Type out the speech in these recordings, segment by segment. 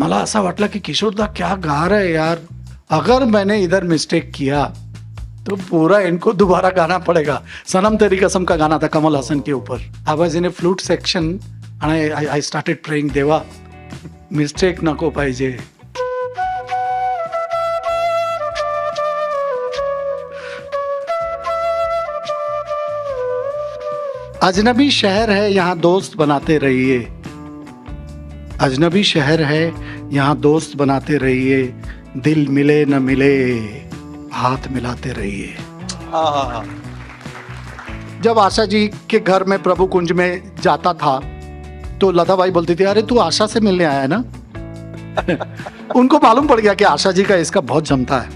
मला असा वाटला कि किशोरदा क्या गा रहे हैं यार, अगर मैंने इधर मिस्टेक किया तो पूरा इनको दोबारा गाना पड़ेगा. सनम तेरी कसम का गाना था कमल हसन के ऊपर. I was in a flute section आणि आय स्टार्टेड प्रेइंग, देवा मिस्टेक नको पाहिजे. अजनबी शहर है यहाँ दोस्त बनाते रहिए, अजनबी शहर है यहाँ दोस्त बनाते रहिए, दिल मिले न मिले हाथ मिलाते रहिए. जब आशा जी के घर में प्रभु कुंज में जाता था तो लता बाई बोलती थी, अरे तू आशा से मिलने आया है ना. उनको मालूम पड़ गया कि आशा जी का इसका बहुत जमता है.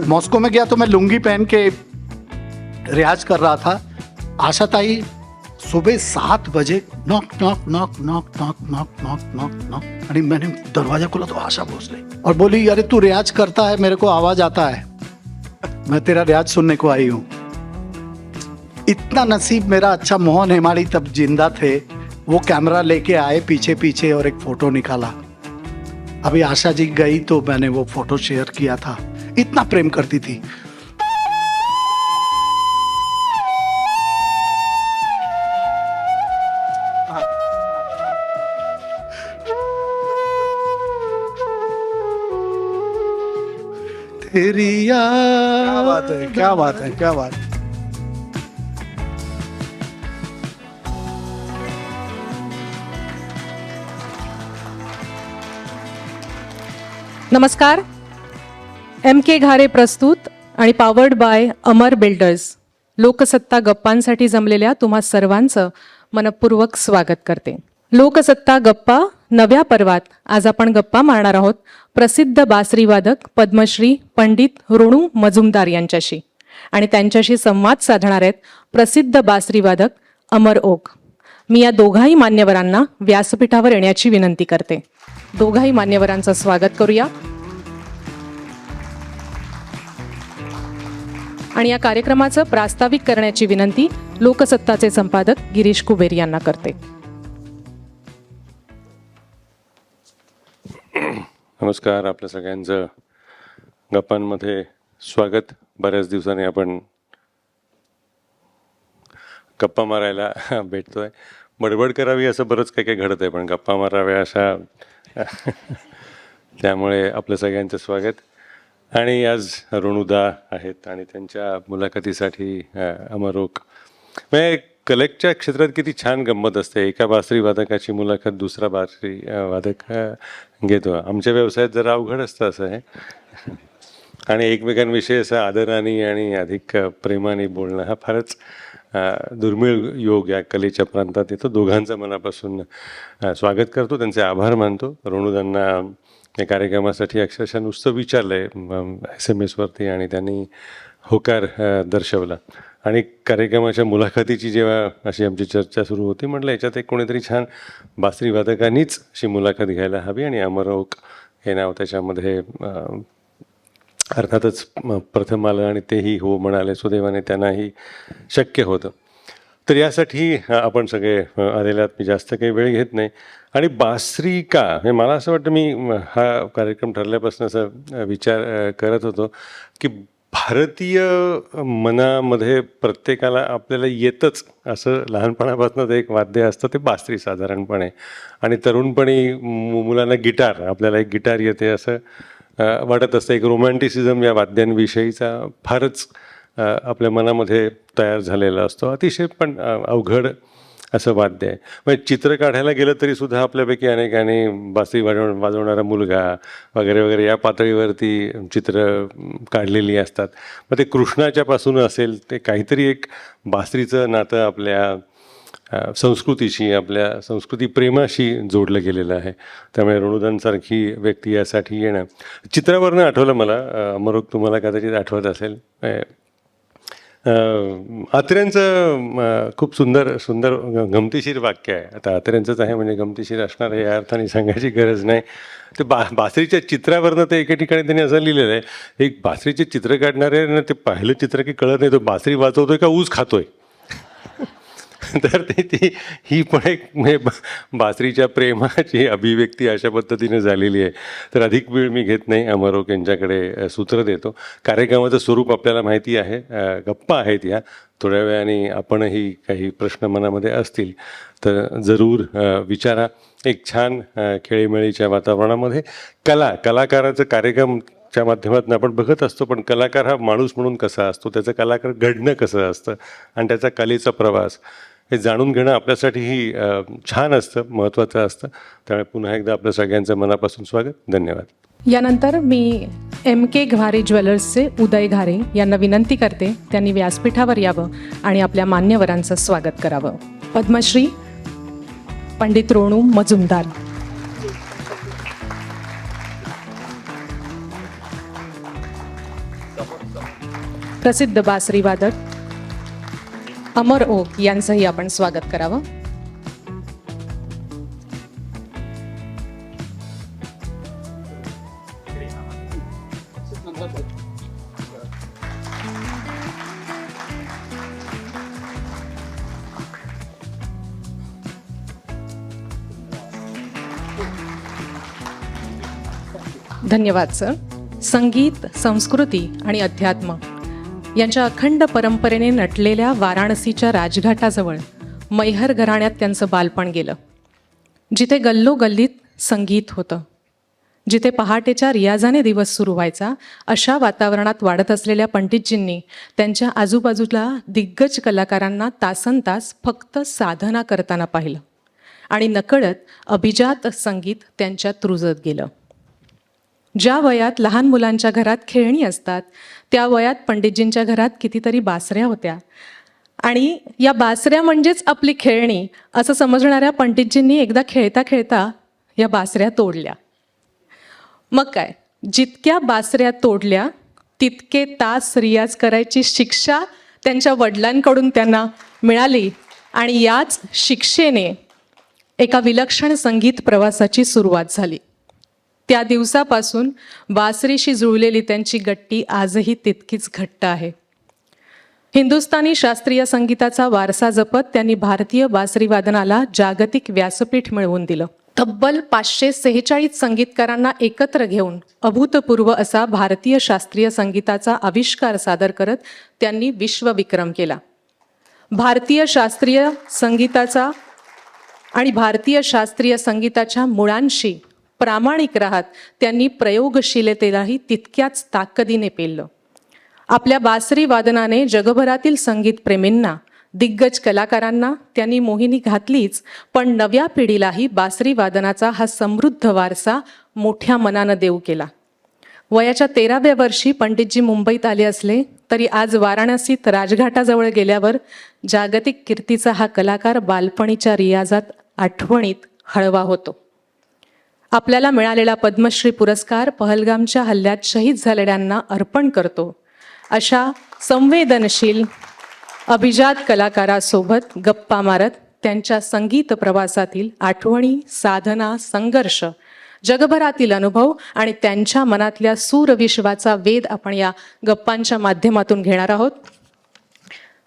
मॉस्को में गया तो मैं लुंगी पहन के रियाज कर रहा था. आशा ताई सुबह 7 बजे knock knock knock knock knock knock knock knock knock, अरे मैंने दरवाजा खोला तो आशा भोसले और बोली, अरे तू रियाज करता है, मेरे को आवाज आता है, मैं तेरा रियाज सुनने को आई हूँ. इतना नसीब मेरा अच्छा, मोहन हेमाड़ी तब जिंदा थे, वो कैमरा लेके आए पीछे पीछे और एक फोटो निकाला. अभी आशा जी गई तो मैंने वो फोटो शेयर किया था. इतना प्रेम करती थी. तेरी याद. क्या बात है, क्या बात है, क्या बात. नमस्कार. MK घारे प्रस्तुत आणि powered by Amar Builders Loksatta गप्पांसाठी जमलेल्या तुम्हा सर्वांचं मनपूर्वक स्वागत करते. लोकसत्ता गप्पा नव्या पर्वात आज आपण गप्पा मारणार आहोत प्रसिद्ध बासरीवादक पद्मश्री पंडित ऋणू मजुमदार यांच्याशी, आणि त्यांच्याशी संवाद साधणार आहेत प्रसिद्ध बासरीवादक अमर ओक. मी या दोघाही मान्यवरांना व्यासपीठावर येण्याची विनंती करते. दोघाही मान्यवरांचं स्वागत करूया. आणि या कार्यक्रमाचं प्रास्ताविक करण्याची विनंती लोकसत्ताचे संपादक गिरीश कुबेर यांना करते. नमस्कार, आपल्या सगळ्यांचं गप्पांमध्ये स्वागत. बऱ्याच दिवसांनी आपण गप्पा मारायला भेटतोय. बडबड करावी असं बरंच काही काही घडत आहे, पण गप्पा माराव्या अशा त्यामुळे आपलं सगळ्यांचं स्वागत. आणि आज ऋणुदा आहेत आणि त्यांच्या मुलाखतीसाठी अमर ओक. म्हणजे कलेक्टच्या क्षेत्रात किती छान गंमत असते. एका बासरी वादकाची मुलाखत दुसरा बासरी वादक घेतो. आमच्या व्यवसायात जरा अवघड असतं असं आहे. आणि एकमेकांविषयी असं आदराने आणि अधिक प्रेमाने बोलणं हा फारच दुर्मिळ योग या कलेच्या प्रांतात येतो. दोघांचं मनापासून स्वागत करतो, त्यांचे आभार मानतो. ऋणुदांना या कार्यक्रमासाठी अक्षरशः नुसतं विचारलं आहे SMS वरती आणि त्यांनी होकार दर्शवला. आणि कार्यक्रमाच्या मुलाखतीची जेव्हा अशी आमची चर्चा सुरू होती, म्हटलं याच्यात एक कोणीतरी छान बासरी वादकांनीच अशी मुलाखत घ्यायला हवी, आणि अमर ओक हे नाव त्याच्यामध्ये अर्थातच प्रथम आलं आणि तेही हो म्हणाले. सुदैवाने त्यांनाही शक्य होतं. तर यासाठी आपण सगळे आलेल्यात. मी जास्त काही वेळ घेत नाही. आणि बासरी का, हे मला असं वाटतं, मी हा कार्यक्रम ठरल्यापासून असं विचार करत होतो की भारतीय मनामध्ये प्रत्येकाला आपल्याला येतच असं लहानपणापासून ते एक वाद्य असतं, ते बासरी साधारणपणे. आणि तरुणपणी मुलांना गिटार, आपल्याला एक गिटार येते असं वाटत असतं. एक रोमॅन्टिसिझम या वाद्यांविषयीचा फारच आपल्या मनामध्ये तयार झालेला असतो. अतिशय पण अवघड असं वाद्य आहे. म्हणजे चित्र काढायला गेलं तरी सुद्धा आपल्यापैकी अनेकांनी बासरी वाजवणारा मुलगा वगैरे वगैरे या पातळीवरती चित्र काढलेली असतात. मग ते कृष्णाच्यापासून असेल, ते काहीतरी एक बासरीचं नातं आपल्या संस्कृतीशी, आपल्या संस्कृती प्रेमाशी जोडलं गेलेलं आहे. त्यामुळे ऋणुदांसारखी व्यक्ती यासाठी येणं. चित्रावरनं आठवलं मला, अमर ओक तुम्हाला कदाचित आठवत असेल, आत्र्यांचं खूप सुंदर सुंदर गमतीशीर वाक्य आहे. आता आत्र्यांचंच आहे म्हणजे गमतीशीर असणार आहे या अर्थाने सांगायची गरज नाही. ते बासरीच्या चित्रावरनं ते एका ठिकाणी त्यांनी असं लिहिलेलं आहे, एक बासरीचे चित्र काढणारे ना, ते पाहिलं चित्र की कळत नाही तो बासरी वाजवतोय का ऊस खातोय. तर ही पण एक म्हणजे बासरीच्या प्रेमाची अभिव्यक्ती अशा पद्धतीने झालेली आहे. तर अधिक वेळ मी घेत नाही, अमर ओक यांच्याकडे सूत्र देतो. कार्यक्रमाचं स्वरूप आपल्याला माहिती आहे, गप्पा आहेत या. थोड्या वेळाने आपणही काही प्रश्न मनामध्ये असतील तर जरूर विचारा. एक छान खेळीमेळीच्या वातावरणामध्ये कलाकाराचं कार्यक्रमच्या माध्यमातून आपण बघत असतो, पण कलाकार हा माणूस म्हणून कसा असतो, त्याचं कलाकार घडणं कसं असतं आणि त्याचा कलेचा प्रवास हे जाणून घेणं आपल्यासाठीही छान असतं, महत्त्वाचं असतं. त्यामुळे पुन्हा एकदा आपल्या सगळ्यांचं मनापासून स्वागत. धन्यवाद. यानंतर मी MK घारे ज्वेलर्सचे उदय घारे यांना विनंती करते त्यांनी व्यासपीठावर यावं आणि आपल्या मान्यवरांचं स्वागत करावं. पद्मश्री पंडित रोणू मजुमदार, प्रसिद्ध बासरी वादक अमर ओक यांचंही आपण स्वागत करावं. धन्यवाद सर. संगीत, संस्कृती आणि अध्यात्म यांच्या अखंड परंपरेने नटलेल्या वाराणसीच्या राजघाटाजवळ मैहर घराण्यात त्यांचं बालपण गेलं, जिथे गल्लोगल्लीत संगीत होतं, जिथे पहाटेच्या रियाजाने दिवस सुरू व्हायचा. अशा वातावरणात वाढत असलेल्या पंडितजींनी त्यांच्या आजूबाजूला दिग्गज कलाकारांना तासनतास फक्त साधना करताना पाहिलं आणि नकळत अभिजात संगीत त्यांच्यात रुजत गेलं. ज्या वयात लहान मुलांच्या घरात खेळणी असतात त्या वयात पंडितजींच्या घरात कितीतरी बासऱ्या होत्या आणि या बासऱ्या म्हणजेच आपली खेळणी असं समजणाऱ्या पंडितजींनी एकदा खेळता खेळता या बासऱ्या तोडल्या. मग काय, जितक्या बासऱ्या तोडल्या तितके तास रियाज करायची शिक्षा त्यांच्या वडिलांकडून त्यांना मिळाली आणि याच शिक्षेने एका विलक्षण संगीत प्रवासाची सुरुवात झाली. त्या दिवसापासून बासरीशी जुळलेली त्यांची गट्टी आजही तितकीच घट्ट आहे. हिंदुस्थानी शास्त्रीय संगीताचा वारसा जपत त्यांनी भारतीय बासरी वादनाला जागतिक व्यासपीठ मिळवून दिलं. तब्बल 546 संगीतकारांना एकत्र घेऊन अभूतपूर्व असा भारतीय शास्त्रीय संगीताचा आविष्कार सादर करत त्यांनी विश्वविक्रम केला. भारतीय शास्त्रीय संगीताचा आणि भारतीय शास्त्रीय संगीताच्या मुळांशी प्रामाणिक राहत त्यांनी प्रयोगशीलतेलाही तितक्याच ताकदीने पेललं. आपल्या बासरी वादनाने जगभरातील संगीतप्रेमींना, दिग्गज कलाकारांना त्यांनी मोहिनी घातलीच, पण नव्या पिढीलाही बासरी वादनाचा हा समृद्ध वारसा मोठ्या मनानं देऊ केला. वयाच्या 13व्या वर्षी पंडितजी मुंबईत आले असले तरी आज वाराणसीत राजघाटाजवळ गेल्यावर जागतिक कीर्तीचा हा कलाकार बालपणीच्या रियाजात आठवणीत हळवा होतो. आपल्याला मिळालेला पद्मश्री पुरस्कार पहलगामच्या हल्ल्यात शहीद झालेल्यांना अर्पण करतो. अशा संवेदनशील अभिजात कलाकारासोबत गप्पा मारत त्यांच्या संगीत प्रवासातील आठवणी, साधना, संघर्ष, जगभरातील अनुभव आणि त्यांच्या मनातल्या सूरविश्वाचा वेध आपण या गप्पांच्या माध्यमातून घेणार आहोत.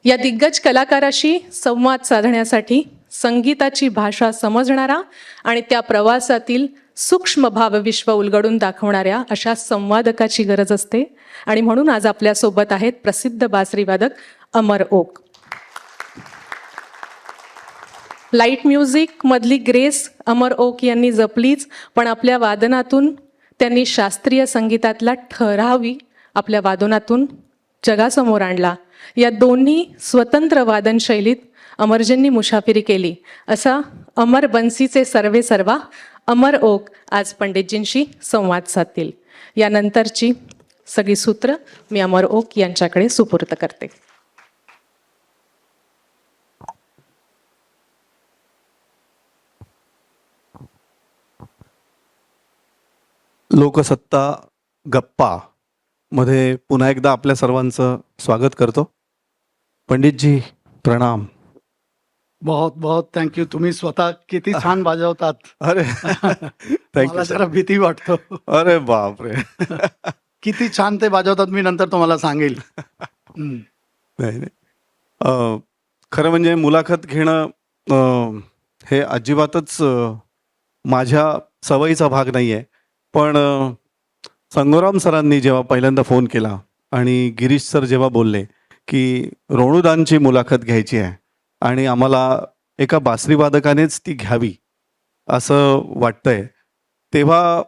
या दिग्गज कलाकाराशी संवाद साधण्यासाठी संगीताची भाषा समजणारा आणि त्या प्रवासातील सूक्ष्म भावविश्व उलगडून दाखवणाऱ्या अशा संवादकाची गरज असते आणि म्हणून आज आपल्यासोबत आहेत प्रसिद्ध बासरी वादक अमर ओक. लाईट म्युझिक मधली ग्रेस अमर ओक यांनी जपलीच, पण आपल्या वादनातून त्यांनी शास्त्रीय संगीतातला ठरावी आपल्या वादनातून जगासमोर आणला. या दोन्ही स्वतंत्र वादन शैलीत अमरजींनी मुसाफिरी केली. असा अमर बन्सीचे सर्वे सर्वा अमर ओक आज पंडितजींशी संवाद साधतील. यानंतरची सगळी सूत्र मी अमर ओक यांच्याकडे सुपूर्द करते. लोकसत्ता गप्पा मध्ये पुन्हा एकदा आपल्या सर्वांचं स्वागत करतो. पंडितजी प्रणाम. बहुत बहुत थँक्यू. तुम्ही स्वतः किती छान वाजवतात. अरे मला थँक्यू जरा भीती वाटतो. अरे बापरे. किती छान ते वाजवतात, मी नंतर तुम्हाला सांगेल. नाही नाही खरं म्हणजे मुलाखत घेणं हे अजिबातच माझ्या सवयीचा भाग नाही आहे. पण संगोराम सरांनी जेव्हा पहिल्यांदा फोन केला आणि गिरीश सर जेव्हा बोलले की रोणूदांची मुलाखत घ्यायची आहे आणि आम्हाला एका बासरीवादकानेच ती घ्यावी असं वाटतंय, तेव्हा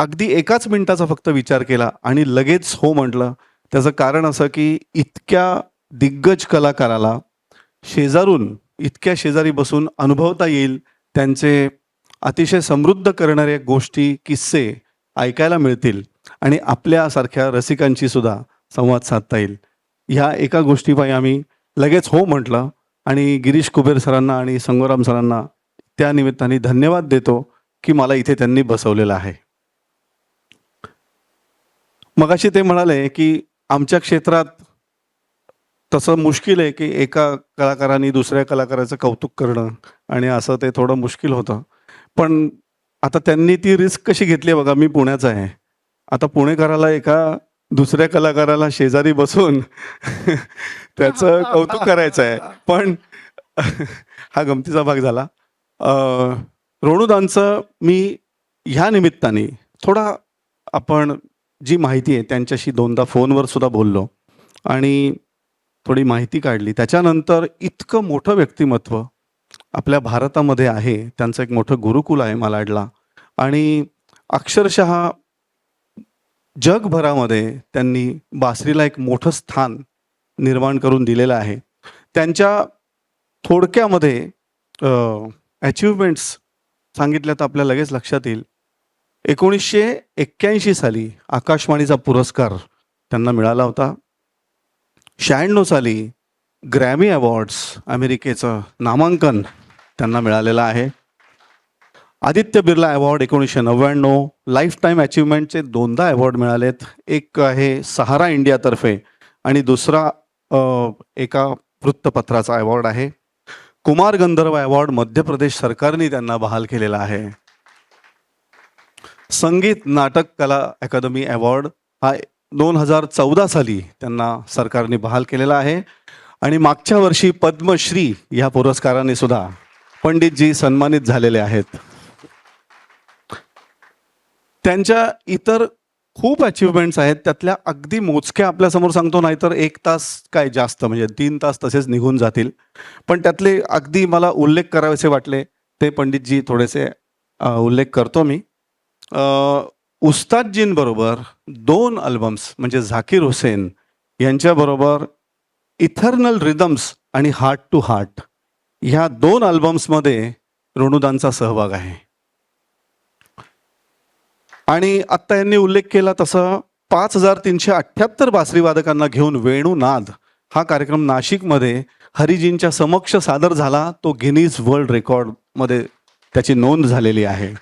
अगदी एकाच मिनिटाचा फक्त विचार केला आणि लगेच हो म्हटलं. त्याचं कारण असं की इतक्या दिग्गज कलाकाराला शेजारून, इतक्या शेजारी बसून अनुभवता येईल, त्यांचे अतिशय समृद्ध करणाऱ्या गोष्टी, किस्से ऐकायला मिळतील आणि आपल्यासारख्या रसिकांची सुद्धा संवाद साधता येईल. ह्या एका गोष्टीपायी आम्ही लगेच हो म्हटलं आणि गिरीश कुबेर सरांना आणि संगोराम सरांना त्या निमित्ताने धन्यवाद देतो की मला इथे त्यांनी बसवलेलं आहे. मगाशी ते म्हणाले की आमच्या क्षेत्रात तसं मुश्किल आहे की एका कलाकाराने दुसऱ्या कलाकाराचं कौतुक करणं आणि असं ते थोडं मुश्किल होतं. पण आता त्यांनी ती रिस्क कशी घेतली आहे बघा. मी पुण्याचा आहे. आता पुणेकराला एका दुसऱ्या कलाकाराला शेजारी बसून त्याचं कौतुक करायचं आहे. पण हा गमतीचा भाग झाला. रोणूदांचं मी ह्या निमित्ताने थोडा आपण जी माहिती आहे त्यांच्याशी दोनदा फोनवर सुद्धा बोललो आणि थोडी माहिती काढली. त्याच्यानंतर इतकं मोठं व्यक्तिमत्व आपल्या भारतामध्ये आहे, त्यांचं एक मोठं गुरुकुल आहे मालाडला आणि अक्षरशः जगभरामध्ये त्यांनी बासरीला एक मोठं स्थान निर्माण करून दिलेलं आहे. त्यांच्या थोडक्यामध्ये अचिव्हमेंट्स सांगितल्या तर आपल्या लगेच लक्षात येईल. 1981 साली आकाशवाणीचा पुरस्कार त्यांना मिळाला होता. 96 साली ग्रॅमी अवॉर्ड्स अमेरिकेचं नामांकन त्यांना मिळालेलं आहे. Aditya Birla award 1999, lifetime अचिव्हमेंटचे 2दा अवॉर्ड मिळालेत. एक आहे सहारा इंडियातर्फे आणि दुसरा एका वृत्तपत्राचा अवॉर्ड आहे. कुमार गंधर्व अवॉर्ड मध्य प्रदेश सरकारने त्यांना बहाल केलेला आहे. संगीत नाटक कला अकादमी अवॉर्ड हा 2014 साली त्यांना सरकारने बहाल केलेला आहे आणि मागच्या वर्षी पद्मश्री या पुरस्काराने सुद्धा पंडितजी सन्मानित झालेले आहेत. त्यांच्या इतर खूप अचिव्हमेंट्स आहेत, त्यातल्या अगदी मोजक्या आपल्यासमोर सांगतो, नाहीतर 1 तास काय जास्त म्हणजे 3 तास तसेच निघून जातील. पण त्यातले अगदी मला उल्लेख करावेसे वाटले ते पंडितजी थोडेसे उल्लेख करतो मी. उस्तादजींबरोबर 2 अल्बम्स म्हणजे झाकीर हुसेन यांच्याबरोबर इथर्नल रिदम्स आणि हार्ट टू हार्ट ह्या 2 अल्बम्समध्ये रोणूदांचा सहभाग आहे. आणि आत्ता यांनी उल्लेख केला तसं 5378 बासरीवादकांना घेऊन वेणुनाद हा कार्यक्रम नाशिकमध्ये हरिजींच्या समक्ष सादर झाला. तो गिनीज वर्ल्ड रेकॉर्डमध्ये त्याची नोंद झालेली आहे.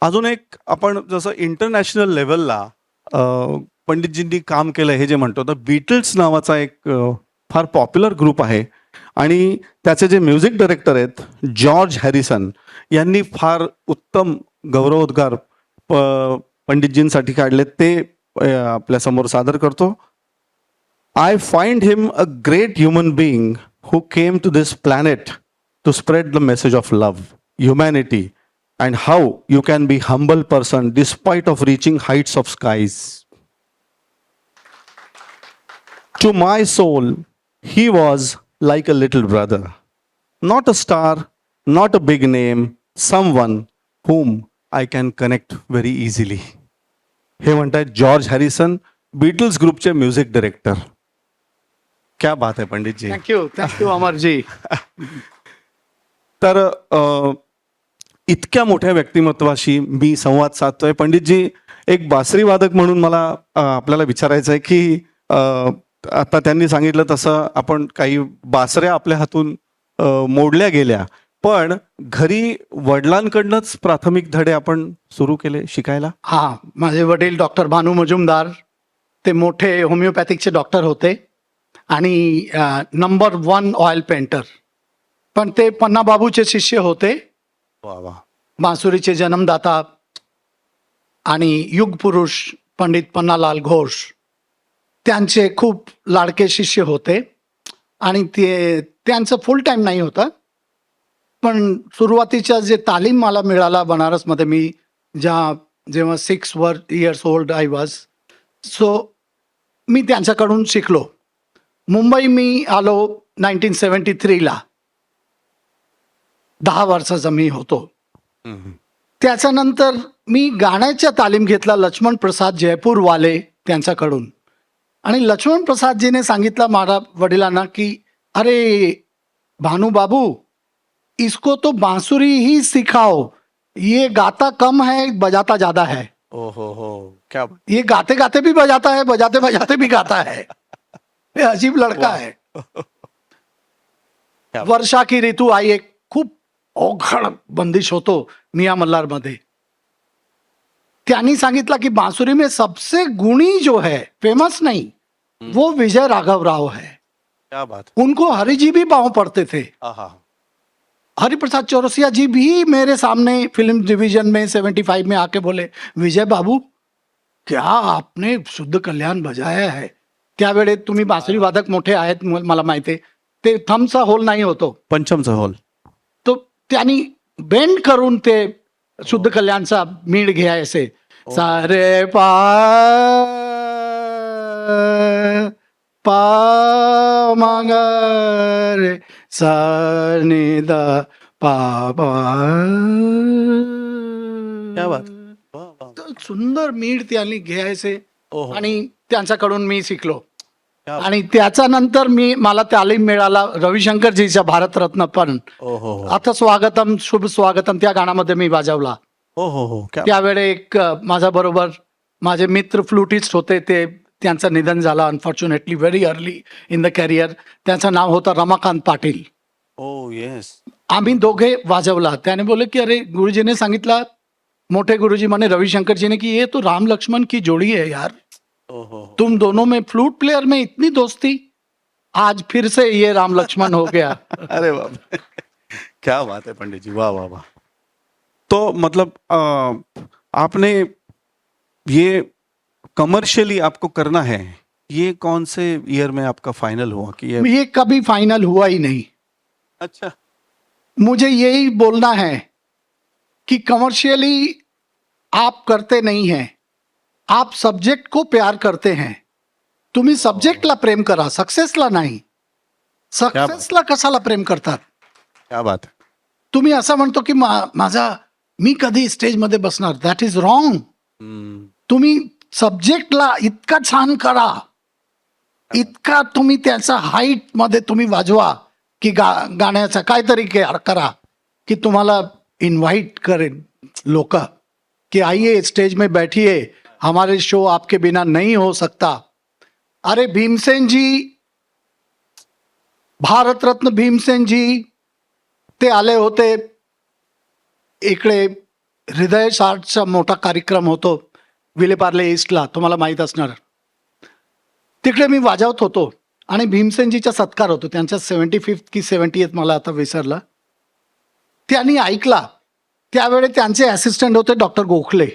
अजून एक आपण जसं इंटरनॅशनल लेवलला पंडितजींनी काम केलं हे जे म्हणतो, तर बीटल्स नावाचा एक फार पॉप्युलर ग्रुप आहे आणि त्याचे जे म्युझिक डायरेक्टर आहेत जॉर्ज हॅरिसन यांनी फार उत्तम गौरवोद्गार पंडितजींसाठी काढले, ते आपल्यासमोर सादर करतो. I find him a great human being who came to this planet to spread the message of love, humanity and how you can be humble person despite of reaching heights of skies. To my soul, he was like a little brother. Not a star, not a big name, someone whom I can connect very easily. हे म्हणतात George Harrison, Beatles ग्रुपचे music director. क्या बात आहे पंडितजी. Thank you Amarji. तर इतक्या मोठ्या व्यक्तिमत्वाशी मी संवाद साधतोय. पंडितजी, एक बासरी वादक म्हणून मला आपल्याला विचारायचं आहे की आता त्यांनी सांगितलं तसं आपण काही बासऱ्या आपल्या हातून मोडल्या गेल्या, पण घरी वडिलांकडनंच प्राथमिक धडे आपण सुरू केले शिकायला. हा, माझे वडील डॉक्टर भानू मजुमदार ते मोठे होमिओपॅथिकचे डॉक्टर होते आणि नंबर 1 ऑइल पेंटर. पण ते पन्नाबाबूचे शिष्य होते, बांसुरीचे जन्मदाता आणि युग पुरुष पंडित पन्नालाल घोष. त्यांचे खूप लाडके शिष्य होते आणि ते त्यांचं फुल टाईम नाही होतं, पण सुरुवातीच्या जे तालीम मला मिळाला बनारसमध्ये, मी जेव्हा 6 years old I was, so मी त्यांच्याकडून शिकलो. मुंबई मी आलो 1973ला, 10 वर्षाचा मी होतो. त्याच्यानंतर मी गाण्याच्या तालीम घेतला लक्ष्मण प्रसाद जयपूरवाले त्यांच्याकडून. आणि लक्ष्मण प्रसादजीने सांगितलं माझ्या वडिलांना की अरे भानु बाबू, इसको तो बांसुरी ही सिखाओ, ये गाता कम है बजाता ज्यादा है. हो, क्या ये गाते गाते भी बजाता है, बजाते बजाते भी गाता है. ये अजीब लड़का है. वर्षा की ऋतू आई एक खूप अवघड बंदिश होतो मियां मल्हारमध्ये. त्यांनी सांगितलं की बांसुरी में सबसे गुणी जो है, फेमस नहीं, वो विजय राघव राव है. क्या बात. उनको हरि जी भी पाँव पड़ते थे. आहा. हरिप्रसाद चौरसिया जी भी मेरे सामने फिल्म डिवीजन में 75 में आके बोले, विजय बाबू क्या आपने शुद्ध कल्याण बजाया है. त्यावेळे तुम्ही बासरी वादक मोठे आहेत मला माहिती आहे. ते थम्सचा होल नाही होतो, पंचमचा हॉल. तो त्यांनी बेंड करून ते शुद्ध कल्याणचा मीड घ्यायचे. सारे पा मांगरे सा नि द पा पा. क्या बात. वा, वा. तर सुंदर मीड त्यांनी घ्यायचे ओहो. आणि त्यांच्याकडून मी शिकलो. क्या. आणि त्याच्यानंतर मला तालीम मिळाला रविशंकरजीच्या भारतरत्न पण. ओहो. आता स्वागतम शुभ स्वागतम त्या गाण्यामध्ये मी वाजवला. हो, क्या. त्यावेळे एक माझ्या बरोबर माझे मित्र फ्लुटिस्ट होते, ते त्यांचं निधन झालं unfortunately very early in the career. त्याचं नाव होतं रमाकांत पाटील. ओ येस. आम्ही दोघे वाजवला. त्याने बोले की अरे गुरुजीने सांगितलं, मोठे गुरुजी म्हणे रविशंकर जी ने, कि ये तो राम लक्ष्मण की जोड़ी है यार, ओहो. तुम दोनों में फ्लूट प्लेयर में इतनी दोस्ती, आज फिर से ये राम लक्ष्मण हो गया. अरे बाप. क्या बात है पंडित जी, वाह वाह वाह. तो मतलब आपने ये कमर्शियली आपको करना है, ये कौन से ईयर में आपका फाइनल हुआ कि ये. कभी फाइनल हुआ ही नहीं. अच्छा. मुझे यही बोलना है कि कमर्शियली आप करते नहीं हैं, आप सब्जेक्ट को प्यार करते हैं. तुम्ही सब्जेक्टला प्रेम करा, सक्सेसला नाही. सक्सेसला कशाला प्रेम करतात. क्या बात है. तुम्ही असं म्हणतो की मी कधी स्टेजमध्ये बसणार, दॅट इज रॉंग. तुम्ही सब्जेक्टला इतका छान करा, इतका तुम्ही त्याचा हाईट मध्ये तुम्ही वाजवा की गाण्याचा काहीतरी करा की तुम्हाला इन्व्हाइट करेन लोक कि आइए स्टेज में बैठिए, हमारे शो आपके बिना नहीं हो सकता. अरे भीमसेन जी, भारतरत्न भीमसेन जी, ते आले होते इकडे. हृदय साठचा मोठा कार्यक्रम होतो विलेपार्ले ईस्टला, तुम्हाला माहीत असणार. तिकडे मी वाजवत होतो आणि भीमसेनजीचा सत्कार होतो, त्यांच्या 75th की 70th मला आता विसरला. त्यांनी ऐकला. त्यावेळी त्यांचे असिस्टंट होते डॉक्टर गोखले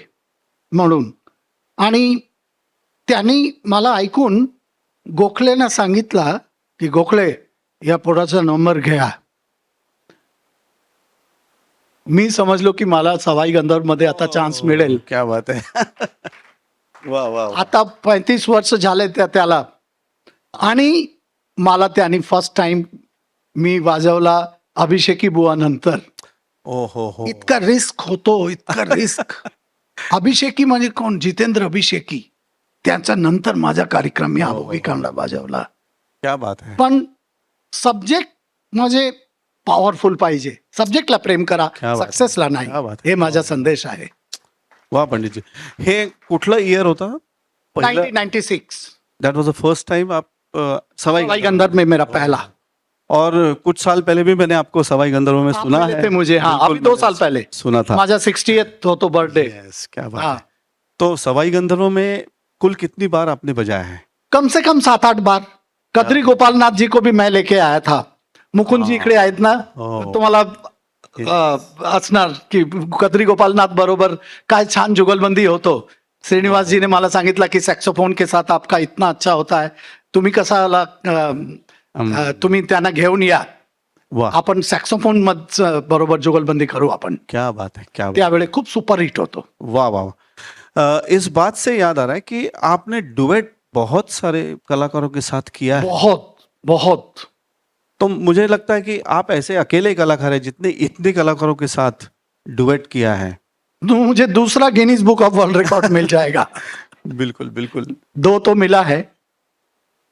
म्हणून, आणि त्यांनी मला ऐकून गोखलेनं सांगितलं की गोखले या पोराचा नंबर घ्या. मी समजलो की मला सवाई गंधर्वमध्ये आता चान्स मिळेल. क्या बात है. वाह वाह. आता 35 वर्ष झाले त्याला. आणि मला त्यांनी फर्स्ट टाइम मी वाजवला अभिषेकी बुवा नंतर. ओहो. इतका रिस्क होतो, इतका रिस्क. अभिषेकी म्हणजे कोण, जितेंद्र अभिषेकी. त्याच्या नंतर माझा कार्यक्रम मी अभिकांना वाजवला. क्या बात है. पण सब्जेक्ट म्हणजे पॉवरफुल पाहिजे. सब्जेक्टला प्रेम करा, क्या बात. सक्सेसला नाही. क्या बात. हे माझा संदेश आहे. वाह पंडित जी. हे कुठलं ईयर होता. 1996 दैट वाज द फर्स्ट टाइम आप सवाई गंधर्व में मेरा पहला. और कुछ साल पहले भी मैंने आपको सवाई गंधर्व में सुना मिले है. थे मुझे. हाँ, बिल्कुल अभी 2 मैंने साल पहले सुना था. माझा 60th होतो बर्थडे. Yes, क्या बात हाँ. है. तो सवाई गंधर्व में कुल कितनी बार आपने बजाया है. कम से कम 7-8 बार. कद्री गोपालनाथ जी को भी मैं लेके आया था. मुकुंद जी इकडे आहेत ना, हो. तुम्हाला असणार की कद्री गोपालनाथ बरोबर काय छान जुगलबंदी होतो. श्रीनिवास जी ने मला सांगितलं की सॅक्सोफोन के साथ आपका इतना अच्छा होता है, तुम्ही कसाला तुम्ही त्यांना घेऊन या, वाह, आपण सॅक्सोफोन बरोबर जुगलबंदी करू आपण. क्या बात है, क्या बात. त्यावेळी खूप सुपर हिट होतो. वाह वाह वाह. इस बात से याद आ रहा है कि आपने डुएट बहुत सारे कलाकारों के साथ किया है. बहुत बहुत. तो मुझे लगता है कि आप ऐसे अकेले कलाकार हैं जितने इतने कलाकारों के साथ डुएट किया है. मुझे दूसरा Guinness book of world record mill जाएगा. बिल्कुल बिल्कुल. 2 तो मिला है,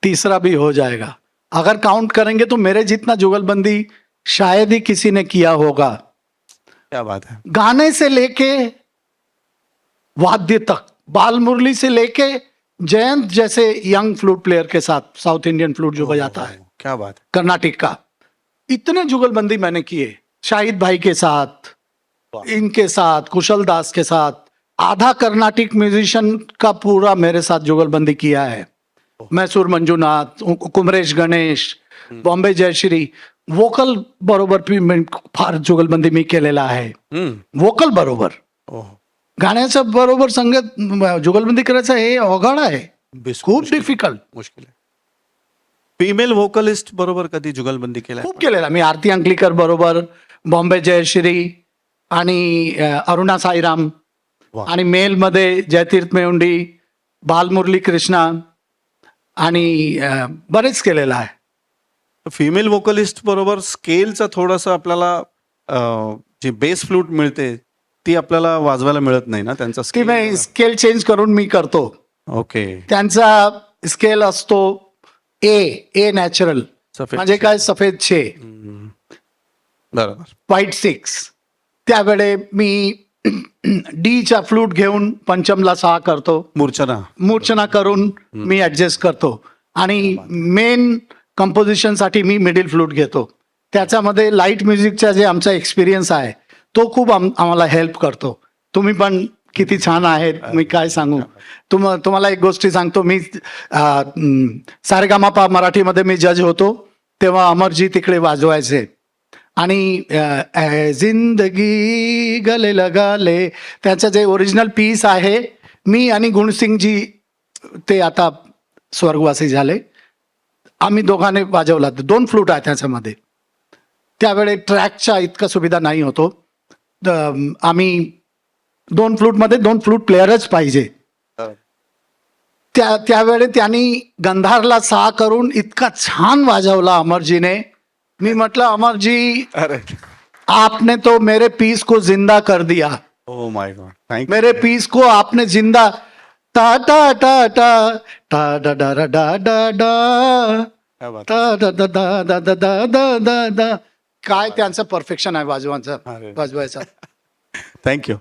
तीसरा भी हो जाएगा. अगर काउंट करेंगे तो मेरे जितना जुगलबंदी शायद ही किसी ने किया होगा. क्या बात है. गाने से लेके वाद्य तक, बाल मुरली से लेके जयंत जैसे यंग फ्लूट प्लेयर के साथ, साउथ इंडियन फ्लूट जो बजाता है, क्या बात है. कर्नाटक का, इतने जुगलबंदी मैंने किए. शाहिद भाई के साथ, इनके साथ, कुशल दास के साथ, आधा कर्नाटिक म्यूजिशियन का पूरा मेरे साथ जुगलबंदी किया है. मैसूर मंजुनाथ, कुमरेश गणेश, बॉम्बे जयश्री, वोकल बरोबर फार जुगलबंदी मी केलेला आहे. वोकल बरोबर, ओह, गाण्याचं बरोबर संगत जुगलबंदी करायचं हे अवघड आहे, खूप डिफिकल्ट. मुश्किल आहे. फिमेल व्होकलिस्ट बरोबर कधी जुगलबंदी केलाय? खूप केलेला मी. आरती अंकलीकर बरोबर, बॉम्बे जयश्री आणि अरुणा साईराम, वा. आणि मेल मध्ये जयतीर्थ मेवुंडी, बालमुरली कृष्णा आणि बरेच केलेलं आहे. फिमेल व्होकलिस्ट बरोबर स्केलचा थोडासा आपल्याला जी बेस फ्लूट मिळते ती आपल्याला वाजवायला मिळत नाही ना, त्यांचा ती मी स्केल चेंज करून मी करतो. ओके. त्यांचा स्केल असतो ए नॅचरल, सफेद म्हणजे काय सफेद छे, बरोबर. व्हाईट 6. त्यावेळे मी डीचा फ्लूट घेऊन पंचमला 6 करतो, मूर्छना करून मी ऍडजस्ट करतो, आणि मेन कंपोजिशन साठी मी मिडिल फ्लूट घेतो. त्याच्यामध्ये लाईट म्युझिकचा जे आमचा एक्सपिरियन्स आहे तो खूप आम्हाला हेल्प करतो. तुम्ही पण किती छान आहेत, मी काय सांगू. तुम्हाला एक गोष्टी सांगतो. मी सारेगामापा मराठीमध्ये मी जज होतो तेव्हा अमरजी तिकडे वाजवायचे, आणि जिंदगी गले लगाले त्याचं जे ओरिजिनल पीस आहे, मी आणि गुणसिंगजी, ते आता स्वर्गवासी झाले, आम्ही दोघांनी वाजवला. 2 फ्लूट आहे त्याच्यामध्ये. त्यावेळे ट्रॅकच्या इतका सुविधा नाही होतो. आम्ही 2 फ्लूटमध्ये 2 फ्लूट प्लेयरच पाहिजे. त्यावेळे त्यांनी गंधारला 6 करून इतका छान वाजवला अमरजीने. मी म्हटलं, अमरजी अरे, आपने तो मेरे पीस को जिंदा कर दिया. ओह माय गॉड, थैंक मेरे पीस को आपने जिंदा. टा टा टा टा टा डा डा डा डा डा डा क्या बात. टा डा डा डा डा डा डा डा डा डा. काय त्यांचं परफेक्शन आहे अरे. वाजवायचं. Thank you.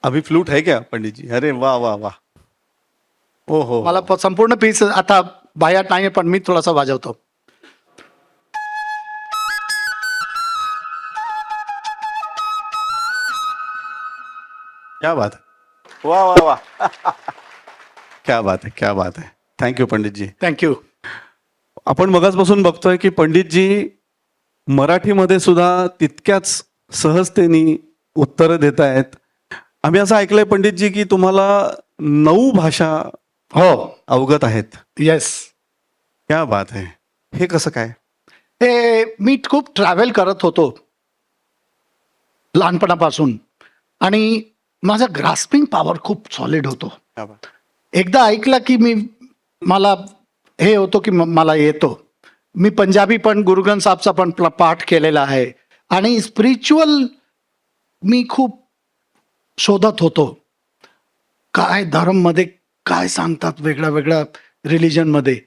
अभी फ्लूट है क्या पंडित जी? अरे वाह वाह वाह. ओहो, मला संपूर्ण पीस आता बायात नाही, पण मी थोडासा वाजवतो. क्या बात है. वाह वाह वाह. क्या बात है, क्या बात है. थँक्यू पंडित जी. थँक्यू. आपण मगाचपासून बघतोय की पंडितजी मराठीमध्ये सुद्धा तितक्याच सहजतेने उत्तरं देत आहेत. आम्ही असं ऐकलंय पंडितजी की तुम्हाला 9 भाषा हो. अवगत आहेत. येस. क्या बात आहे. हे कसं काय? हे मी खूप ट्रॅव्हल करत होतो लहानपणापासून, आणि माझा ग्रास्पिंग पॉवर खूप सॉलिड होतो. क्या बात. एकदा ऐकलं की मला हे होतो की मला येतो. मी पंजाबी पण, गुरु ग्रंथ साहबचा पण पाठ केलेला आहे, आणि स्पिरिच्युअल मी खूप शोधत होतो. काय धर्ममध्ये काय सांगतात वेगळ्या वेगळ्या रिलिजनमध्ये.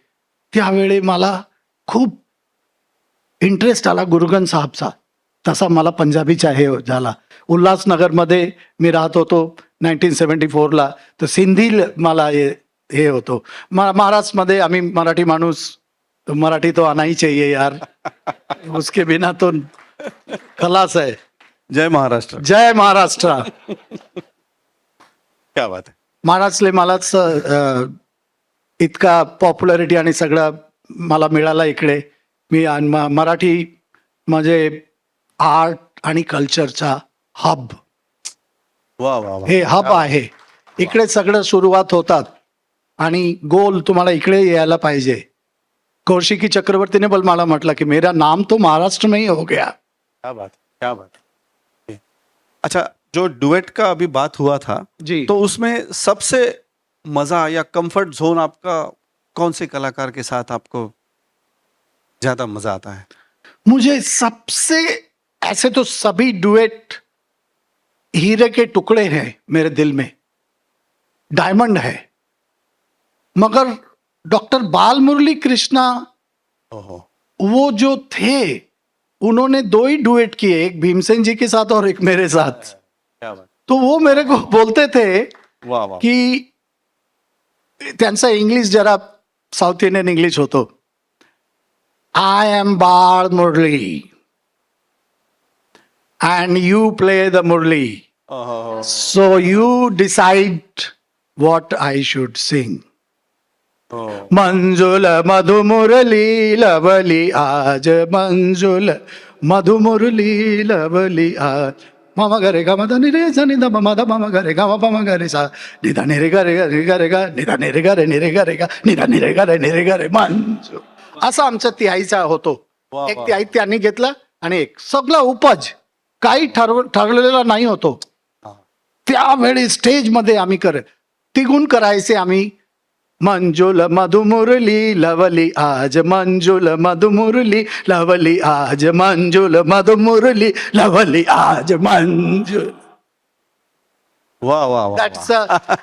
त्यावेळी मला खूप इंटरेस्ट आला गुरु ग्रंथ साहबचा. तसा मला पंजाबीचा हे झाला. उल्हासनगरमध्ये मी राहत होतो 1974ला, तर सिंधी मला हे होतो. महाराष्ट्रमध्ये आम्ही मराठी माणूस, मराठी तो आना ही चाहिए यार, उसके बिना तो खलास है. जय महाराष्ट्र. जय महाराष्ट्र. क्या बात आहे. महाराष्ट्रले मलाच इतका पॉप्युलॅरिटी आणि सगळं मला मिळाला इकडे. मी मराठी म्हणजे आर्ट आणि कल्चरचा हब, वा वा वा. हे हब आहे. इकडे सगळं सुरुवात होतात आणि गोल तुम्हाला इकडे यायला पाहिजे. कौशिकी चक्रवर्ती ने मला म्हटलं की मेरा नाम तो महाराष्ट्र में ही हो गया. क्या बात, क्या बात. अच्छा, जो डुएट का अभी बात हुआ था जी. तो उसमें सबसे मजा या कंफर्ट जोन आपका कौन से कलाकार के साथ आपको ज्यादा मजा आता है? मुझे सबसे, ऐसे तो सभी डुएट हीरे के टुकड़े हैं मेरे दिल में, डायमंड है, मगर डॉक्टर बाल मुरली कृष्णा ओहो. वो जो थे उन्होंने 2 ही डुएट किए, एक भीमसेन जी के साथ और एक मेरे साथ. क्या बात. तो वो मेरे को बोलते थे वाह वाह. की त्यांचा इंग्लिश जरा साऊथ इंडियन इंग्लिश होतो. I am Bal Murali and you play the murali, ओहो. So you decide what I should sing. हो. मंजुल मधु मुरली लवली आज, मंजुल मधु मुरली लवली आज. मम गरे ग मद नि रे ज नि द म द मम गरे ग म प म गरे सा नि द नि रे ग रे ग रे ग रे ग नि द नि रे ग रे नि रे ग रे ग नि द नि रे ग रे नि रे ग रे मंजू. असा आमचा तिहाईचा होतो. वा, एक वा. तिहाई त्यांनी घेतला आणि एक सगळं उपज काही ठरलेला नाही होतो. हा. त्यावेळी स्टेजमध्ये आम्ही तिघून करायचे आम्ही. मंजुल मधु मुरली लवली आज, मंजुल मधु मुरली लवली आज, मंजुल मधु मुरली लवली आज, मंजुल. वाह वाह वाह. दॅट्स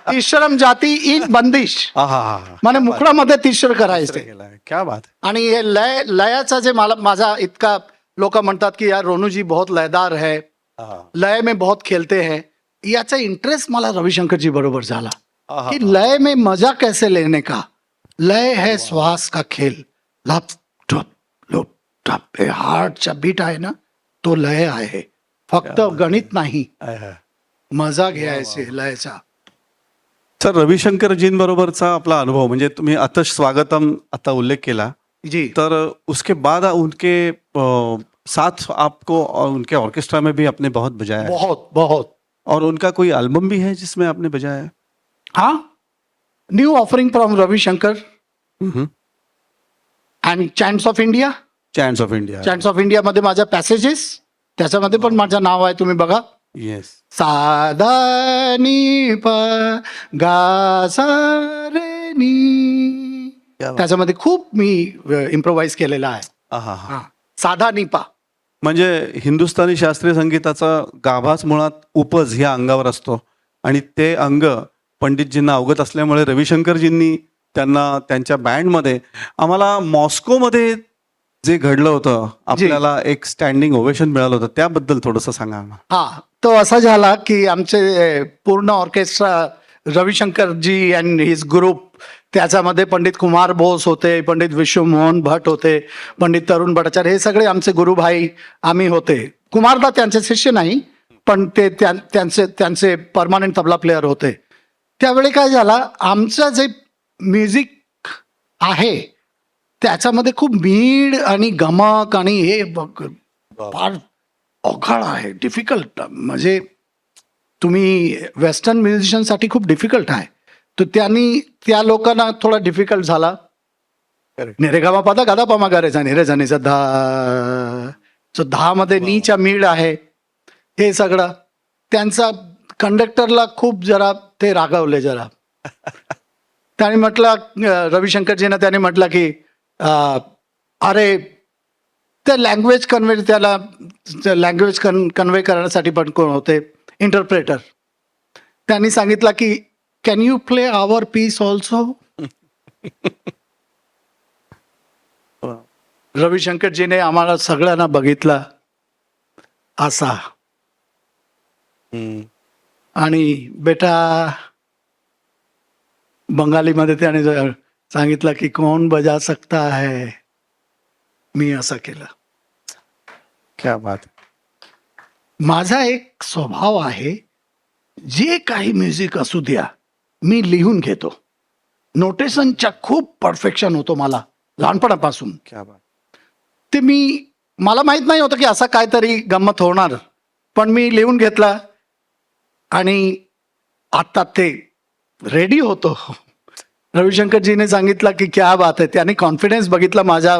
तिश्रम जाती इन बंदिश. म्हणजे मुखडामध्ये तिश्र करायचे. क्या बात. आणि हे लयाचा जे माझा इतका लोक म्हणतात की यार रोनूजी बहुत लयदार है, लय में बहुत खेलते हैं, याचा इंटरेस्ट मला रविशंकर जी बरोबर झाला कि लय में मजा कैसे लेने का. लय है श्वास का खेल, लप टप लुप टप. हार्टचा बीट आहे ना तो लय आहे, फक्त गणित नाही, मजा घ्यायचे लयचा. सर, रविशंकरजींबरोबरचा आपला अनुभव म्हणजे तुम्ही अतश स्वागतम आता उल्लेख केला जी. तर उसके बाद उनके साथ आपको और उनके ऑर्केस्ट्रा में भी आपने बहुत बजाया है. बहुत बहुत. और उनका कोई एल्बम भी है जिसमें आपने बजाया है? हाँ, new offering from Ravishankar and chants of India. Chants of India. Chants of India मध्ये माझ्या पॅसेजेस, त्याच्यामध्ये पण माझं नाव आहे, तुम्ही बघा. येस. साधा नी प गा सा रे नी, त्याच्यामध्ये खूप मी इम्प्रोवाइज केलेला आहे. आहा. साधा नी पा म्हणजे हिंदुस्थानी शास्त्रीय संगीताचा गाभाच मुळात उपज ह्या अंगावर असतो आणि ते अंग पंडितजींना अवगत असल्यामुळे रविशंकरजींनी त्यांना त्यांच्या बँडमध्ये, आम्हाला मॉस्कोमध्ये जे घडलं होतं आपल्याला एक स्टँडिंग ओवेशन मिळालं होतं, त्याबद्दल थोडंसं सांगा. हा, तो असा झाला की आमचे पूर्ण orchestra Ravishankarji and his group, त्याच्यामध्ये पंडित कुमार बोस होते, पंडित विश्वमोहन भट होते, पंडित तरुण भट्टाचार्य, हे सगळे आमचे गुरुभाई आम्ही होते. कुमारदा त्यांचे शिष्य नाही, पण ते त्यांचे परमानंट तबला प्लेअर होते. त्यावेळी काय झालं, आमचं जे म्युझिक आहे त्याच्यामध्ये खूप मीड आणि गमक आणि हे फार अवघड आहे, डिफिकल्ट. म्हणजे तुम्ही वेस्टर्न म्युझिशियनसाठी खूप डिफिकल्ट आहे. तर त्यांनी त्या लोकांना थोडा डिफिकल्ट झाला. निरेगामा पादा गादा पामा गारेचा निरेजानीचा धा मध्ये नीच्या मीड आहे, हे सगळं त्यांचा कंडक्टरला खूप जरा ते रागावले जरा. त्याने म्हटलं, रविशंकरजीनं त्याने म्हटलं की अरे ते लँग्वेज कन्वे, त्याला लँग्वेज कन्वे करण्यासाठी पण कोण होते, इंटरप्रेटर. त्यांनी सांगितलं की can you play our piece also. रविशंकरजीने आम्हाला सगळ्यांना बघितलं असा आणि बेटा बंगालीमध्ये त्याने सांगितलं की कोण बजा सकता है. मी असं केलं. क्या बात. माझा एक स्वभाव आहे, जे काही म्युझिक असू द्या मी लिहून घेतो. नोटेशनच्या खूप परफेक्शन होतो मला लहानपणापासून. क्या बात. ते मला माहित नाही होतं की असं काहीतरी गंमत होणार, पण मी लिहून घेतला आणि आता ते रेडी होतो. रविशंकरजीने सांगितलं की क्या बात है, त्याने कॉन्फिडन्स बघितला माझ्या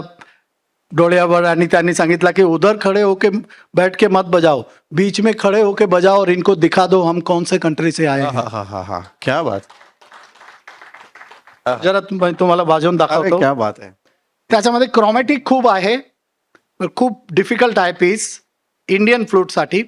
डोळ्यावर आणि त्यांनी सांगितलं की उधर खड़े होके बैठ के मत बजाओ, बीच में खड़े होके बजाओ और इनको दिखा दो हम कौन से कंट्री से आए हा हैं. हा हा हा क्या बात. जरा तुम्हाला वाजवून अरे दाखवतो. क्या बात आहे. त्याच्यामध्ये क्रोमॅटिक खूप आहे, खूप डिफिकल्ट आहे पीस इंडियन फ्लूटसाठी.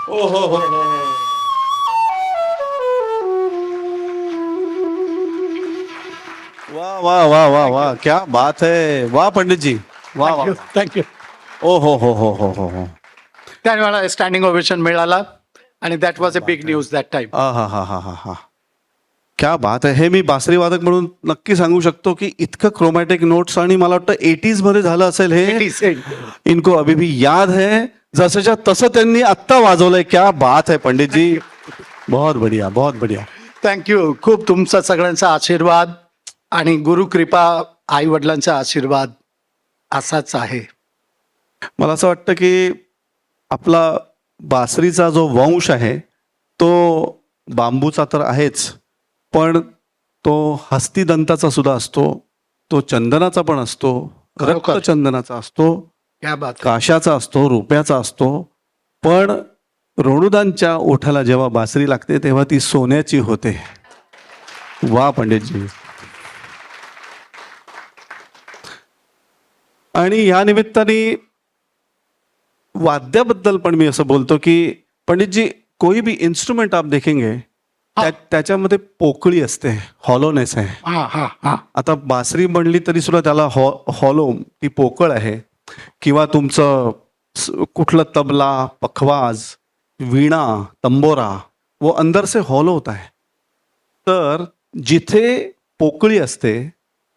ओ हो हो हो. वाह वाह वाह वाह वाह क्या बात है. वाह पंडित जी. वाह वाह. थँक्यू. ओ हो हो हो हो हो हो. त्याने मला स्टँडिंग ओवेशन मिळाला आणि that was a big news that time. हा हा हा हा हा हा. क्या बात आहे. हे मी बासरी वादक म्हणून नक्की सांगू शकतो की इतकं क्रोमॅटिक नोट्स आणि मला वाटतं 80s मध्ये झालं असेल हे. इनको अभी भी याद है. जसंच्या तसं त्यांनी आत्ता वाजवलंय. क्या बात है पंडित जी. बहुत बढ़िया बहुत बढ़िया. थँक्यू. खूप तुमचा सगळ्यांचा आशीर्वाद आणि गुरुकृपा, आई वडिलांचा आशीर्वाद असाच आहे. मला असं वाटतं की आपला बासरीचा जो वंश आहे तो बांबूचा तर आहेच, पण तो हस्तिदंताचा सुद्धा असतो, तो चंदनाचा पण असतो, खरोखर. रक्तचंदनाचा असतो, क्या बात है. काशाचा असतो, रुपयाचा असतो. पण रोणुदांच्या ओठाला जेव्हा बासरी लागते तेव्हा ती सोन्याची होते. वा पंडितजी. आणि या निमित्ताने वाद्याबद्दल पण मी असं बोलतो की पंडित जी कोई भी इंस्ट्रूमेंट आप देखेंगे त्याच्यामध्ये पोकळी असते, हॉलोनेस आहे. हा हा हा. आता बासरी म्हणली तरी सुद्धा त्याला हॉलो ती पोकळ आहे. किंवा तुमचं कुठलं तबला, पखवाज, वीणा, तंबोरा वो अंदर से हॉलो होता है. तर जिथे पोकळी असते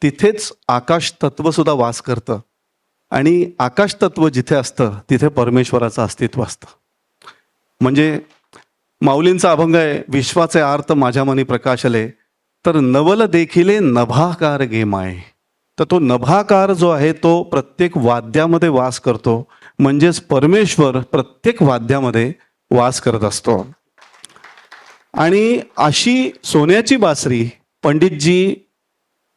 तिथेच आकाश तत्व सुद्धा वास करतं आणि आकाश तत्व जिथे असतं तिथे परमेश्वराचं अस्तित्व असतं. म्हणजे माऊलींचा अभंग आहे, विश्वाचे आर्त माझ्या मनी प्रकाशले तर नवल देखिले नभाकार गे माय. तर तो नभाकार जो आहे तो प्रत्येक वाद्यामध्ये वास करतो. म्हणजेच परमेश्वर प्रत्येक वाद्यामध्ये वास करत असतो. आणि अशी सोन्याची बासरी पंडितजी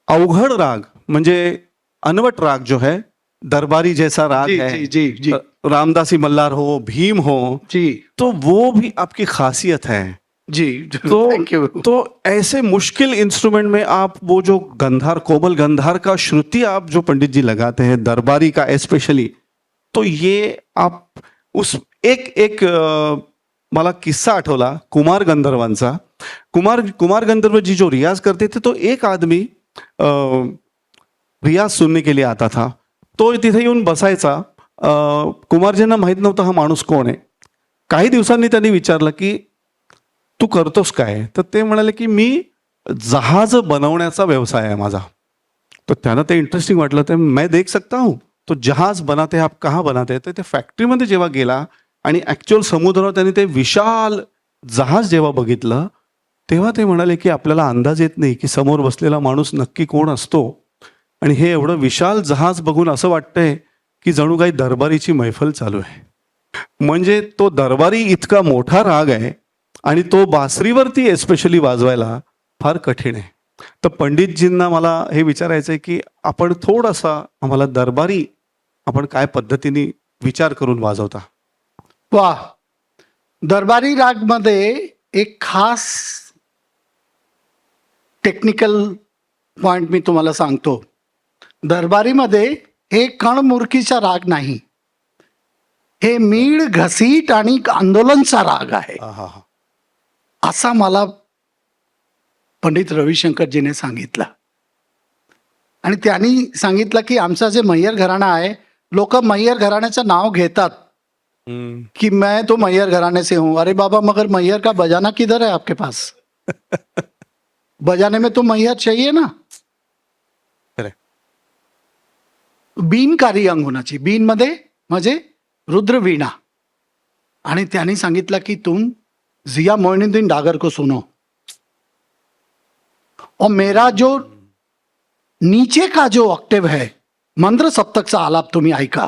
अवघड राग म्हणजे अनवट राग जो है, दरबारी जैसा राग जी है, जी जी जी रामदासी मल्लार हो, भीम हो, जी तो वो भी आपकी खासियत है. जी. तो थँक्यू. तो ऐसे मुश्किल इंस्ट्रूमेंट में आप वो जो गंधार, कोमल गंधार का श्रुति आप जो पंडित जी लगाते हैं, दरबारी का स्पेशली, तो ये आप उस एक मला किस्सा आठवला कुमार गंधर्वांचा. कुमार गंधर्व जी जो रियाज करते थे तो एक आदमी रियाज सुनने के लिए आता था. तो तिथे येऊन बसायचा. कुमारजींना माहीत नव्हतं हा माणूस कोण आहे. काही दिवसांनी त्यांनी विचारलं की तू करतोस काय. तर ते म्हणाले की मी जहाज बनवण्याचा व्यवसाय आहे माझा. तो त्यांना ते इंटरेस्टिंग वाटलं. ते मैं देख सकता हूँ. तो जहाज बनाते आप कहाँ बनाते. तर ते फॅक्टरीमध्ये जेव्हा गेला आणि ॲक्च्युअल समुद्रावर त्यांनी ते विशाल जहाज जेव्हा बघितलं तेव्हा ते म्हणाले की आपल्याला अंदाज येत नाही की समोर बसलेला माणूस नक्की कोण असतो. आणि हे एवढं विशाल जहाज बघून असं वाटतंय की जणू काही दरबारीची मैफल चालू आहे. म्हणजे तो दरबारी इतका मोठा राग आहे आणि तो बासरीवरती एस्पेशली वाजवायला फार कठीण आहे. तर पंडितजींना मला हे विचारायचं आहे की आपण थोडासा आम्हाला दरबारी आपण काय पद्धतीने विचार करून वाजवता. वा. दरबारी राग मध्ये एक खास टेक्निकल पॉइंट मी तुम्हाला सांगतो. दरबारीमध्ये हे कणमुरकीचा राग नाही, हे मीड घसीट आणि आंदोलनचा राग आहे, हा. असा मला पंडित रविशंकरजीने सांगितलं. आणि त्यांनी सांगितलं की आमचं जे मैयर घराणा आहे, लोक मैयर घराण्याचं नाव घेतात कि मैं तो मैयर घराने से हूं. अरे बाबा, मगर मैयर का बजाना किधर है आपके पास? बजाने में तो मैयर चाहिए ना. खरंय. बीनकारी अंग होना चाहिए. बीन मध्ये म्हणजे रुद्रवीणा. आणि त्यांनी सांगितलं की तुम जिया मोइनुद्दीन डागर को सुनो, और मेरा जो नीचे का जो ऑक्टेव है, मंद्र सप्तकचा आलाप तुम्ही ऐका.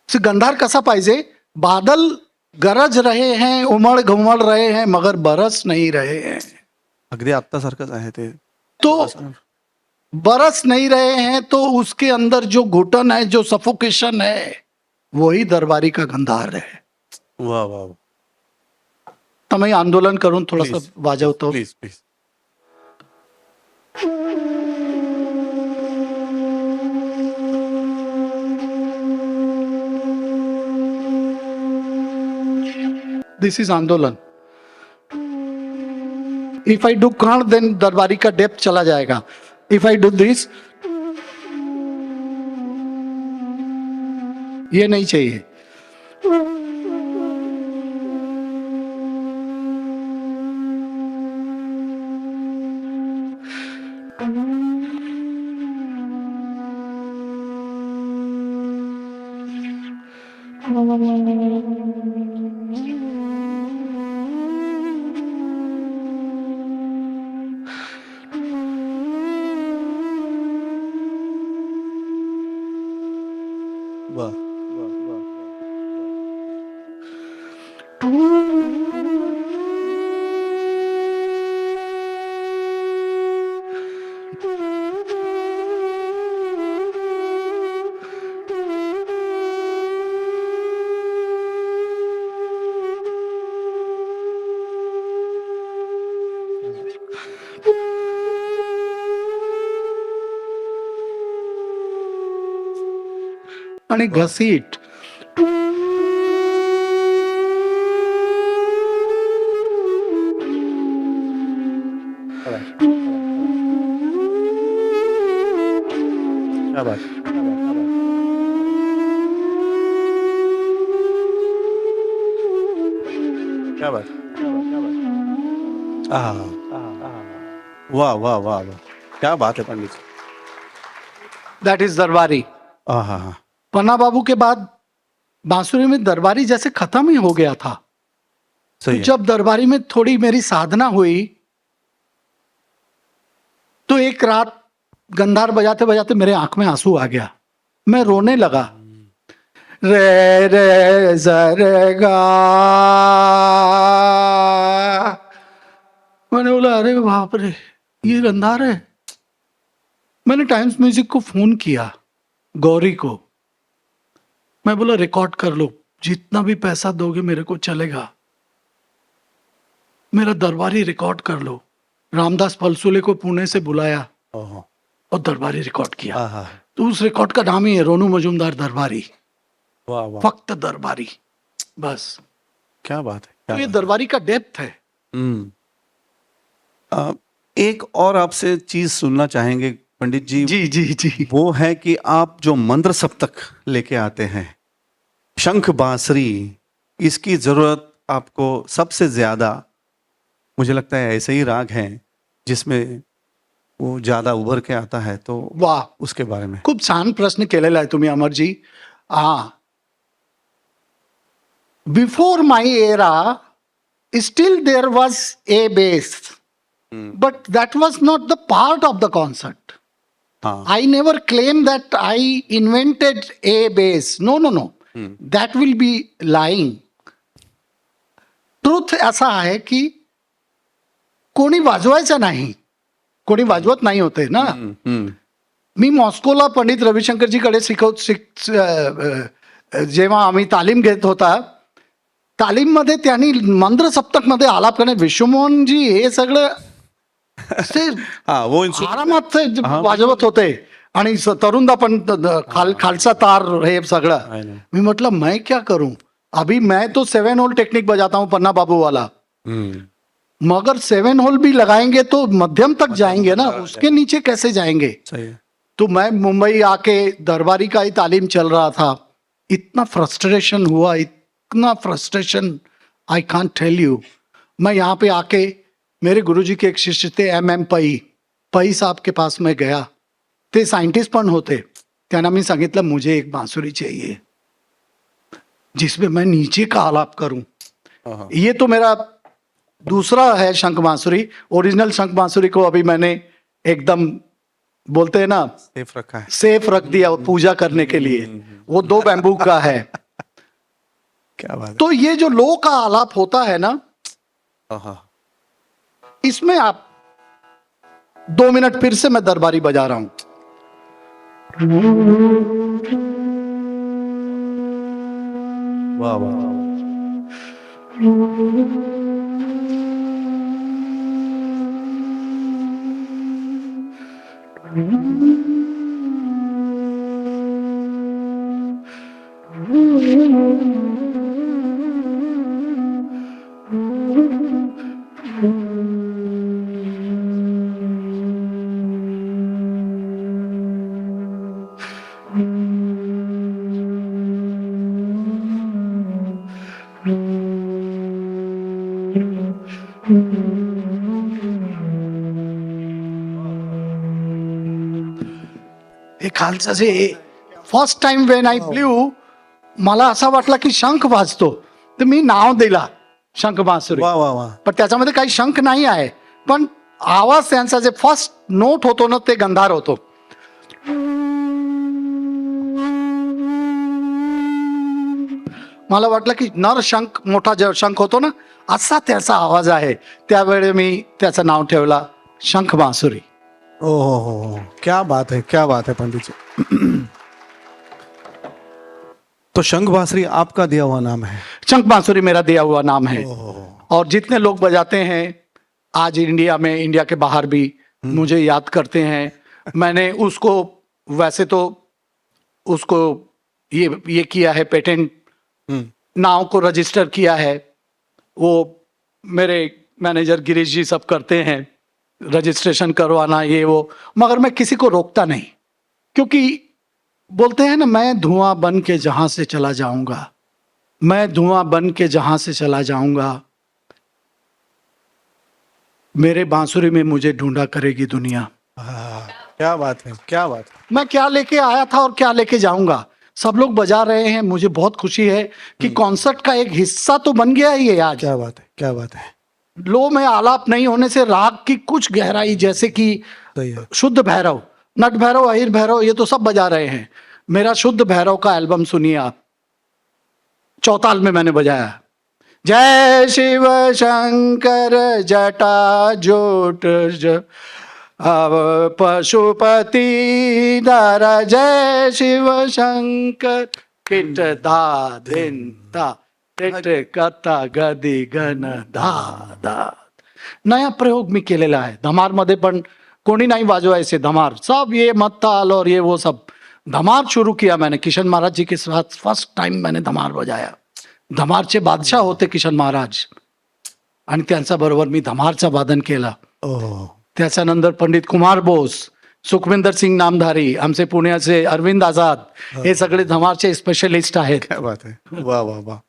गंधार कसा पाहिजे? बादल गरज रहे हैं, उमड़ घुमड़ रहे हैं, मगर बरस नहीं रहे हैं. अगदी आत्तासारखंच आहे ते. तो बरस नहीं रहे हैं, तो उसके अंदर जो घुटन है, जो सफोकेशन है, वही दरबारी का गंधार है. वा वा. तर मी आंदोलन करून थोडस Please. वाजवतो. Please please. This is andolan. If I do कर्ण, देन दरबारी का डेप्थ चला जाएगा. इफ आई डू दिस, ये नहीं चाहिए. वा. आणि घसीट. क्या बात. क्या बात. वाह वाह वाह वाह. क्या बात है पंडित जी. दैट इज दरबारी. हाँ. पन्ना बाबू के बाद बांसुरी में दरबारी जैसे खत्म ही हो गया था. सही है. जब दरबारी में थोड़ी मेरी साधना हुई, तो एक रात गंधार बजाते बजाते मेरे आंख में आंसू आ गया. मैं रोने लगा. रे रे रे गा. मैंने बोला अरे बाप रे, ये गंधार है. मैंने टाइम्स म्यूजिक को फोन किया, गौरी को. मैं बोला रिकॉर्ड कर लो, जितना भी पैसा दोगे मेरे को चलेगा, मेरा दरबारी रिकॉर्ड कर लो. रामदास पलसुले को पुणे से बुलाया ओहो. और दरबारी रिकॉर्ड किया. आहा. तो उस रिकॉर्ड का नाम ही है रोनू मजूमदार दरबारी. वाह वाह. फक्त दरबारी, बस. क्या बात है. तो क्या ये बात. दरबारी का डेप्थ है. एक और आपसे चीज सुनना चाहेंगे पंडित जी. जी जी जी. वो है कि आप जो मंत्र सप्तक लेके आते हैं, शंख बांसुरी, इसकी जरूरत आपको सबसे ज्यादा, मुझे लगता है ऐसे ही राग हैं जिसमें वो ज्यादा उभर के आता है, तो वाह, उसके बारे में. खूप छान प्रश्न केलेला आहे तुम्ही अमरजी. हा, before my era still there was a base, but that was not the part of the concert. हाँ. I never claim that I invented a bass. No, no, no. That will be lying. Truth असा आहे की कोणी वाजवायचं नाही, कोणी वाजवत नाही होते ना. मी मॉस्कोला पंडित रविशंकरजीकडे जेव्हा आम्ही तालीम घेत होता, तालीममध्ये त्यांनी मंत्र सप्तकमध्ये आलाप करणे, विश्वमोहनजी हे सगळं ते हा वो instrument- आरामात ते वाजवत होते आणि तरुणदा पण खालचा तार हे सगळं. I know. मी म्हटलं मैं क्या करूं, अभी मैं तो 7 होल टेक्निक बजाता हूं पन्ना बाबू वाला, मगर 7 होल भी लगाएंगे तो मध्यम तक जाएंगे ना, उसके नीचे कैसे जाएंगे. सही है. तो मैं मुंबई आके दरबारी का ही तालीम चल रहा था. इतना फ्रस्ट्रेशन हुआ, इतना frustration, I can't tell you. मैं यहाँ पे आके मेरे गुरुजी के एक शिष्य थे MM पई साहब के पास मैं गया. ते सायंटिस्ट पण होते. त्यांना मी सांगितलं मुझे एक बांसुरी चाहिए जिसमें मैं नीचे का आलाप करूं. ये तो मेरा दूसरा है शंख बांसुरी. ओरिजिनल शंख बांसुरी को अभी मैंने एकदम बोलते हैं ना सेफ रखा है. सेफ रख दिया पूजा करने के लिए. वो 2 बैम्बू का है. क्या बात तो ये जो लो का आलाप होता है ना, है. हाँ. इसमें आप 2 मिनट फिर से मैं दरबारी बजा रहा हूं. वाह वाह. हे खालचं जे first time when I blue, मला असा वाटला की शंख वाजतो, तर मी नाव दिला शंख बांसुरी. वाह वाह वाह. पण त्याच्यामध्ये काही शंख नाही आहे, पण आवाज त्यांचा जे फर्स्ट नोट होतो ना ते गंधार होतो. मला वाटलं की नर शंख, मोठा जो शंख होतो ना, असा त्याचा आवाज आहे. त्यावेळी मी त्याचं नाव ठेवला शंख बांसुरी. ओ हो, क्या बात है, क्या बात है पंडित जी. तो शंख बांसुरी आपका दिया हुआ नाम है. शंख बांसुरी मेरा दिया हुआ नाम है. और जितने लोग बजाते हैं आज इंडिया में, इंडिया के बाहर भी मुझे याद करते हैं. मैंने उसको वैसे तो उसको ये किया है, पेटेंट नाव को रजिस्टर किया है. वो मेरे मैनेजर गिरीश जी सब करते हैं, रजिस्ट्रेशन करवाना ये वो, मगर मैं किसी को रोकता नहीं. क्योंकि बोलते हैं ना, मैं धुआं बन के जहां से चला जाऊंगा, मैं धुआं बन के जहां से चला जाऊंगा, मेरे बांसुरी में मुझे ढूंढा करेगी दुनिया. क्या बात है, क्या बात है. मैं क्या लेके आया था और क्या लेके जाऊंगा. सब लोग बजा रहे हैं, मुझे बहुत खुशी है कि कॉन्सर्ट का एक हिस्सा तो बन गया ही है आज. क्या बात है, क्या बात है. लो में आलाप नहीं होने से राग की कुछ गहराई, जैसे कि सही है. शुद्ध भैरव, नट भैरव, अहिर भैरव, ये तो सब बजा रहे हैं. मेरा शुद्ध भैरव का एल्बम सुनिए आप, चौताल में मैंने बजाया. जय शिव शंकर जटा जोट पशुपति दर, जय शिव शंकर किट धा धिन ता टिट कथा गदी गण धा धा. नया प्रयोग मी केलेला आहे. धमार मध्ये पण कोणी नाही वाजवायचे धमार, सब ये मत्ताल और ये वो सब. धमार शुरू किया मैंने किशन महाराज जी के साथ. फर्स्ट टाइम मैंने धमार बजाया. धमारचे बादशाह होते किशन महाराज, आणि त्यांच्या बरोबर मी धमारचं वादन केलं. त्याच्यानंतर पंडित कुमार बोस, सुखविंदर सिंग नामधारी, आमचे पुण्याचे अरविंद आझाद, हे सगळे धमारचे स्पेशलिस्ट आहेत. क्या बात है. वा वा वा.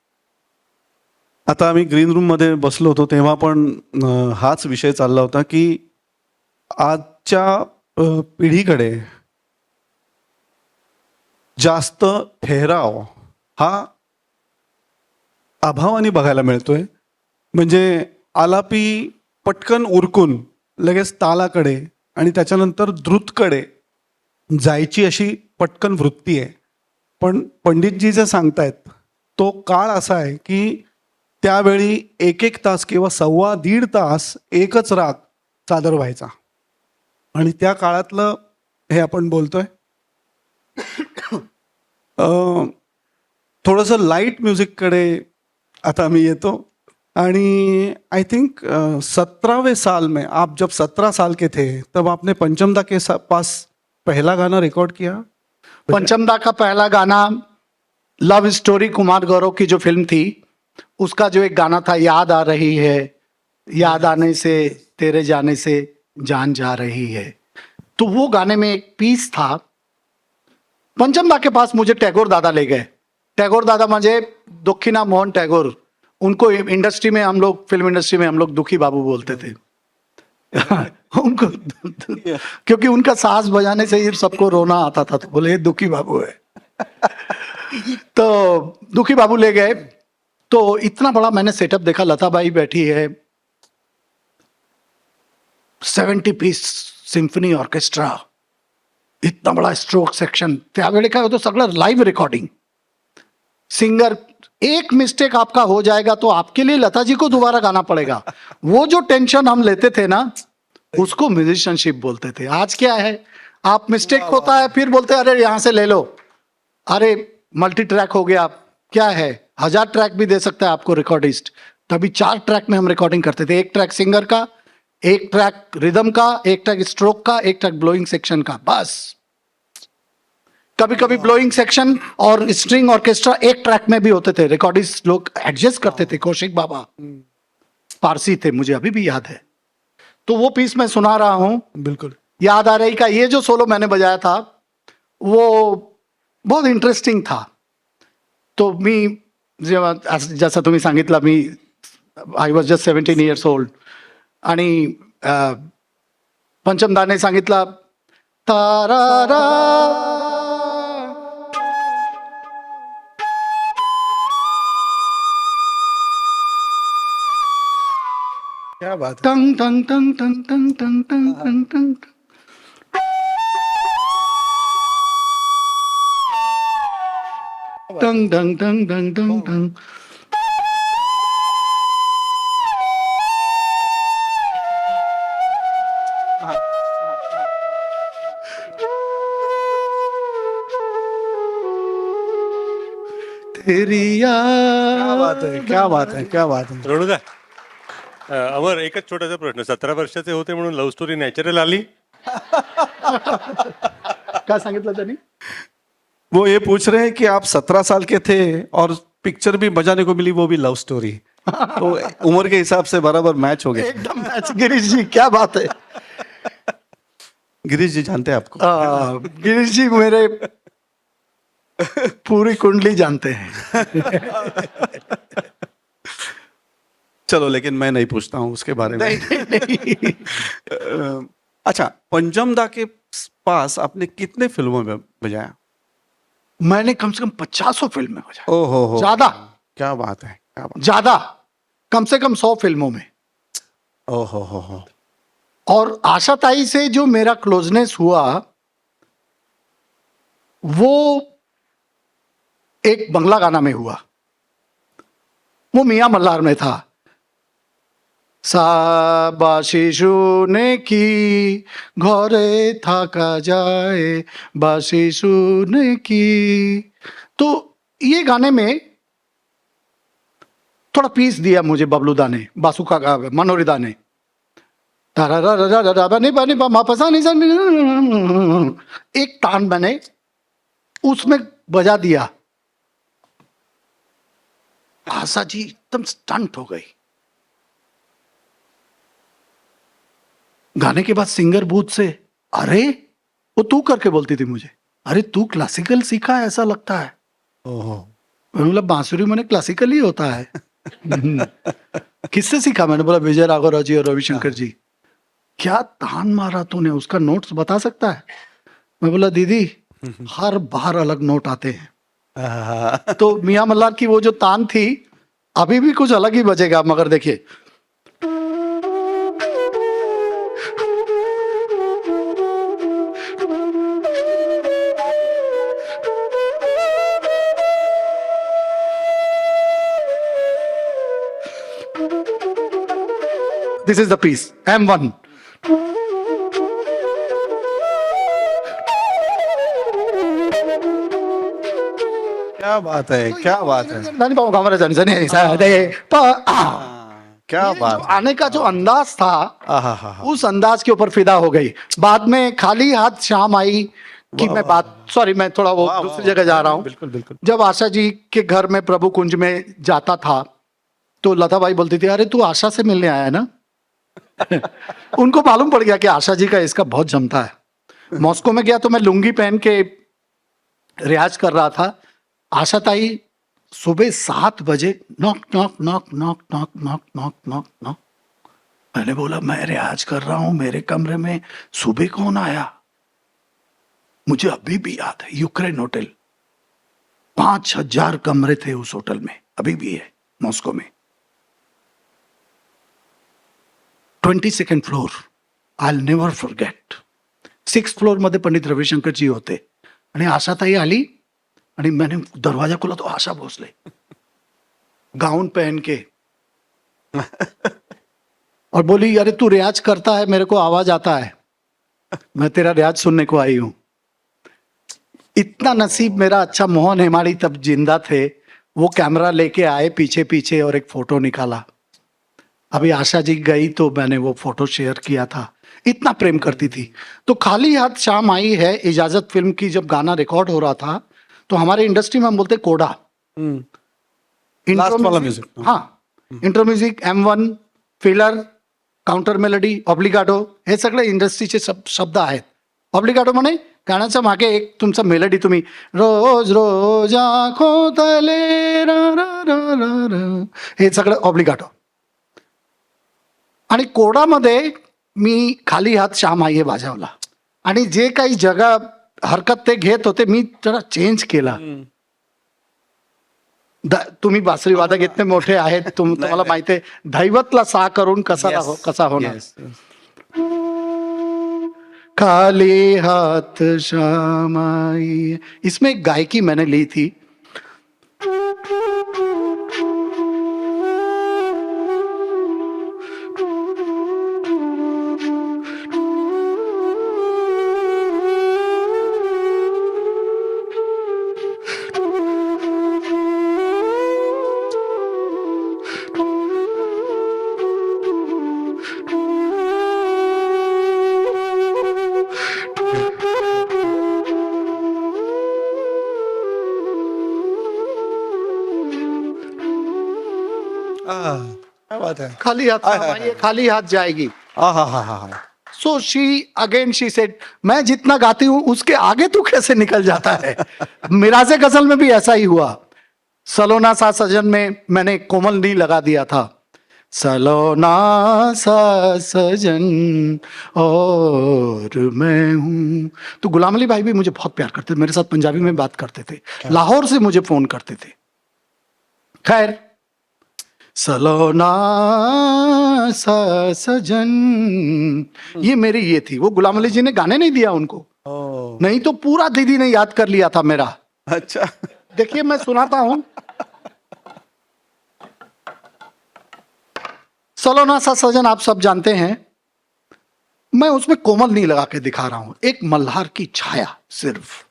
आता आम्ही ग्रीन रूम मध्ये बसलो होतो तेव्हा पण हाच विषय चालला होता की आजच्या पिढीकडे जास्त ठहराव हा अभावाने बघायला मिळतोय. म्हणजे आलापी पटकन उरकून लगेच तालाकडे आणि त्याच्यानंतर द्रुतकडे जायची अशी पटकन वृत्ती आहे. पण पंडितजी जे सांगतायत तो काळ असा आहे की त्यावेळी 1-1 तास किंवा 1.25 तास एकच राग सादर व्हायचा. आणि त्या काळातलं हे आपण बोलतोय. थोडंसं लाईट म्युझिककडे आता मी येतो. आणि आई थिंक 17वें साल में आप जब 17 साल के थे तब आपने पंचमदा के पास पहला गाना रिकॉर्ड किया. पंचमदा का पहला गाना लव स्टोरी कुमार गौरव की जो फिल्म थी उसका जो एक गाना था याद आ रही है, याद आने से तेरे जाने से जान जा रही है, तो वो गाने में एक पीस था. पंचमदा के पास मुझे टैगोर दादा ले गए. टैगोर दादा मुझे दुखीना मोहन टैगोर, उनको इंडस्ट्री में हम लोग, फिल्म इंडस्ट्री में हम लोग दुखी बाबू बोलते थे. उनको क्योंकि उनका साज बजाने से ही सबको रोना आता था, तो बोले ये दुखी बाबू है. तो दुखी बाबू ले गए. तो इतना बड़ा मैंने सेटअप देखा, लता बाई बैठी है, 70 पीस सिम्फनी ऑर्केस्ट्रा, इतना बड़ा स्ट्रोक सेक्शन. त्यावेळी काय होतं, सगळं लाईव्ह रिकॉर्डिंग. सिंगर एक मिस्टेक आपका हो जाएगा तो आपके लिए लता जी को दोबारा गाना पड़ेगा. वो जो टेंशन हम लेते थे ना, उसको म्यूजिशियनशिप बोलते थे. आज क्या है, आप मिस्टेक होता है फिर बोलते हैं अरे यहां से ले लो, अरे मल्टी ट्रैक हो गया, क्या है 1000 ट्रैक भी दे सकता है आपको रिकॉर्डिस्ट. तभी 4 ट्रैक में हम रिकॉर्डिंग करते थे. एक ट्रैक सिंगर का, एक ट्रैक रिदम का, एक ट्रैक स्ट्रोक का, एक ट्रैक ब्लोइंग सेक्शन का, बस. कभी कभी ब्लोइंग सेक्शन और स्ट्रिंग ऑर्केस्ट्रा एक ट्रैक में भी होते थे. रिकॉर्डिस्ट लोग एडजस्ट करते थे. कौशिक बाबा पारसी थे, मुझे अभी भी याद है. तो वो पीस मैं सुना रहा हूं. बिल्कुल. याद आ रही का ये जो सोलो मैंने बजाया था वो बहुत इंटरेस्टिंग था. तो मी जेव्हा जसं तुम्ही सांगितलं, मी I was just 17 years old आणि पंचमदाने सांगितलं तारारा, क्या बात है. टंग टंग टंग टंग टंग टंग टंग टंग टंग. टंग टंग टंग टंग टंग टंग. तेरी क्या बात है, क्या बात है, क्या बात है. रणुदा, अमर, एकच छोटासा प्रश्न. 17 वर्षाचे होते म्हणून लव्ह स्टोरी नॅचरल आली? काय सांगितलं त्यांनी? वो ये पूछ रहे हैं कि आप 17 साल के थे और पिक्चर भी बजाने को मिली, वो भी लव स्टोरी. तो उम्र के हिसाब से बराबर मैच हो गया. एकदम मैच. गिरीश जी क्या बात है. गिरीश जी जानते हैं आपको? गिरीश जी मेरे पूरी कुंडली जानते हैं. चलो, लेकिन मैं नहीं पूछता हूँ उसके बारे में. अच्छा, पंचमदा के पास आपने कितने फिल्मों में बजाया? मैंने कम से कम 50 फिल्म में बजाया. ओ हो. ज्यादा. क्या बात है, क्या बात. ज्यादा, कम से कम 100 फिल्मों में. ओ हो. और आशाताई से जो मेरा क्लोजनेस हुआ वो एक बंगला गाना में हुआ. वो मियां मल्हार में था. बाशिशुने की घरे थाका जाए, बाशिशुने की. तो ये गाने में थोड़ा पीस दिया मुझे बबलूदा ने, बासुका का मनोरिदा ने. एक तान मैंने उसमें बजा दिया. आशा जी एकदम स्टंट हो गई. गाने के बाद सिंगर बूथ से, अरे वो तू करके बोलती थी मुझे, अरे तू क्लासिकल सीखा है ऐसा लगता है. ओहो. मतलब बांसुरी मैंने क्लासिकल ही होता है. किससे सीखा? मैंने बोला विजय राघवराव जी और रविशंकर जी. क्या तान मारा तूने, उसका नोट्स बता सकता है? मैं बोला दीदी हर बार अलग नोट आते हैं. तो मियां मल्हार की वो जो तान थी अभी भी कुछ अलग ही बजेगा, मगर देखिए. This is the piece, M1. क्या बात है, क्या बात है. Nani pa mo kamera dyan? Sani? Sa de pa. क्या ये बात जो आने का जो अंदाज था, आहा हा हा उस अंदाज के ऊपर फिदा हो गई। बाद में खाली हाथ शाम आई कि मैं बात, सॉरी मैं थोड़ा वो वाह, दूसरी वाह, जगह जा रहा हूँ। बिल्कुल बिल्कुल। जब आशा जी के घर में प्रभु कुंज में जाता था तो लता भाई बोलती थी, अरे तू आशा से मिलने आया है ना। उनको मालूम पड़ गया कि आशा जी का इसका बहुत जमता है। मॉस्को में गया तो मैं लुंगी पहन के रियाज कर रहा था। आशा ताई सुबह 7 बजे knock knock knock knock knock knock knock knock knock. मैंने बोला मैं रियाज कर रहा हूं मेरे कमरे में, सुबह कौन आया। मुझे अभी भी याद है, यूक्रेन होटल, 5,000 कमरे थे उस होटल में, अभी भी है मॉस्को में। 22nd floor, I will never forget. 6th floor मध्ये पंडित रविशंकर जी होते आणि आशाताई आली आणि मैंने दरवाजा खोला तो आशा भोसले गाउन पहन के और बोली, अरे तू रियाज करता है, मेरे को आवाज आता है, मैं तेरा रियाज सुनने को आई हूं। इतना नसीब मेरा अच्छा, मोहन हेमाड़ी तब जिंदा थे, वो कैमरा लेके आए पीछे पीछे और एक फोटो निकाला। अभी आशा जी गई तो मैंने वो फोटो शेयर किया था, इतना प्रेम करती थी। तो खाली हाथ शाम आई है इजाजत फिल्म की, जब गाना रिकॉर्ड हो रहा था तो हमारे इंडस्ट्री में हम बोलते कोडा, लास्ट वाला म्यूजिक। हाँ, intro music, M1, filler, counter melody, obligato, हे सगळे इंडस्ट्रीचे शब्द आहेत। ऑब्लिगाटो म्हणे गाण्याच्या मागे एक तुमचा मेलडी, तुम्ही रोज रोज आँखों तले रा रा रा रा रा, हे सगळं ऑब्लिगाटो। आणि कोडामध्ये मी खाली हात श्याम आई वाजवला आणि जे काही जगा हरकत ते घेत होते मी जरा चेंज केला। तुम्ही बासरी वादक इतने मोठे आहेत, तुम्हाला माहिती आहे, दैवतला सा करून कसा होणार। Yes, yes. खाली हाथ श्याम आई, इसमें एक गायकी मैंने ली थी। क्या बात है। खाली हाथ श्याम आई है, खाली हाथ जाएगी। आहा हा हा हा। सो शी सेड, मैं जितना गाती हूं उसके आगे तू कैसे निकल जाता है। मिराजे गजल में भी ऐसा ही हुआ। सलोना सा सजन में मैंने कोमल नी लगा दिया था, सलोना सा सजन और मैं हूं। तो गुलाम अली भाई भी मुझे बहुत प्यार करते थे, मेरे साथ पंजाबी में बात करते थे, लाहौर से मुझे फोन करते थे। खैर, सलोना सा सजन, ये मेरी ये थी। वो गुलाम अली जी ने गाने नहीं दिया उनको, नहीं तो पूरा दीदी ने याद कर लिया था मेरा। अच्छा, देखिए मैं सुनाता हूं। सलोना सा सजन आप सब जानते हैं, मैं उसमें कोमल नहीं लगा के दिखा रहा हूं, एक मल्हार की छाया सिर्फ।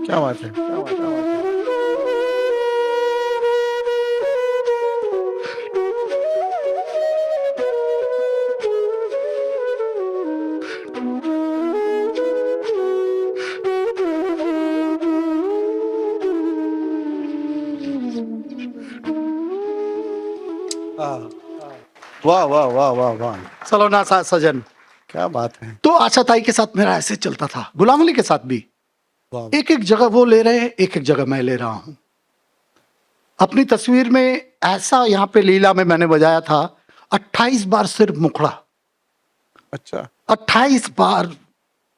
क्या बात है, क्या बात है। वाह वाह वाह वाह वाह, सलोना सा सजन। क्या बात है। तो आशा ताई के साथ मेरा ऐसे चलता था, गुलाम अली के साथ भी। वाह। एक एक जगह वो ले रहे हैं, एक एक जगह मैं ले रहा हूं। अपनी तस्वीर में ऐसा यहाँ पे लीला में मैंने बजाया था 28 बार सिर्फ मुखड़ा, अच्छा, 28 बार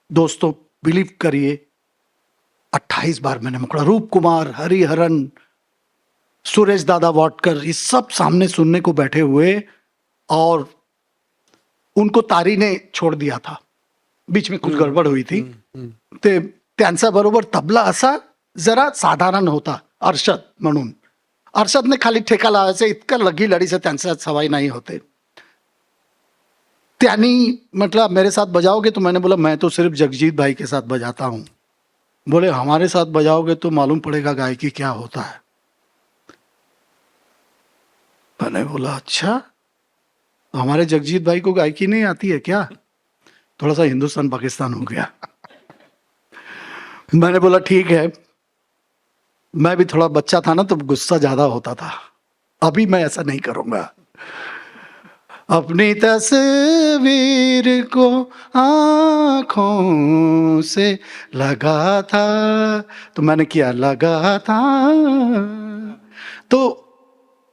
दोस्तों, बिलीव करिए 28 बार मैंने मुखड़ा। रूप कुमार, हरिहरन, सुरेश दादा वाटकर, ये सब सामने सुनने को बैठे हुए, और उनको तारी ने छोड़ दिया था, बीच में कुछ गडबड हुई थी। ते त्यांचा बरोबर तबला असा जरा साधारण होता, अर्षद म्हणून, अर्षदने खाली ठेका लावायचं इतकं लगी लड़ीचं त्यांच्या सवाई नाही होते. त्यांनी म्हटलं मेरे साथ बजाओगे, तो मैंने बोला मैं तो सिर्फ जगजीत भाई के साथ बजाता हूँ. बोले हमारे साथ बजाओगे तो मालूम पड़ेगा गायकी क्या होता है. मैंने बोला अच्छा, हमारे जगजीत भाई को गायकी नहीं आती है क्या? थोड़ा सा हिंदुस्तान पाकिस्तान हो गया. मैंने बोला ठीक है. मैं भी थोड़ा बच्चा था ना तो गुस्सा ज्यादा होता था. अभी मैं ऐसा नहीं करूंगा. अपनी तस्वीर को आंखों से लगा था, तो मैंने किया लगा था. तो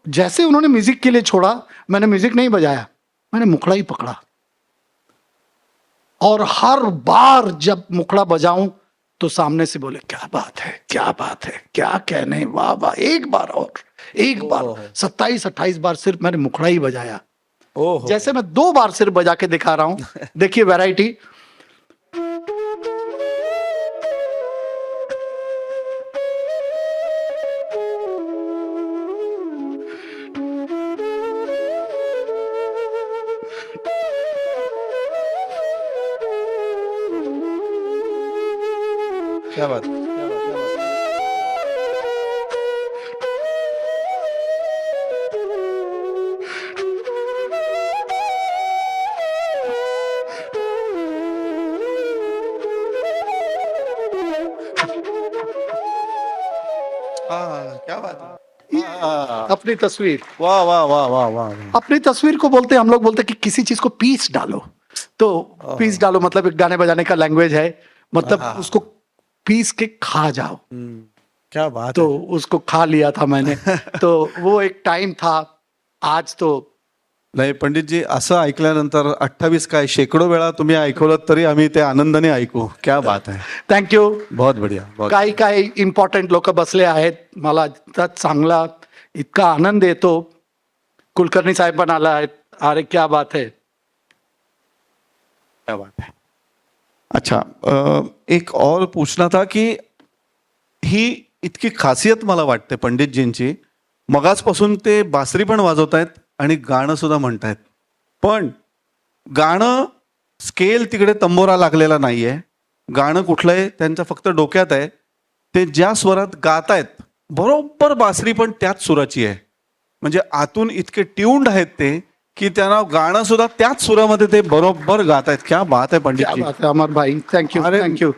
जैसे उन्होंने म्यूजिक के लिए छोड़ा, मैंने म्यूजिक नहीं बजाया, मैंने मुखड़ा ही पकड़ा. और हर बार जब मुखड़ा बजाऊं तो सामने से बोले क्या बात है, क्या बात है, क्या कहने, वाह वाह. एक बार और एक बार 27-28 बार सिर्फ मैंने मुखड़ा ही बजाया. जैसे मैं 2 बार सिर्फ बजा के दिखा रहा हूं. देखिए वैरायटी. क्या बात है. क्या बात है. अपनी तस्वीर, वाह वाह वाह वाह वाह. अपनी तस्वीर को बोलते हम लोग बोलते कि किसी चीज को पीस डालो. तो पीस डालो मतलब एक गाने बजाने का लैंग्वेज है. मतलब उसको पीस के खा जाओ. क्या बात तो उसको खा लिया था मैंने. तो वो एक टाइम था. आज तो नाही पंडितजी, असं ऐकल्यानंतर 28 काय शेकडो वेळा तुम्ही ऐकवलं तरी आम्ही ते आनंदाने ऐकू. क्या बात है. थँक्यू. बहुत बढ़िया. बहुत काही काही इम्पॉर्टंट लोक बसले आहेत. मला इतका चांगला, इतका आनंद येतो. कुलकर्णी साहेब पण आला आहेत. अरे क्या बात है. क्या बात है. अच्छा, एक और पूछना था की ही इतकी खासियत मला वाटते पंडितजींची. मगाचपासून ते बासरी पण वाजवतायत आणि गाणं सुद्धा म्हणतायत. पण गाणं स्केल तिकडे तंबोरा लागलेला नाहीये. गाणं कुठलं आहे त्यांच्या फक्त डोक्यात आहे. ते ज्या स्वरात गातायत बरोबर बासरी पण त्याच सुराची आहे. म्हणजे आतून इतके ट्यून्ड आहेत ते की त्यांना गाणं सुद्धा त्याच सुरामध्ये ते बरोबर गातायत. क्या बात है क्या पंडितजी. बात है अमर भाई. थँक्यू अरे थँक्यू.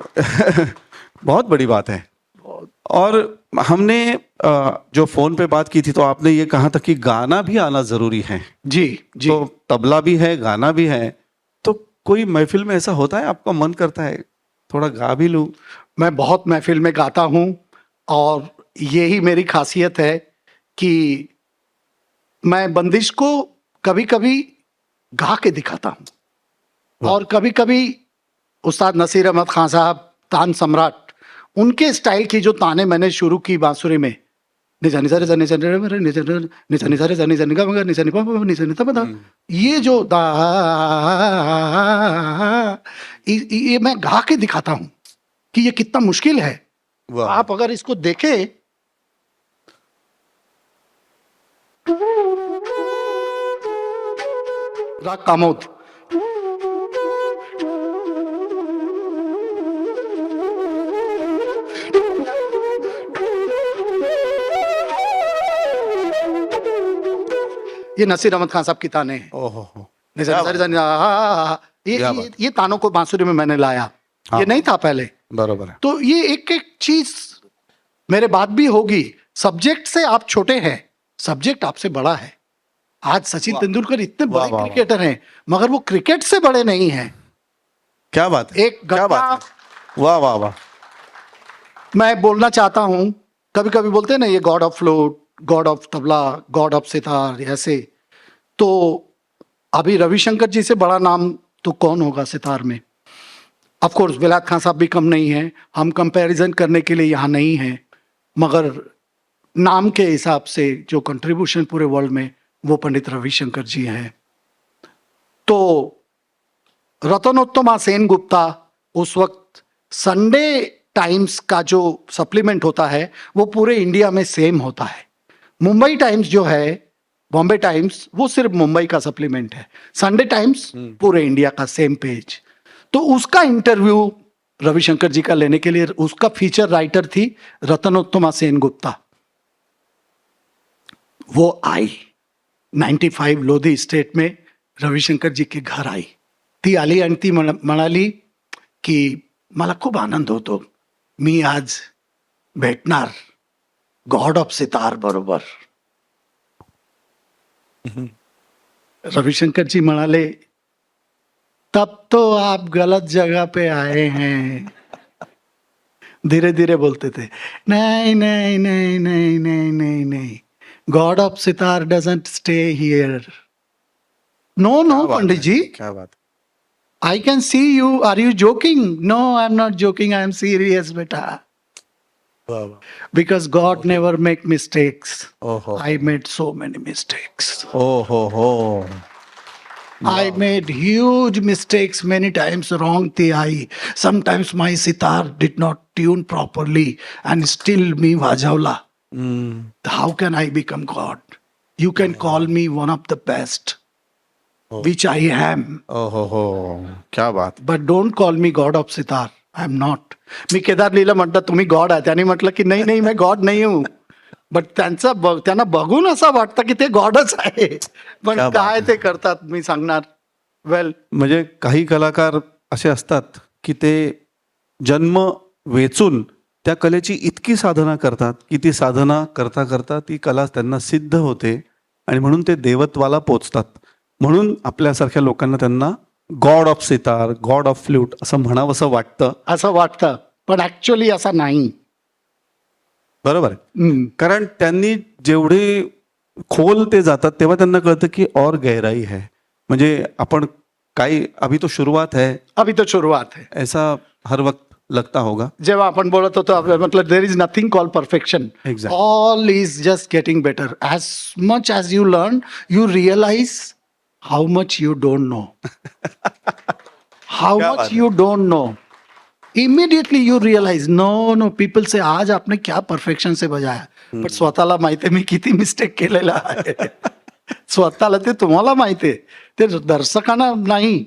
बहुत बड़ी बात है. और हमने जो फोन पे बात की थी तो आपने ये कहा था कि गाना भी आना जरूरी है. जी जी. तो तबला भी है, गाना भी है. तो कोई महफिल में ऐसा होता है आपका मन करता है थोड़ा गा भी लूं? मैं बहुत महफिल में गाता हूँ और यही मेरी खासियत है कि मैं बंदिश को कभी कभी गा के दिखाता हूँ. और कभी कभी उस्ताद नसीर अहमद खान साहब, तान सम्राट, उनके स्टाइल की जो ताने मैंने शुरू की बांसुरी में, निजा निजा निजा निजा निजा निजा निजा निजा निजा निजा निजा मगर निजा निजा निजा निजा बता, ये जो दा ये मैं गा के दिखाता हूँ कि ये कितना मुश्किल है. आप अगर इसको देखें राग कामोद, ये नसीर अहमद खान साहब की ताने हैं. ओहो. ये तानों को बांसुरी में मैंने लाया. ये नहीं था पहले. बरोबर है. तो ये एक एक चीज मेरे बाद भी होगी. सब्जेक्ट से आप छोटे हैं, सब्जेक्ट आपसे बड़ा है. आज सचिन तेंदुलकर इतने वाह, बड़े वाह, क्रिकेटर हैं मगर वो क्रिकेट से बड़े नहीं हैं. क्या बात है. एक क्या बात गप्पा है. वाह वाह वाह. मैं बोलना चाहता हूं. कभी कभी बोलते हैं ना ये God of flute, God of tabla, God of sitar, ऐसे. तो अभी रविशंकर जी से बड़ा नाम तो कौन होगा सितार में. ऑफ कोर्स विलायत खान साहब भी कम नहीं है. हम कंपैरिजन करने के लिए यहाँ नहीं हैं, मगर नाम के हिसाब से जो कंट्रीब्यूशन पूरे वर्ल्ड में वो पंडित रविशंकर जी हैं. तो रतनोत्तमा सेन गुप्ता उस वक्त संडे टाइम्स का जो सप्लीमेंट होता है वो पूरे इंडिया में सेम होता है. मुंबई टाइम्स जो है, बॉम्बे टाइम्स, वो सिर्फ मुंबई का सप्लीमेंट है, संडे टाइम्स पूरे इंडिया का सेम पेज। तो उसका इंटरव्यू रविशंकर जी का लेने के लिए उसका फीचर राइटर थी रतनोत्तमा सेनगुप्ता। वो आई 95 लोधी स्टेट में रविशंकर जी के घर आई, ती आली आणि ती म्हणाली की मला खूप आनंद होतो, मी आज भेटणार गॉड ऑफ सितार बरोबर। रविशंकर जी म्हणाले, तब तो आप गलत जगह पे आए हैं। धीरे धीरे बोलते थे, नहीं नहीं नहीं नहीं नहीं नहीं नहीं, god of sitar doesn't stay here. No no Pandit ji, क्या बात. I can see you. Are you joking? No, I'm not joking. I am serious, beta. वा वा. Because God never make mistakes. ओहो. I made so many mistakes. ओ हो. I made huge mistakes many times. Wrong thi I. Sometimes my sitar did not tune properly, and still me vajavla. How can I become God? You can call me one of the best, which I am. ओहो हो. क्या बात. But don't call me god of sitar. I am not. मी केदार लीला म्हटलं तुम्ही God आहे, त्यांनी म्हटलं की नाही नाही, मैं गॉड नाही हूं. बट त्यांना बघून असं वाटतं की ते गॉडच आहे, पण क्या बात काय ते करतात मी सांगणार. वेल, म्हणजे काही कलाकार असे असतात की ते जन्म वेचून त्या कलेची इतकी साधना करतात की ती साधना करता करता ती कला त्यांना सिद्ध होते आणि म्हणून ते देवत्वाला पोचतात. म्हणून आपल्यासारख्या लोकांना त्यांना God of sitar, God of flute असं म्हणावंसं वाटतं. असं वाटतं, पण ऍक्च्युअली असं नाही. बरोबर आहे. कारण त्यांनी जेवढे खोल ते जातात तेव्हा त्यांना कळतं की और गहराई है. म्हणजे आपण काही अभी तो शुरुआत है अभी तो शुरुआत है. ऐसा हर वक्त लगता होगा. जेव्हा आपण बोलत होतो मतलब there is nothing call perfection. Exactly. All is just getting better. As much as you learn, you realise how much you don't know. How क्या मच बात you don't know. Immediately you realise, no no, people say आज आपने क्या perfection से बजाया, पण स्वतःला माहिती आहे मी किती मिस्टेक केलेला आहे. स्वतःला ते तुम्हाला माहिती आहे, ते दर्शकांना नाही.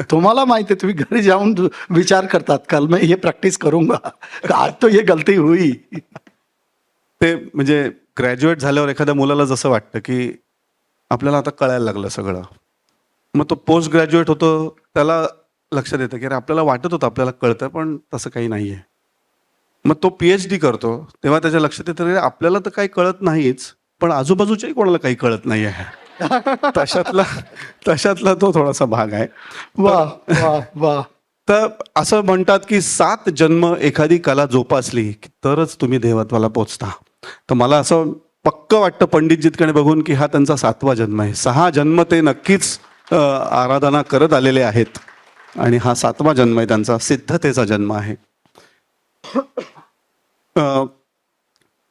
तुम्हाला माहिती आहे, तुम्ही घरी जाऊन विचार करतात, कल मैं ये प्रॅक्टिस करूंगा, आज तो ये गलती हुई. ते म्हणजे ग्रॅज्युएट झाल्यावर एखाद्या मुलाला जसं वाटतं की आपल्याला आता कळायला लागलं सगळं, मग तो पोस्ट ग्रॅज्युएट होतो, त्याला लक्षात येतं की अरे आपल्याला वाटत होतं आपल्याला कळतं पण तसं काही नाही आहे. मग तो PhD करतो तेव्हा त्याच्या लक्षात येतं अरे आपल्याला तर काही कळत नाहीच, पण आजूबाजूच्याही कोणाला काही कळत नाही आहे. तशातला तो थोडासा भाग आहे. वा वा वा. तर असं म्हणतात की 7 जन्म एखादी कला जोपासली की तरच तुम्ही देवत्वाला पोचता. तर मला असं पक्क वाटतं पंडितजीकडे बघून की हा त्यांचा 7वा जन्म आहे. 6 जन्म ते नक्कीच आराधना करत आलेले आहेत आणि हा 7वा जन्म आहे त्यांचा, सिद्धतेचा जन्म आहे.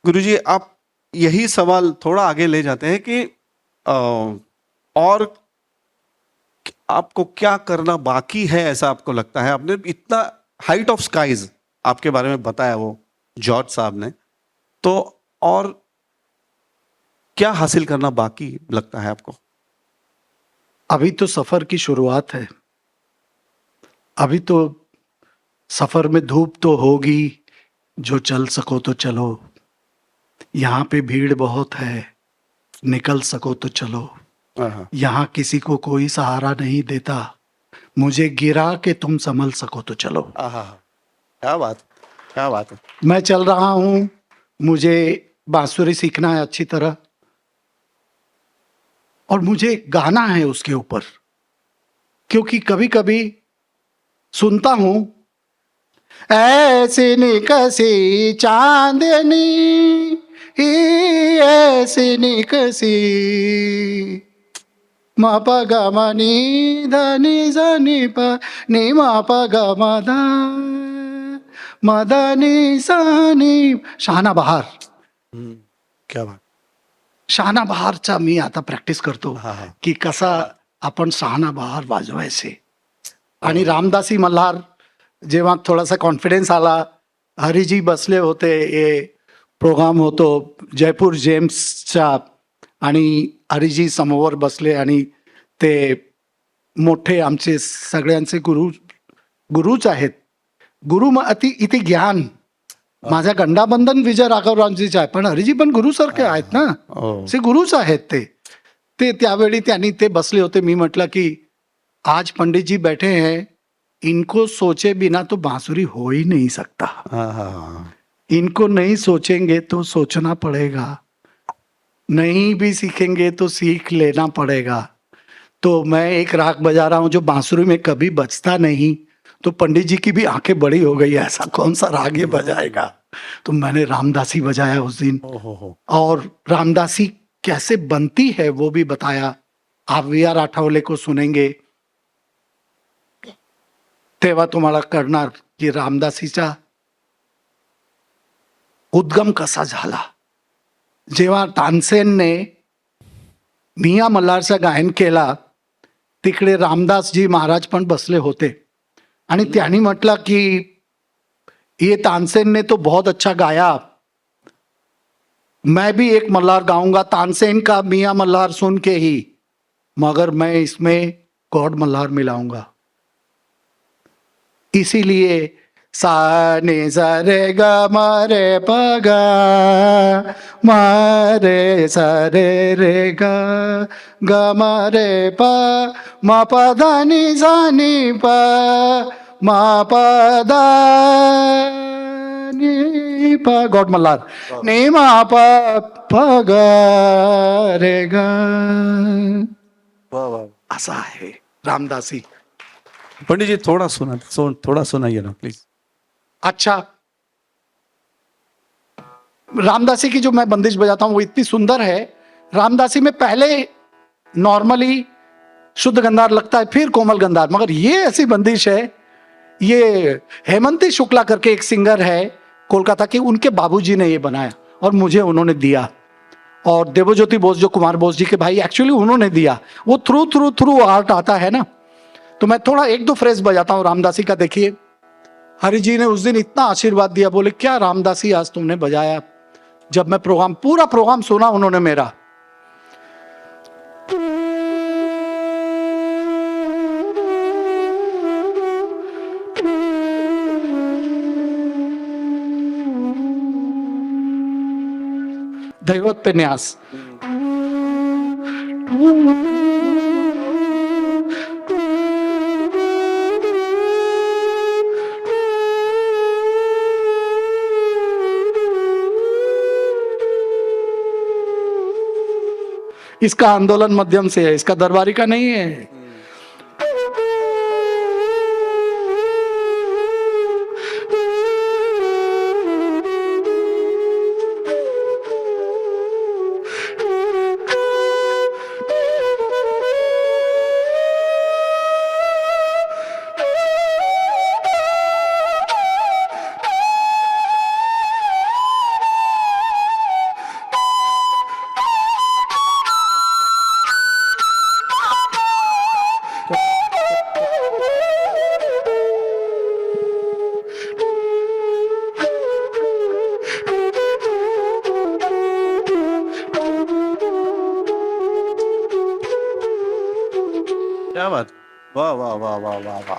गुरुजी, आप यही सवाल थोड़ा आगे ले जाते हैं कि और आपको क्या करना बाकी है ऐसा आपको लगता है? आपने इतना हाइट ऑफ स्काइज आपके बारे में बताया वो जॉर्ज साहब ने, तो और क्या हासिल करना बाकी लगता है आपको? अभी तो सफर की शुरुआत है. अभी तो सफर में धूप तो होगी, जो चल सको तो चलो. यहाँ पे भीड़ बहुत है, निकल सको तो चलो. यहाँ किसी को कोई सहारा नहीं देता, मुझे गिरा के तुम संभल सको तो चलो. क्या बात, क्या बात है. मैं चल रहा हूँ, मुझे बांसुरी सीखना है अच्छी तरह, और मुझे गाना है उसके ऊपर, क्योंकि कभी कभी सुनता हूं, ऐसी निकसी चांदनी ऐसी निकसी, मा प ग म नि ध नि ज नि प नि मा प ग म ध म ध नि सा नि. शहाना बहार. क्या बात. शहाना बहारचा मी आता प्रॅक्टिस करतो हा, हा. की कसा आपण शहाना बहार वाजवायचे. आणि रामदासी मल्हार जेव्हा थोडासा कॉन्फिडन्स आला, हरिजी बसले होते, ये प्रोग्राम होतो जयपूर जेम्सचा आणि हरिजी समोर बसले आणि ते मोठे आमचे सगळ्यांचे गुरुच आहेत. गुरु इथे ज्ञान माझ्या गंडाबंधन विजय राघवरावजीचे आहे, पण हरिजी पण गुरुसारखे आहेत ना, ते गुरुच आहेत. ते त्यावेळी त्यांनी ते बसले होते. मी म्हटलं की आज पंडित जी बैठे हैं, इनको सोचे बिना तो बांसुरी हो ही नहीं सकता. इनको नहीं सोचेंगे तो सोचना पड़ेगा, नहीं भी सीखेंगे तो सीख लेना पड़ेगा. तो मैं एक राग बजा रहा हूँ जो बांसुरी में कभी बजता नहीं, तो पंडित जी की भी आंखें बड़ी हो गई, ऐसा कौन सा राग ये बजाएगा. तो मैंने रामदासी बजाया उस दिन, और रामदासी कैसे बनती है वो भी बताया. आप VR आठवले को सुनेंगे तेव्हा तुम्हाला कळणार की रामदासीचा उद्गम कसा झाला. जेव्हा तानसेनने मिया मल्हारचं गायन केला, तिकडे रामदासजी महाराज पण बसले होते आणि त्यांनी म्हटलं की ये तानसेन ने तो बहुत अच्छा गाया, मैं भी एक मल्हार गाऊंगा तानसेन का मियाँ मल्हार सुन के ही, मगर मैं इसमें गॉड मल्हार मिलाऊंगा. इसीलिए सा ने सा रे ग म रे प ग म रे सा रे ग ग म रे प म प ध नि सा नि प म प ध नि प गॉड मल्हार नि म प प ग रे ग. असा आहे रामदासी. पंडित जी थोड़ा सुनाइए ना प्लीज. अच्छा, रामदासी की जो मैं बंदिश बजाता हूं वो इतनी सुंदर है. रामदासी में पहले नॉर्मली शुद्ध गंधार लगता है, फिर कोमल गंधार, मगर ये ऐसी बंदिश है, ये हेमंती शुक्ला करके एक सिंगर है कोलकाता के, उनके बाबूजी ने ये बनाया और मुझे उन्होंने दिया. और देवज्योति बोस जो कुमार बोस जी के भाई, एक्चुअली उन्होंने दिया. वो थ्रू आर्ट आता है ना. तो मैं थोड़ा एक दो फ्रेज बजाता हूं रामदासी का. देखिए, हरि जी ने उस दिन इतना आशीर्वाद दिया, बोले क्या रामदासी आज तुमने बजाया. जब मैं पूरा प्रोग्राम सुना उन्होंने मेरा, दैवत पे न्यास, इसका आंदोलन मध्यम से है, इसका दरबारी का नहीं है. क्या बात. वाह वाह वाह वाह वाह वाह.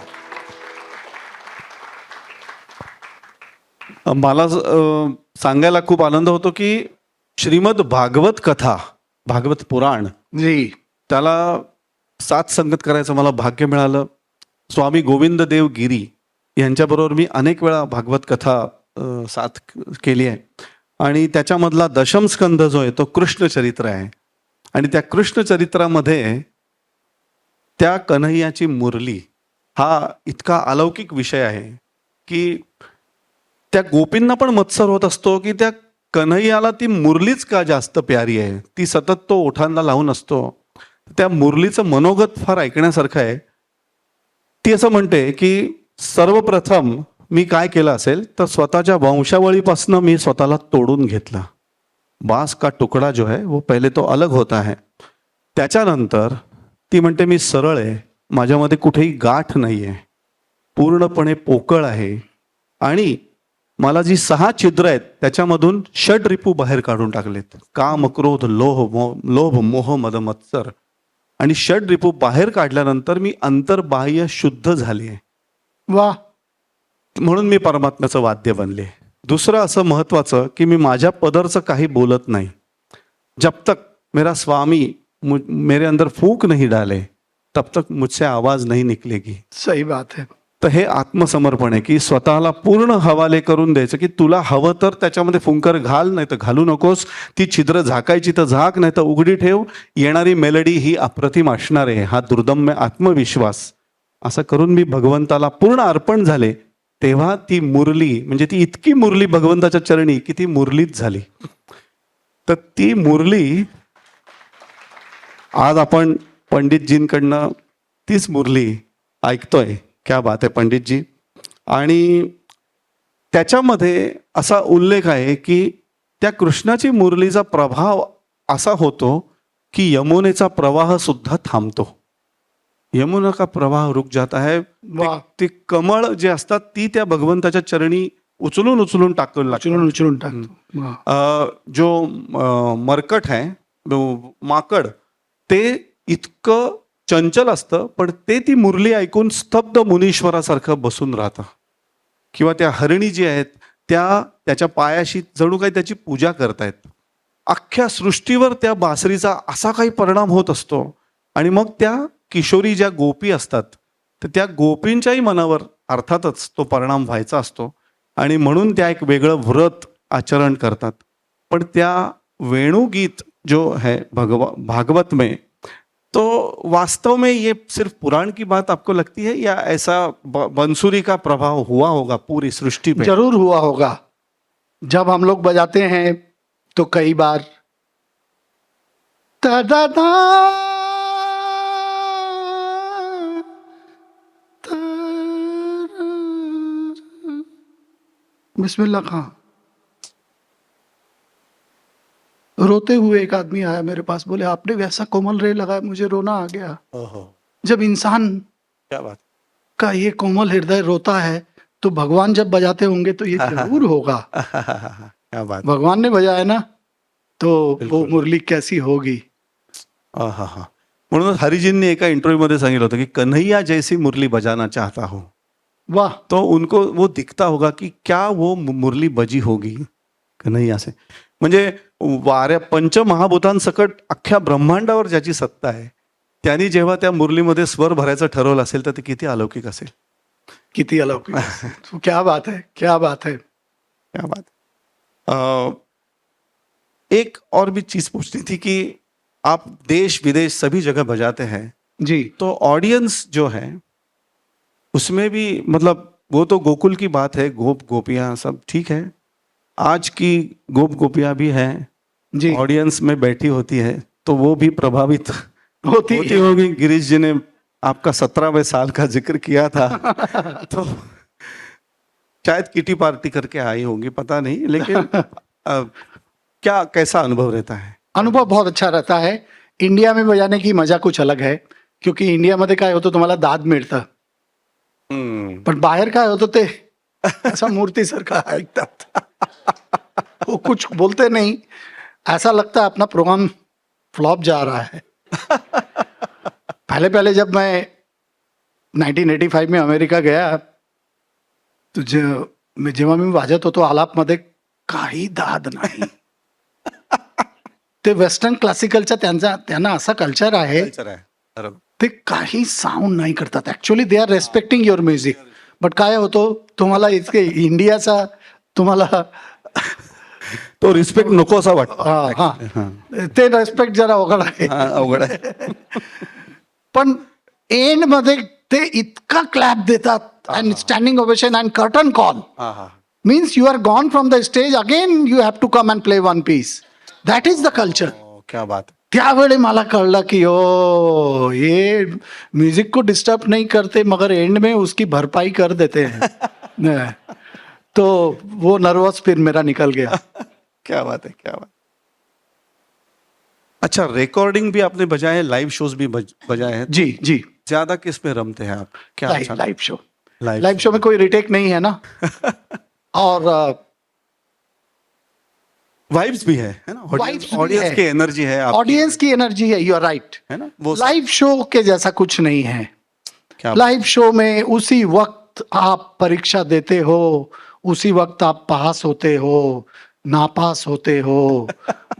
मला सांगायला खूप आनंद होतो की श्रीमद भागवत कथा, भागवत पुराण, जी, त्याला साथ संगत करायचं मला भाग्य मिळालं. स्वामी गोविंद देव गिरी यांच्याबरोबर मी अनेक वेळा भागवत कथा साथ केली आहे. आणि त्याच्यामधला दशम स्कंद जो आहे तो कृष्ण चरित्र आहे. आणि त्या कृष्ण चरित्रामध्ये त्या कन्हैयाची मुरली हा इतका अलौकिक विषय आहे की त्या गोपींना पण मत्सर होत असतो की त्या कन्हैयाला ती मुरलीच का जास्त प्यारी आहे. ती सतत तो ओठांना लावून असतो. त्या मुरलीचं मनोगत फार ऐकण्यासारखं आहे. ती असं म्हणते की सर्वप्रथम मी काय केलं असेल तर स्वतःच्या वंशावळीपासून मी स्वतःला तोडून घेतलं. बांस का तुकडा जो है वो पहिले तो अलग होता है. त्याच्यानंतर ती म्हणते मी सरळ आहे, माझ्यामध्ये कुठेही गाठ नाही आहे, पूर्णपणे पोकळ आहे आणि मला जी 6 छिद्र आहेत त्याच्यामधून षड रिपू बाहेर काढून टाकलेत. काम, क्रोध, लोभ, मोह, मद, मत्सर. आणि षड रिपू बाहेर काढल्यानंतर मी अंतर्बाह्य शुद्ध झाले. वाह. म्हणून मी परमात्म्याचं वाद्य बनले. दुसरं असं महत्वाचं की मी माझ्या पदरचं काही बोलत नाही. जब तक मेरा स्वामी मेरे अंदर फूक नहीं डाले तब तक मुझसे आवाज नहीं निकलेगी. सही बात है. तर हे आत्मसमर्पण आहे की स्वतःला पूर्ण हवाले करून द्यायचं की तुला हवं तर त्याच्यामध्ये फुंकर घाल, नाही तर घालू नकोस. ती छिद्र झाकायची तर झाक, नाही तर उघडी ठेव. येणारी मेलडी ही अप्रतिम असणार आहे, हा दुर्दम्य आत्मविश्वास. असं करून मी भगवंताला पूर्ण अर्पण झाले. तेव्हा ती मुरली, म्हणजे ती इतकी मुरली भगवंताच्या चरणी की ती मुरलीच झाली. तर ती मुरली आज आपण पंडितजींकडनं तीच मुरली ऐकतोय. क्या बात आहे पंडितजी. आणि त्याच्यामध्ये असा उल्लेख आहे की त्या कृष्णाची मुरलीचा प्रभाव असा होतो की यमुनेचा प्रवाह सुद्धा थांबतो. यमुना का प्रवाह रुक जाता है. वाह. ते कमळ जे असतात ती त्या भगवंताच्या चरणी उचलून उचलून टाकून लागतात. उचलून टाकतो. वाह. जो मरकट आहे, माकड, ते इतकं चंचल असतं पण ते ती मुरली ऐकून स्तब्ध मुनीश्वरासारखं बसून राहतं. किंवा त्या हरिणी जी आहेत त्याच्या पायाशी जणू काही त्याची पूजा करतायत. अख्ख्या सृष्टीवर त्या बासरीचा असा काही परिणाम होत असतो. आणि मग त्या किशोरी ज्या गोपी असतात तर त्या गोपींच्याही मनावर अर्थातच तो परिणाम व्हायचा असतो. आणि म्हणून त्या एक वेगळं व्रत आचरण करतात. पण त्या वेणुगीत जो है भागवत में, तो वास्तव में ये सिर्फ पुराण की बात आपको लगती है या ऐसा बंसुरी का प्रभाव हुआ होगा पूरी सृष्टि पे? जरूर हुआ होगा. जब हम लोग बजाते हैं तो कई बार ता दा दा बिस्मिल्लाह खां. रोते हुए एक आदमी आया मेरे पास, बोले आपने वैसा कोमल रे लगाया, मुझे रोना आ गया. जब इंसान क्या बात. का ये कोमल हृदय रोता है तो भगवान जब बजाते होंगे तो ये जरूर होगा. क्या बात. भगवान ने बजाया ना तो वो मुरली कैसी होगी. हा. म्हणून हरिजींनी एका इंटरव्यू मध्ये सांगितलं होतं की कन्हैया जैसी मुरली बजाना चाहता हूं. वाह. तो उनको वो दिखता होगा कि क्या वो मुरली बजी होगी कन्हैया से. म्हणजे वाऱ्या पंचमहाभूतांसकट अख्ख्या ब्रह्मांडावर ज्याची सत्ता आहे त्यांनी जेव्हा त्या मुरलीमध्ये स्वर भरायचं ठरवलं असेल तर ते किती अलौकिक असेल. किती अलौकिक. क्या बात है, क्या बात है. क्या बात. एक और भी चीज पूछनी थी कि आप देश विदेश सभी जगह बजाते हैं जी. तो ऑडियंस जो है उसमें भी मतलब वो तो गोकुल की बात है, गोप गोपियां सब ठीक है. आज की गोप गोपियां भी हैं जी. ऑडियंस में बैठी होती है तो वो भी प्रभावित होती होगी. गिरीश जी ने आपका 17वें साल का जिक्र किया था तो शायद किटी पार्टी करके आई होंगी, पता नहीं. लेकिन क्या कैसा अनुभव रहता है? अनुभव बहुत अच्छा रहता है. इंडिया में बजाने की मजा कुछ अलग है क्योंकि इंडियामध्ये काय होतं तुम्हाला दाद मिळतं. पण बाहेर काय होतं ते असं मूर्तीसारखं ऐकतात. वो कुछ बोलते नहीं, ऐसा लगता है अपना प्रोग्राम फ्लॉप जा रहा है. पहले जब मैं 1985 में अमेरिका गया तो जेव्हा मी वाजत होतो आलापमध्ये काही दाद नाही. ते वेस्टर्न क्लासिकलचा त्यांना असा कल्चर आहे ते काही साऊंड नाही करतात. Actually they are respecting your music. But काय होतो तुम्हाला इतके इंडियाचा तुम्हाला तो रिस्पेक्ट नको असा वाटतो. हा ते रेस्पेक्ट जरा अवघड आहे. अवघड आहे. पण एंड मध्ये ते इतका क्लॅप देतात and standing ovation and curtain call means you are gone from the stage again you have to come and play one piece. That is the culture. क्या बात. त्यावेळी मला कळलं की ओ ये म्यूजिक को डिस्टर्ब नहीं करते मगर एंड में उसकी भरपाई कर देते हैं. तो वो नर्वस फिर मेरा निकल गया. क्या बात है, क्या बात. अच्छा, रिकॉर्डिंग भी आपने बजाए हैं, लाइव शोज भी बजाए हैं. जी जी. ज्यादा किस में रमते हैं आप? क्या अच्छा live show. Live live show में कोई रिटेक नहीं है ना. और वाइब्स भी है ना, Vibes भी ऑडियंस है। की एनर्जी है आपकी, ऑडियंस की एनर्जी है, यू आर राइट। है ना वो लाइव शो के जैसा कुछ नहीं है। क्या लाइव शो में उसी वक्त आप परीक्षा देते हो, उसी वक्त आप पास होते हो, नापास होते हो,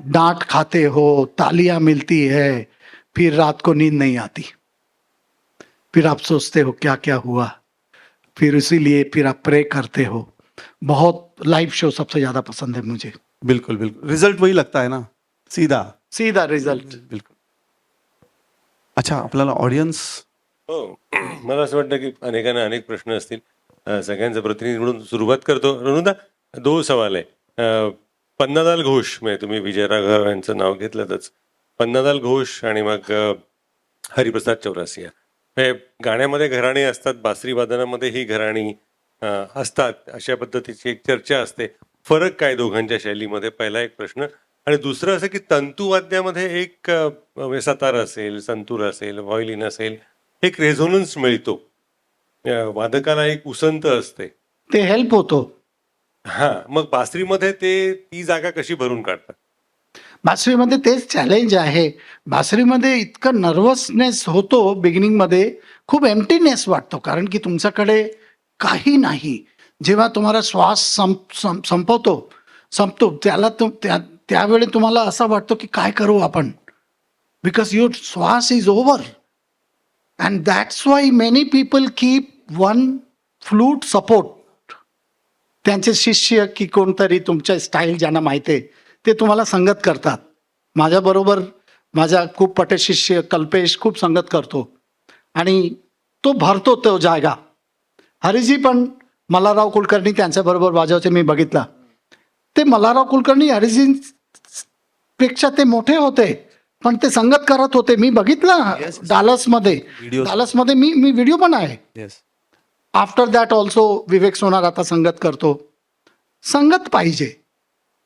डांट खाते हो, तालियां मिलती है, फिर रात को नींद नहीं आती, फिर आप सोचते हो क्या क्या हुआ, फिर इसीलिए फिर आप प्रे करते हो। बहुत लाइव शो सबसे ज्यादा पसंद है मुझे। बिल्कुल बिल्कुल, रिजल्ट वही लगता है ना, सीधा सीधा रिझल्ट। बिल्कुल. अच्छा, आपल्याला ऑडियन्स हो मला असं वाटतं की अनेकांना अनेक प्रश्न असतील. सगळ्यांचा प्रतिनिधी म्हणून सुरुवात करतो. रणुदा, 2 सवाल आहे. पन्नालाल घोष, म्हणजे तुम्ही विजयराघव यांचं नाव घेतलंतच. पन्नालाल घोष आणि मग हरिप्रसाद चौरासिया, हे गाण्यामध्ये घराणी असतात, बासरी वादनामध्ये ही घराणी असतात, अशा पद्धतीची एक चर्चा असते. फरक काय दोघांच्या शैलीमध्ये, पहिला एक प्रश्न. आणि दुसरं असं की तंतुवाद्यामध्ये एक म्हणजे सतार असेल, संतूर असेल, व्हायोलिन असेल, एक रेझोनन्स मिळतो. वादकाला एक उसंत असते. ते हेल्प होतो. हा, मग बासरीमध्ये ती जागा कशी भरून काढतात? बासरीमध्ये तेच चॅलेंज आहे. बासरीमध्ये इतकं नर्वसनेस होतो बिगिनिंगमध्ये, खूप एम्प्टीनेस वाटतो, कारण की तुमच्याकडे काही नाही. जेव्हा तुम्हाला श्वास संपतो त्याला त्यावेळी तुम्हाला असं वाटतं की काय करू आपण, बिकॉज युअर श्वास is over. And that's why many people keep one flute support. त्यांचे शिष्य की कोणतरी तुमच्या स्टाईल ज्यांना माहिती आहे ते तुम्हाला संगत करतात. माझ्याबरोबर माझा खूप पटे शिष्य कल्पेश खूप संगत करतो आणि तो भरतो तो जागा. हरिजी पण मल्हारराव कुलकर्णी त्यांच्याबरोबर वाजवते मी बघितला. ते मल्हारराव कुलकर्णी हरिजींपेक्षा ते मोठे होते, पण ते संगत करत होते. मी बघितलं डालसमध्ये मी व्हिडिओ पण आहे. After that also Vivek Sonar आता संगत करतो. संगत पाहिजे.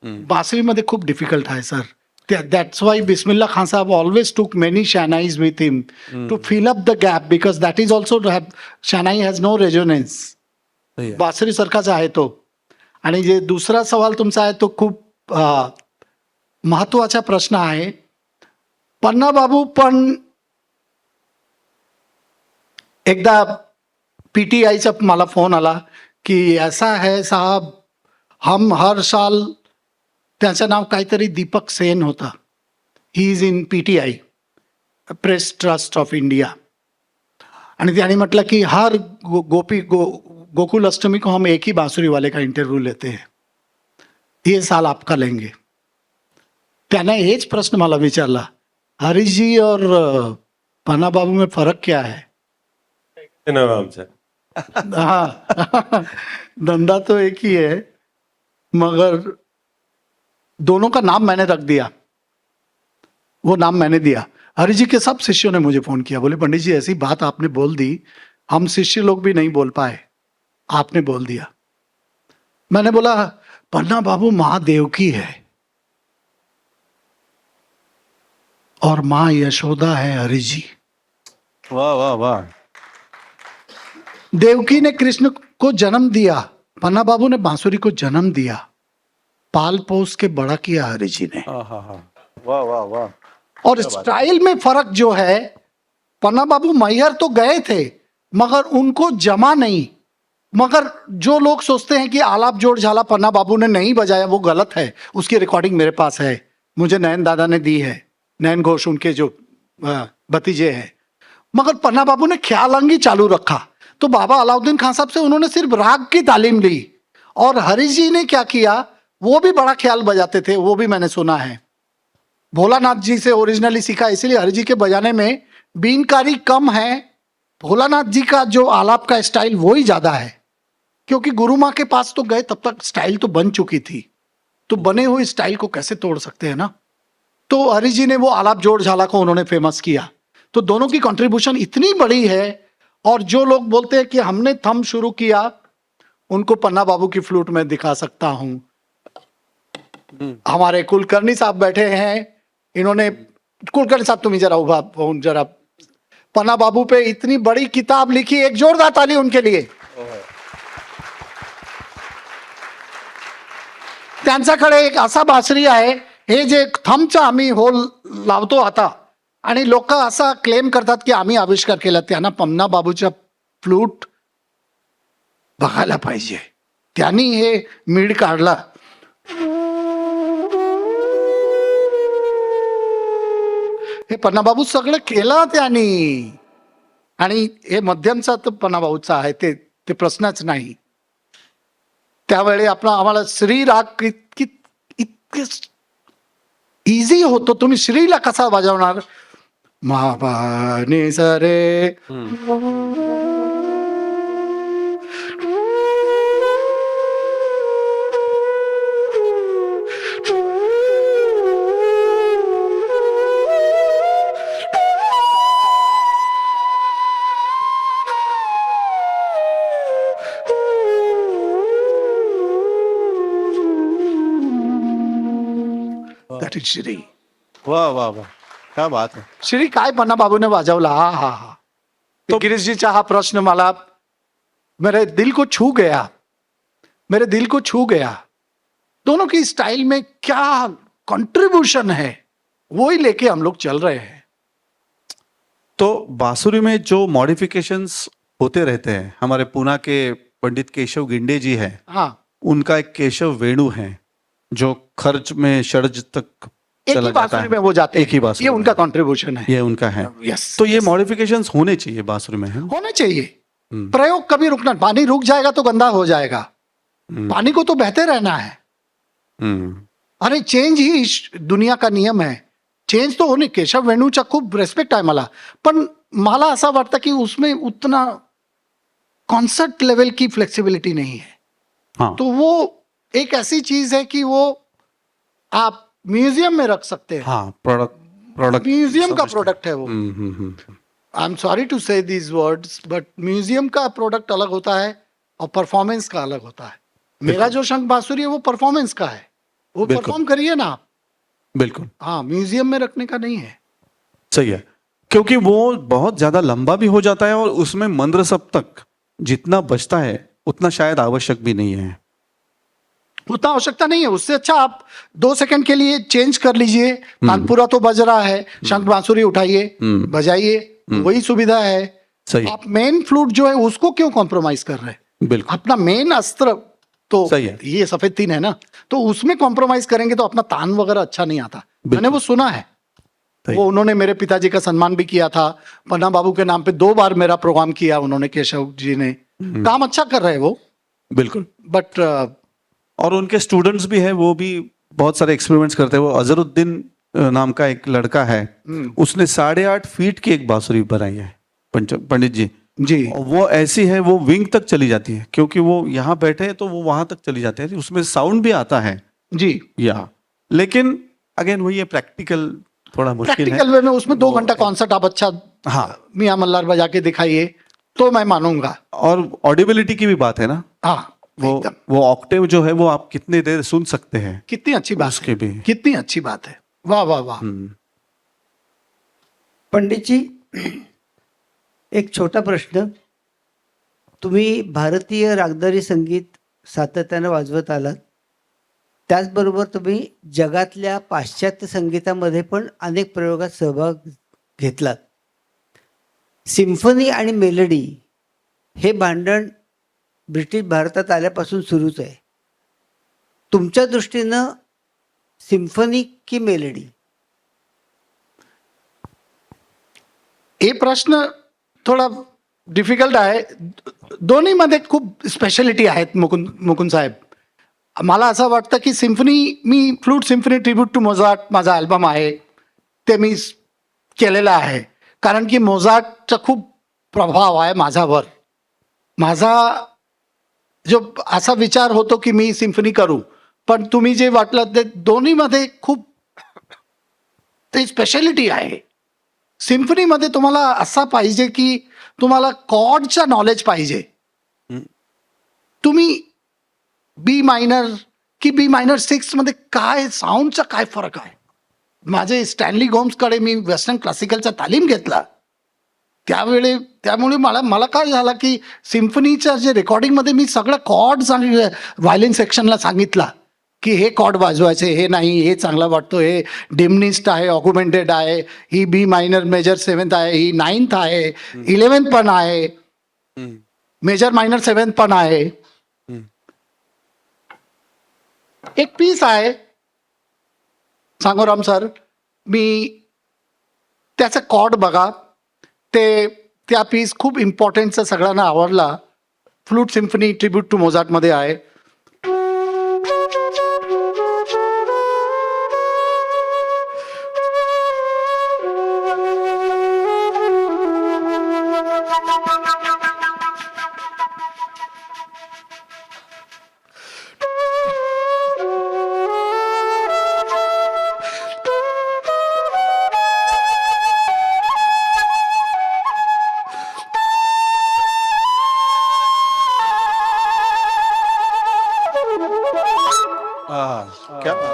बासरीमध्ये खूप डिफिकल्ट आहे sir. That's why Bismillah Khan Sahab always took many shehnais with him to fill up the gap, because that is also shehnai has no resonance. बासरी सारखाच आहे तो. आणि जे दुसरा सवाल तुमचा आहे तो खूप महत्वाचा प्रश्न आहे. पन्ना बाबू पण एकदा पीटीआईचा मला फोन आला की ऐसा है साहब, हम हर साल, त्याचं नाव काहीतरी दीपक सेन होता, he is in PTI, press trust of India. आणि त्याने म्हटलं की हर गोकुल अष्टमी को हम एक ही बांसुरी वाले का इंटरव्यू लेते हैं, ये साल आपका लेंगे. त्याने हेच प्रश्न मला विचारला, हरीश जी और पन्ना बाबू में फर्क क्या है? ते नाव आमचं. हाँ धंधा तो एक ही है, मगर दोनों का नाम मैंने रख दिया. वो नाम मैंने दिया. हरीश जी के सब शिष्यों ने मुझे फोन किया, बोले पंडित जी ऐसी बात आपने बोल दी, हम शिष्य लोग भी नहीं बोल पाए, आपने बोल दिया. मैंने बोला पन्ना बाबू महादेव की है और माँ यशोदा है हरीश जी. वाह वाह वाह. देवकी ने कृष्ण को जन्म दिया, पन्ना बाबू ने बांसुरी को जन्म दिया. पाल पोस के बड़ा किया हरीश जी ने. वाह वाह वाह. और स्टाइल में फर्क जो है, पन्ना बाबू मैहर तो गए थे मगर उनको जमा नहीं. मगर जो लोग सोचते हैं कि आलाप जोड़ झाला पन्ना बाबू ने नहीं बजाया, वो गलत है. उसकी रिकॉर्डिंग मेरे पास है, मुझे नयन दादा ने दी है, नयन घोष उनके जो भतीजे हैं. मगर पन्ना बाबू ने ख्यालंगी चालू रखा. तो बाबा अलाउद्दीन खान साहब से उन्होंने सिर्फ राग की तालीम ली. और हरीश जी ने क्या किया, वो भी बड़ा ख्याल बजाते थे, वो भी मैंने सुना है. भोलानाथ जी से ओरिजिनली सीखा, इसीलिए हरीश जी के बजाने में बीनकारी कम है. भोलानाथ जी का जो आलाप का स्टाइल वो ही ज्यादा है, क्योंकि गुरु माँ के पास तो गए तब तक स्टाइल तो बन चुकी थी. तो बने हुए स्टाइल को कैसे तोड़ सकते हैं ना. तो हरीश जी ने वो आलाप जोड़ झाला को उन्होंने फेमस किया. तो दोनों की कंट्रीब्यूशन इतनी बड़ी है. और जो लोग बोलते हैं कि हमने थम शुरू किया, उनको पन्ना बाबू की फ्लूट में दिखा सकता हूं. हमारे कुलकर्णी साहब बैठे हैं, इन्होंने, कुलकर्णी साहब तुम्हें जरा उभा जरा, पन्ना बाबू पे इतनी बड़ी किताब लिखी, एक जोरदार ताली उनके लिए. त्यांच्याकडे एक असा बासरी आहे, हे जे थंबचा आम्ही होल लावतो आता, आणि लोक असा क्लेम करतात की आम्ही आविष्कार केला. त्यांना पन्ना बाबूच्या फ्लूट बघायला पाहिजे. त्यांनी हे मीड काढला. हे पन्नाबाबू सगळं केलं त्यांनी, आणि हे मध्यमचा तर पन्नाबाबूचा आहे, ते प्रश्नच नाही. त्यावेळी आम्हाला श्रीराग इतके इझी होतो. तुम्ही श्रीला कसा वाजवणार? महापाने सरे दॅट इज श्री. वाह वाह वाह, क्या बात है. श्री काय पन्ना बाबूने वाजवला. हा हा हा. तो गिरीशजीचा हा प्रश्न मला मेरे दिल को छू गया, मेरे दिल को छू गया. दोनों की स्टाइल में क्या कंट्रीब्यूशन है, वो ही लेके हम लोग चल रहे हैं. तो बांसुरी में जो मॉडिफिकेशंस होते रहते हैं, हमारे पुणे के पंडित केशव गिंडे जी हैं, हाँ, उनका एक केशव वेणु है जो खर्च में षड्ज तक एक चला ही जाता बांसुरी है. में वो जाते एक ही हैं. बांसुरी ये में. उनका कंट्रीब्यूशन है. ये उनका है. यस, तो ये मॉडिफिकेशंस होने चाहिए बांसुरी में. है होने चाहिए. प्रयोग कभी रुकना, पानी रुक जाएगा तो गंदा हो जाएगा. पानी को तो बहते रहना है. अरे चेंज ही दुनिया का नियम आहे. चेंज तो होणे. केशव वेणूचा खूप रेस्पेक्ट आहे मला, पण मला असं वाटतं की उसमें उतना कॉन्सर्ट लेवल की फ्लेक्सिबिलिटी नहीं है. हाँ. तो वो एक ऐसी चीज है कि वो आप म्यूजियम में रख सकते हैं. हाँ, प्रोडक्ट म्यूजियम का प्रोडक्ट है वो. Hmm. I am sorry to say these words, but museum का प्रोडक्ट अलग होता है और परफॉर्मेंस का अलग होता है. मेरा जो शंख बांसुरी है वो परफॉर्मेंस का है. वो बिल्कुल. परफॉर्म करिए ना आप. बिल्कुल हाँ, म्यूजियम में रखने का नहीं है. सही है, क्योंकि वो बहुत ज्यादा लंबा भी हो जाता है और उसमें मंद्र सप्तक जितना बचता है उतना शायद आवश्यक भी नहीं है. उतना आवश्यकता नहीं है. उससे अच्छा आप 2 सेकंड के लिए चेंज कर लीजिए. तानपुरा तो बज रहा है, शंख बांसुरी उठाइए, बजाइए, वही सुविधा है. सही. आप मेन फ्लूट जो है उसको क्यों कॉम्प्रोमाइज कर रहे हैं? बिल्कुल अपना मेन अस्त्र तो सही है. ये सफेद तीन है ना, तो उसमें कॉम्प्रोमाइज करेंगे तो अपना तान वगैरह अच्छा नहीं आता. मैंने वो सुना है. सही. वो उन्होंने मेरे पिताजी का सम्मान भी किया था. पन्ना बाबू के नाम पे 2 बार मेरा प्रोग्राम किया उन्होंने, केशव जी ने. काम अच्छा कर रहे हैं वो. बिल्कुल. बट और उनके स्टूडेंट्स भी हैं, वो भी बहुत सारे एक्सपेरिमेंट्स करते हैं. वो अजरुद्दीन नाम का एक लड़का है, उसने 8.5 फीट की एक बांसुरी बनाई है पंडित जी. जी, और वो ऐसी है, वो विंग तक चली जाती है, क्योंकि वो यहाँ बैठे हैं तो वो वहां तक चली जाते हैं. उसमें साउंड भी आता है जी. या, लेकिन अगेन वही है, प्रैक्टिकल थोड़ा मुश्किल है. प्रैक्टिकल वे में उसमें 2 घंटा कॉन्सर्ट आप अच्छा हाँ. मियाँ मल्हार बजा के दिखाइए तो मैं मानूंगा. और ऑडिबिलिटी की भी बात है ना. हाँ, वो एकदम. वो ऑक्टेव जो है वो आप कितनी देर सुन सकते हैं. कितनी अच्छी बात उसके है. भी. कितनी अच्छी बात है. वाह वाह वाह. पंडित जी, एक छोटा प्रश्न. तुम्ही भारतीय रागदारी संगीत सातत्यानं वाजवत आलात, त्याचबरोबर तुम्ही जगातल्या पाश्चात्य संगीतामध्ये पण अनेक प्रयोगात सहभाग घेतलात. सिम्फनी आणि मेलडी हे भांडण ब्रिटिश भारतात आल्यापासून सुरूच आहे. तुमच्या दृष्टीनं सिम्फनी की मेलडी? हे प्रश्न थोडा डिफिकल्ट आहे. दोन्हीमध्ये खूप स्पेशालिटी आहेत मुकुंद साहेब. मला असं वाटतं की सिम्फनी, मी flute symphony tribute to Mozart माझा अल्बम आहे ते मी केलेलं आहे, कारण की मोझार्टचा खूप प्रभाव आहे माझ्यावर. माझा जो असा विचार होतो की मी सिम्फनी करू, पण तुम्ही जे वाटलं ते दोन्हीमध्ये खूप ते स्पेशालिटी आहे. सिम्फनीमध्ये तुम्हाला असा पाहिजे की तुम्हाला कॉर्डचा नॉलेज पाहिजे. तुम्ही बी मायनर की बी मायनर 6 मध्ये काय साऊंडचा काय फरक आहे. माझे स्टॅनली गोम्सकडे मी वेस्टर्न क्लासिकलचा तालीम घेतला त्यामुळे मला काय झालं की सिम्फनीच्या जे रेकॉर्डिंगमध्ये मी सगळं कॉर्ड्स आणि व्हायलिन सेक्शनला सांगितला की हे कॉर्ड वाजवायचे, हे नाही, हे चांगला वाटतो, हे डिमनिस्ट आहे, ऑग्युमेंटेड आहे, ही बी मायनर मेजर 7th आहे, ही 9th आहे, 11th पण आहे, मेजर मायनर 7th पण आहे. एक पीस आहे सांगोराम सर, मी त्याचं कॉर्ड बघा, त्या पीस खूप इम्पॉर्टंटचा सगळ्यांना आवडला. Flute symphony tribute to Mozart मध्ये आहे. क्या हो.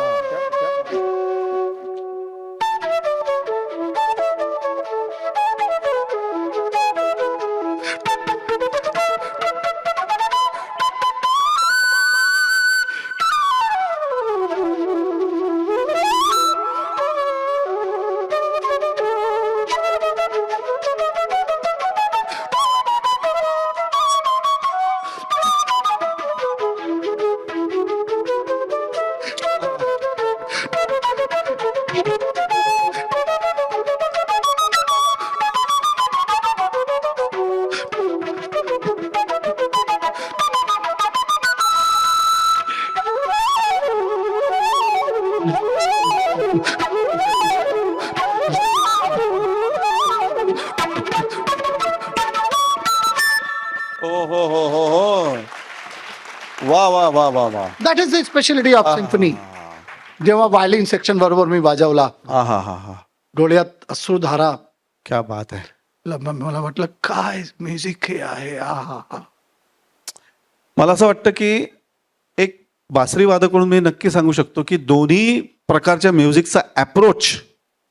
वा वा वा वा वा. That is the speciality of symphony. जेव्हा व्हायलिन सेक्शन बरोबर मी वाजवला, हा हा हा हा. डोळ्यात अश्रुधारा, क्या बात आहे. मला वाटलं काय म्युझिक हे आहे. मला असं वाटतं की एक बासरी वादक म्हणून मी नक्की सांगू शकतो की दोन्ही प्रकारच्या म्युझिकचा अप्रोच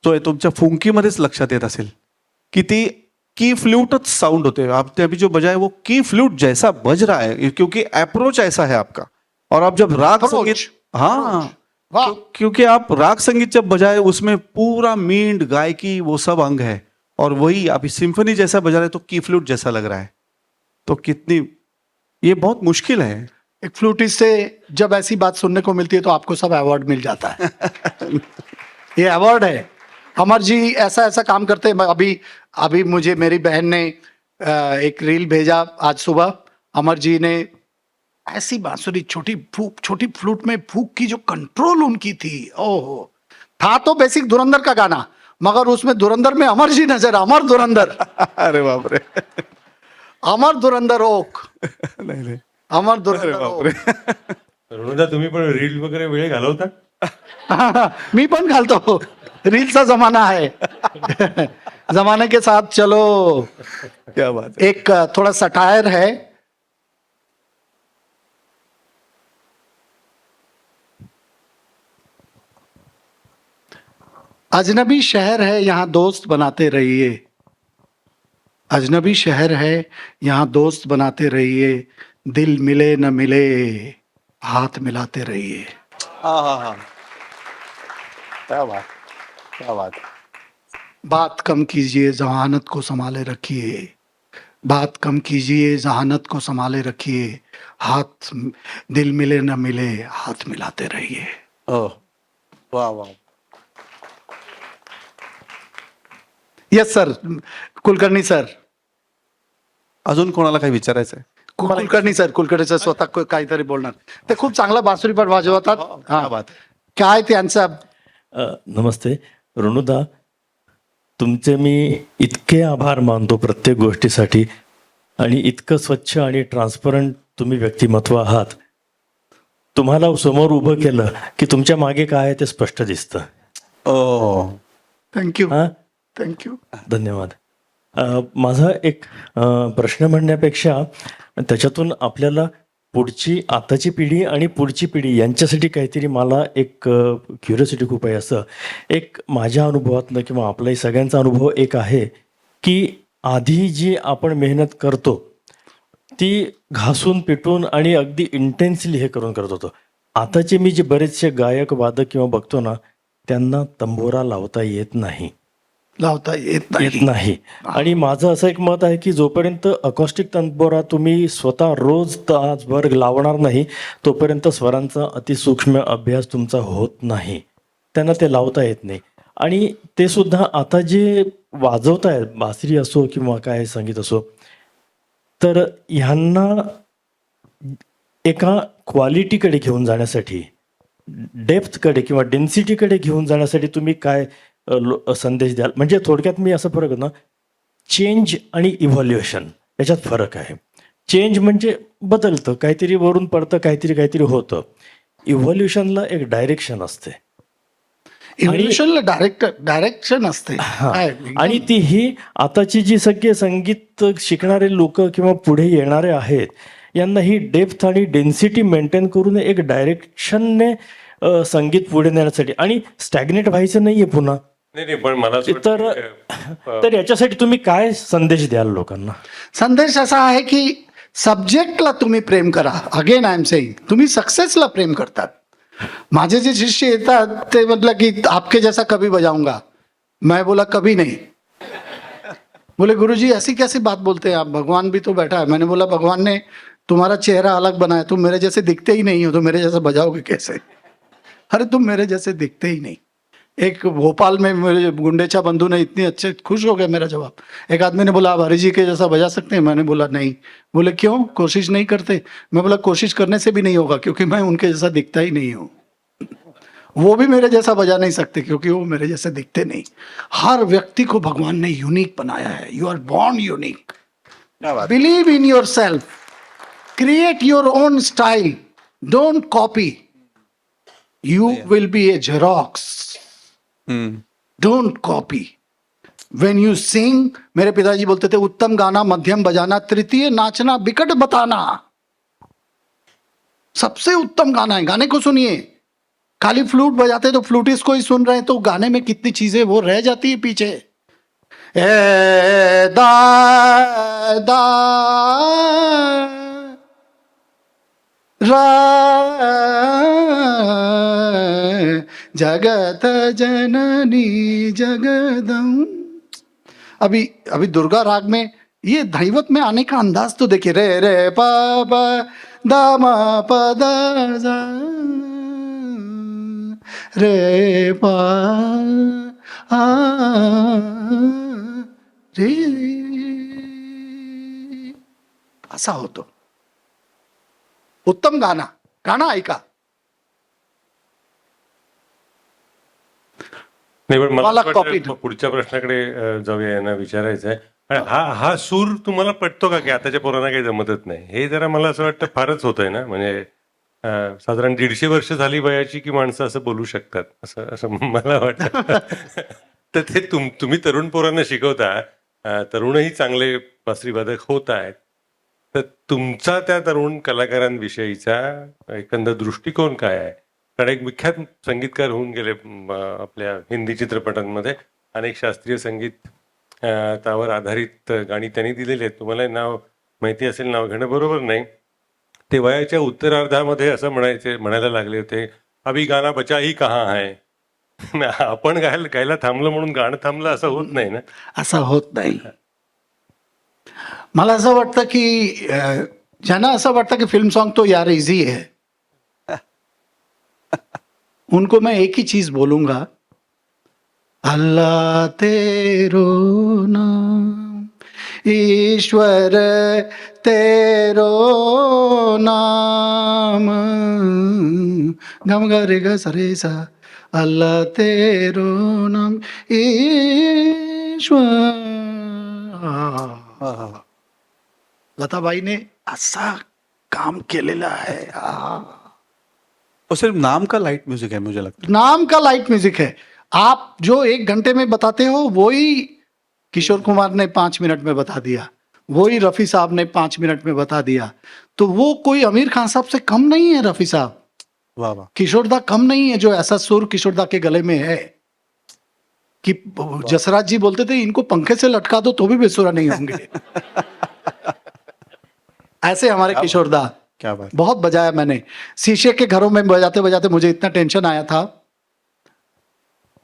जो आहे तुमच्या फुंकीमध्येच लक्षात येत असेल की ती की फ्लूटच साउंड होते. आपने अभी जो बजाय वो की फ्लूट जैसा बज रहा है क्योंकि अप्रोच ऐसा है आपका. और आप जब राग Approach. संगीत, हाँ, वाह. क्योंकि आप राग संगीत जब बजाए उसमें पूरा मींड गायकी वो सब अंग है, और वही अभी सिम्फनी जैसा बजा रहे तो की फ्लूट जैसा लग रहा है. तो कितनी, ये बहुत मुश्किल है. एक फ्लूटिस्ट से जब ऐसी बात सुनने को मिलती है तो आपको सब अवार्ड मिल जाता है. ये अवार्ड है. अमर जी ऐसा ऐसा काम करते हैं. अभी मुझे मेरी बहन ने एक रील भेजा आज सुबह. अमर जी ने ऐसी बांसुरी छोटी फ्लूट में फूक की जो कंट्रोल उनकी थी, ओहो. था तो बेसिक धुरंधर का गाना, मगर उसमें धुरंधर में अमर जी नजर. अमर धुरंधर. अरे बाप रे. अमर धुरंधर ओक. नाही नाही. अमर अरे धुरंधर बाप ओक. रे. ऋणुदा, तुम्ही पण रील वगैरे वेळ घालवता? मी पण घालतो. रीलचा जमाना है. जमाने के साथ चलो. क्या बात है. एक थोड़ा सटायर है. अजनबी शहर है यहाँ दोस्त बनाते रहिए. अजनबी शहर है यहाँ दोस्त बनाते रहिए. दिल मिले न मिले हाथ मिलाते रहिए. हाँ हाँ हाँ. क्या बात, क्या बात. बात कम कीजिए जहानत को संभाले रखिए. बात कम कीजिए जहानत को संभाले रखिए. हाथ दिल मिले न मिले हाथ मिलाते रहिए. हो. वा वा. Yes sir. कुलकर्णी सर. अजून कोणाला काही विचारायचं आहे? कुलकर्णी सर. कुलकर्णी सर स्वतः काहीतरी बोलणार. ते खूप चांगला बासुरी पण वाजवतात. क्या हा. बात. काय त्यांचा नमस्ते ऋणुदा, तुमचे मी इतके आभार मानतो प्रत्येक गोष्टीसाठी, आणि इतकं स्वच्छ आणि ट्रान्सपरंट तुम्ही व्यक्तिमत्व आहात. तुम्हाला समोर उभं केलं की तुमच्या मागे काय आहे ते स्पष्ट दिसतं. ओ. थँक्यू. हां, थँक्यू. धन्यवाद. माझा एक प्रश्न म्हणण्यापेक्षा त्याच्यातून आपल्याला पुढची आताची पिढी आणि पुढची पिढी यांच्यासाठी काहीतरी, मला एक क्युरियोसिटी खूप आहे. असं एक माझ्या अनुभवातनं किंवा आपलाही सगळ्यांचा अनुभव एक आहे की आधी जी आपण मेहनत करतो ती घासून पिटून आणि अगदी इंटेन्सली हे करून करत होतो. आताचे मी जे बरेचसे गायक वादक किंवा बघतो ना, त्यांना तंबोरा लावता येत नाही. लावता येत येत नाही. नाही. आणि माझं असं एक मत आहे की जोपर्यंत अकॉस्टिक तंबोरा तुम्ही स्वतः रोज तासभर लावणार नाही, तोपर्यंत स्वरांचा अतिसूक्ष्म अभ्यास तुमचा होत नाही. त्यांना ते लावता येत नाही. आणि ते सुद्धा आता जे वाजवत आहेत, बासरी असो किंवा काय संगीत असो, तर ह्यांना एका क्वालिटीकडे घेऊन जाण्यासाठी, डेप्थकडे किंवा डेन्सिटीकडे घेऊन जाण्यासाठी तुम्ही काय संदेश द्याल? म्हणजे थोडक्यात मी असं फरक ना, चेंज आणि इव्हॉल्युशन याच्यात फरक आहे. चेंज म्हणजे बदलतं, काहीतरी वरून पडतं, काहीतरी होतं. इव्हॉल्युशनला एक डायरेक्शन असते. इव्होल्युशनला डायरेक्शन असते. काय? आणि ती ही आताची जी सगळे संगीत शिकणारे लोक किंवा पुढे येणारे आहेत, यांना ही डेप्थ आणि डेन्सिटी मेंटेन करून एक डायरेक्शनने संगीत पुढे नेण्यासाठी, आणि स्टॅग्नेट व्हायचं नाहीये पुन्हा. नाही पण मला असं तर वाटतं तर याच्यासाठी तुम्ही काय संदेश द्याल लोकांना? संदेश असा आहे की सब्जेक्टला तुम्ही प्रेम करा. अगेन आय एम सेइंग, तुम्ही सक्सेसला प्रेम करतात. माझे जे शिष्य येतात ते म्हटलं की आपके जैसा कभी बजाऊंगा. मैं बोला कभी नहीं. बोले गुरुजी ऐसी कैसी बात बोलते हैं आप, भगवान भी तो बैठा है. मैंने बोला भगवान ने तुम्हारा चेहरा अलग बनाया, तुम मेरे जैसे दिखते ही नहीं हो, तो मेरे जैसा बजाओगे कैसे? अरे तुम मेरे जैसे दिखते ही नहीं. एक भोपाल में मेरे गुंडेचा बंधु ने इतनी अच्छे खुश हो गए मेरा जवाब. एक आदमी ने बोला आप हरि जी के जैसा बजा सकते हैं? मैंने बोला नहीं. बोले क्यों, कोशिश नहीं करते? मैं बोला कोशिश करने से भी नहीं होगा, क्योंकि मैं उनके जैसा दिखता ही नहीं हूँ. वो भी मेरे जैसा बजा नहीं सकते क्योंकि वो मेरे जैसे दिखते नहीं. हर व्यक्ति को भगवान ने यूनिक बनाया है. You are born unique. Believe in yourself, create your own style, don't copy. You will be a xerox. Don't copy. When you sing, मेरे पिताजी बोलते थे उत्तम गाना, मध्यम बजाना, तृतीय नाचना, बिकट बताना. सबसे उत्तम गाना है, गाने को सुनिए. खाली फ्लूट बजाते तो फ्लूटिस्ट को ही सुन रहे हैं, तो गाने में कितनी चीजें वो रह जाती है पीछे. ए दा दा रा जगत जननी जगदम. अभी दुर्गा राग में ये धैवत में आने का अंदाज तो देखिए. रे रे पा पा दा मा पा दा जा रे पा आ रे, असा होतो. उत्तम गाणं ऐका. नाही पण मला मला असं copy वाटतं पुढच्या प्रश्नाकडे जाऊया, यांना विचारायचं आहे. आणि हा सूर तुम्हाला पटतो का, की आताच्या पोरांना काही जमतच नाही? हे जरा मला असं वाटतं फारच होत आहे ना. म्हणजे साधारण 150 वर्ष झाली वयाची की माणसं असं बोलू शकतात, असं असं मला वाटतं. तर ते तुम्ही तरुण पोरांना शिकवता, तरुणही चांगले बासरी वादक होत आहेत. तर तुमचा त्या तरुण कलाकारांविषयीचा एकंदर दृष्टिकोन काय आहे? कारण एक विख्यात संगीतकार होऊन गेले आपल्या हिंदी चित्रपटांमध्ये. अनेक शास्त्रीय संगीत त्यावर आधारित गाणी त्यांनी दिलेली आहेत. तुम्हाला नाव माहिती असेल, नाव घेणं बरोबर नाही. ते वयाच्या उत्तरार्धामध्ये असं म्हणायला लागले होते, अभी गाना बचा ही कहाँ है. आपण गायला थांबलं म्हणून गाणं थांबलं असं होत नाही ना. असं होत नाही. मला असं वाटतं की ज्यांना असं वाटतं की फिल्म सॉन्ग तो यार इजी है, उनको मैं एक ही चीज बोलूंगा, अल्लाह तेरो नाम, ईश्वर तेरो नाम, गम ग रे ग सा रे सा, अल्लाह तेरो नाम ईश्वर. लताबाई ने ऐसा काम केलेला आहे. और सिर्फ नाम का लाइट म्यूजिक है, मुझे लगता नाम का लाइट म्यूजिक है. आप जो 1 घंटे में बताते हो वही किशोर कुमार ने 5 मिनट में बता दिया, वही रफी साहब ने 5 मिनट में बता दिया. तो वो कोई आमिर खान साहब से कम नहीं है. रफी साहब, है. वाह वाह. किशोरदा कम नहीं है. जो ऐसा सुर किशोरदा के गले में है कि जसराज जी बोलते थे इनको पंखे से लटका दो तो भी बेसुरा नहीं होंगे. ऐसे हमारे किशोरदा. क्या बात. बहुत बजाया मैंने. शीशे के घरों में बजाते बजाते मुझे इतना टेंशन आया था.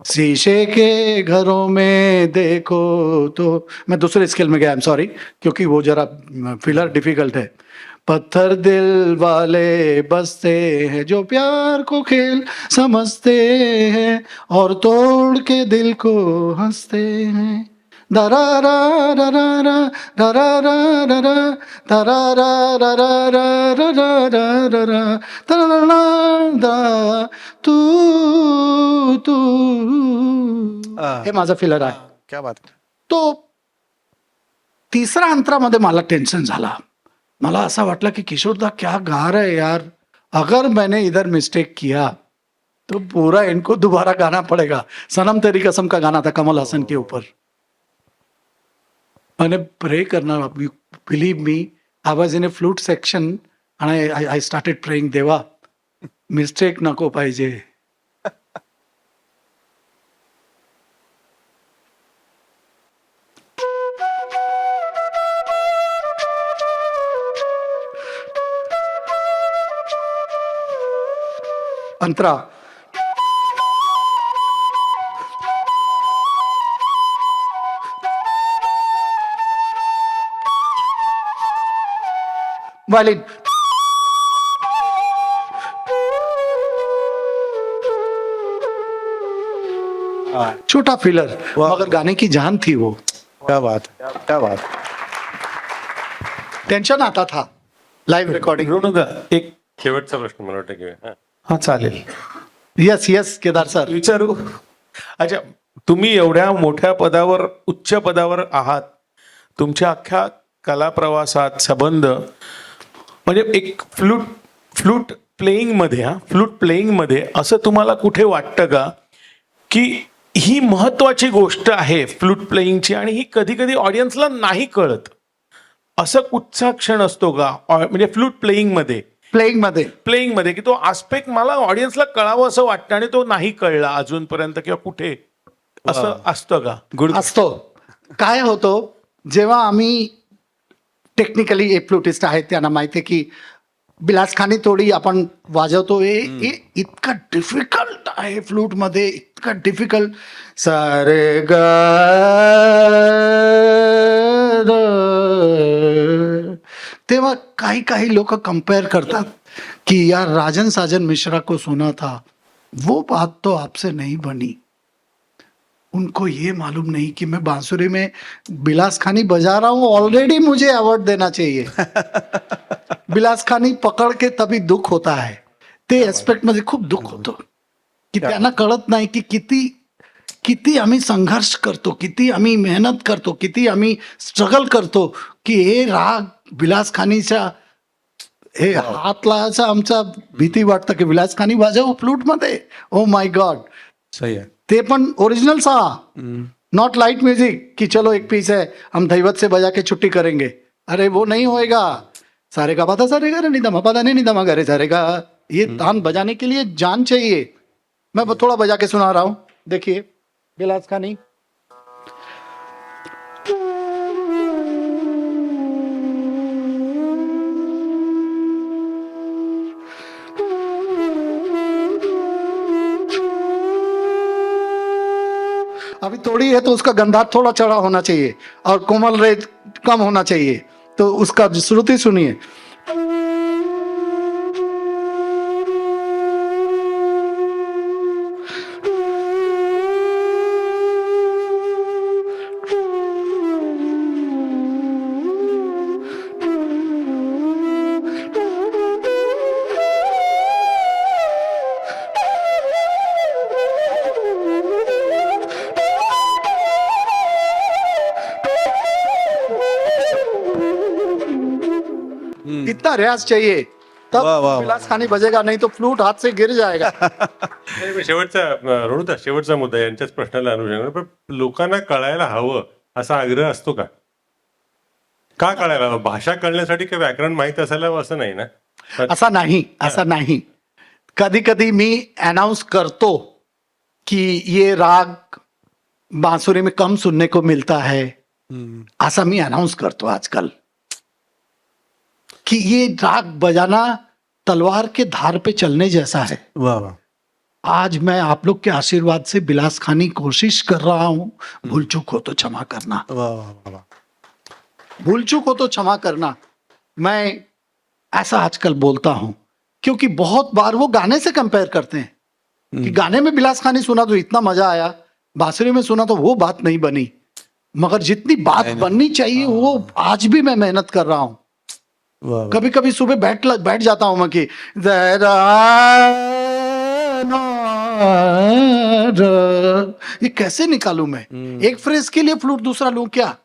शीशे के घरों में देखो तो मैं दूसरे स्केल में गया. आई एम सॉरी, क्योंकि वो जरा फिलर डिफिकल्ट है. पत्थर दिल वाले बसते हैं जो प्यार को खेल समझते हैं और तोड़ के दिल को हंसते हैं. दरारा दरारा दरारा दरारा दरारा दरारा दरारा दरारा तू तू. हे माझं फिलर आहे. क्या बात. तो तिसऱ्या अंतरामध्ये मला टेन्शन झाला. मला असं वाटलं की किशोरदा क्या गा रहे हैं यार. अगर मैंने इधर मिस्टेक किया तो पूरा इनको दोबारा गाना पड़ेगा. सनम तेरी कसम का गाना था कमल हसन के ऊपर. मैंने प्रे करना. Believe me, I was in a flute section आणि आय स्टार्टेड प्रेइंग, देवा मिस्टेक नको पाहिजे. अंतरा वायलिन छोटा फिलर, वाह. मगर गाने की जान थी वो. क्या बात. क्या बात. टेंशन आता था लाइव रिकॉर्डिंग. ऋणुदा, एक शेवटचा प्रश्न मला वाटतं घेऊया. हां. हा चालेल. Yes yes Kedar sir. विचारू. अच्छा, तुम्ही एवढ्या मोठ्या पदावर, उच्च पदावर आहात, तुमच्या अख्ख्या कला प्रवासात संबंध म्हणजे एक फ्लूट प्लेइंगमध्ये असं तुम्हाला कुठे वाटतं का की ही महत्वाची गोष्ट आहे फ्लूट प्लेइंगची आणि ही कधी कधी ऑडियन्सला नाही कळत, असं कुठचा क्षण असतो का म्हणजे फ्लूट प्लेइंगमध्ये की तो आस्पेक्ट मला ऑडियन्सला कळावं असं वाटतं आणि तो नाही कळला अजूनपर्यंत किंवा कुठे, असं असतं का? असतो. काय होतो जेव्हा आम्ही टेक्निकली एक फ्लुटिस्ट आहेत त्यांना माहिती आहे की बिलासखानी तोडी आपण वाजवतो. हे इतकं डिफिकल्ट आहे फ्लूट मध्ये, इतकं डिफिकल्ट. सारे ग तेव्हा काही काही लोक कंपेयर करतात कि यार राजन साजन मिश्रा को सुना था, वो बात तो आपसे नहीं बनी. उनको ये मालूम नहीं कि मैं बांसुरी में बिलासखानी बजा रहा हूं. ऑलरेडी मुझे अवार्ड देना चाहिए. बिलासखानी पकड़ के तभी दुख होता है. ते एस्पेक्ट मध्ये खूप दुख होतं की त्यांना कळत नाही की किती आम्ही संघर्ष करतो, किती आम्ही मेहनत करतो, किती आम्ही स्ट्रगल करतो की हे राग बिलासखानीच्या हे हात लावायचा आमचा भीती वाटतं की बिलासखानी वाजव फ्लूट मध्ये. Oh my God. सही है. ते पण ओरिजिनल सा, नॉट लाइट म्यूजिक कि चलो एक पीस है हम दैवत से बजा के छुट्टी करेंगे. अरे वो नहीं होएगा. सारे का पता सारे गा नहीं दमा पता नहीं दमा करे सारे का. ये तान बजाने के लिए जान चाहिए. मैं थोड़ा बजा के सुना रहा हूँ, देखिए बिलासखानी. अभी तोड़ी है तो उसका गंधा थोड़ा चढ़ा होना चाहिए और कोमल रेट कम होना चाहिए. तो उसका श्रुति सुनिए. इतना रियाज चाहिए तब वाह, वाह, बिलासखानी बजेगा, नहीं तो फ्लूट हाथ से गिर जाएगा. नाही, पण शेवटचा मुद्दा यांच्याच प्रश्नाला अनुषंगाने, पण लोकांना कळायला हवं असा आग्रह असतो का? का कळायला हवं? भाषा कळण्यासाठी काही व्याकरण माहित असायला हवं असं नाही ना? असा नाही. कधी कधी मी अनाउंस करतो कि ये राग बांसुरी में कम सुनने को मिलता है, असा मी अनाउंस करतो आजकाल. कि ये राग बजाना तलवार के धार पे चलने जैसा है। वाह वाह. आज मैं आप लोग के आशीर्वाद से बिलास खानी कोशिश कर रहा हूं, भूल चूक हो तो क्षमा करना, वाह वाह वाह वाह. भूल चूक हो तो क्षमा करना। मैं ऐसा आजकल बोलता हूं क्योंकि बहुत बार वो गाने से कंपेयर करते हैं कि गाने में बिलास खानी सुना तो इतना मजा आया, बांसुरी में सुना तो वो बात नहीं बनी। मगर जितनी बात बननी चाहिए वो आज भी मैं मेहनत कर रहा हूं। वाह वाह. कभी कभी सुबह बैठ जाता हूं मैं कि ये कैसे निकालूं मैं, एक फ्रेज के लिए फ्लूट दूसरा लूं क्या,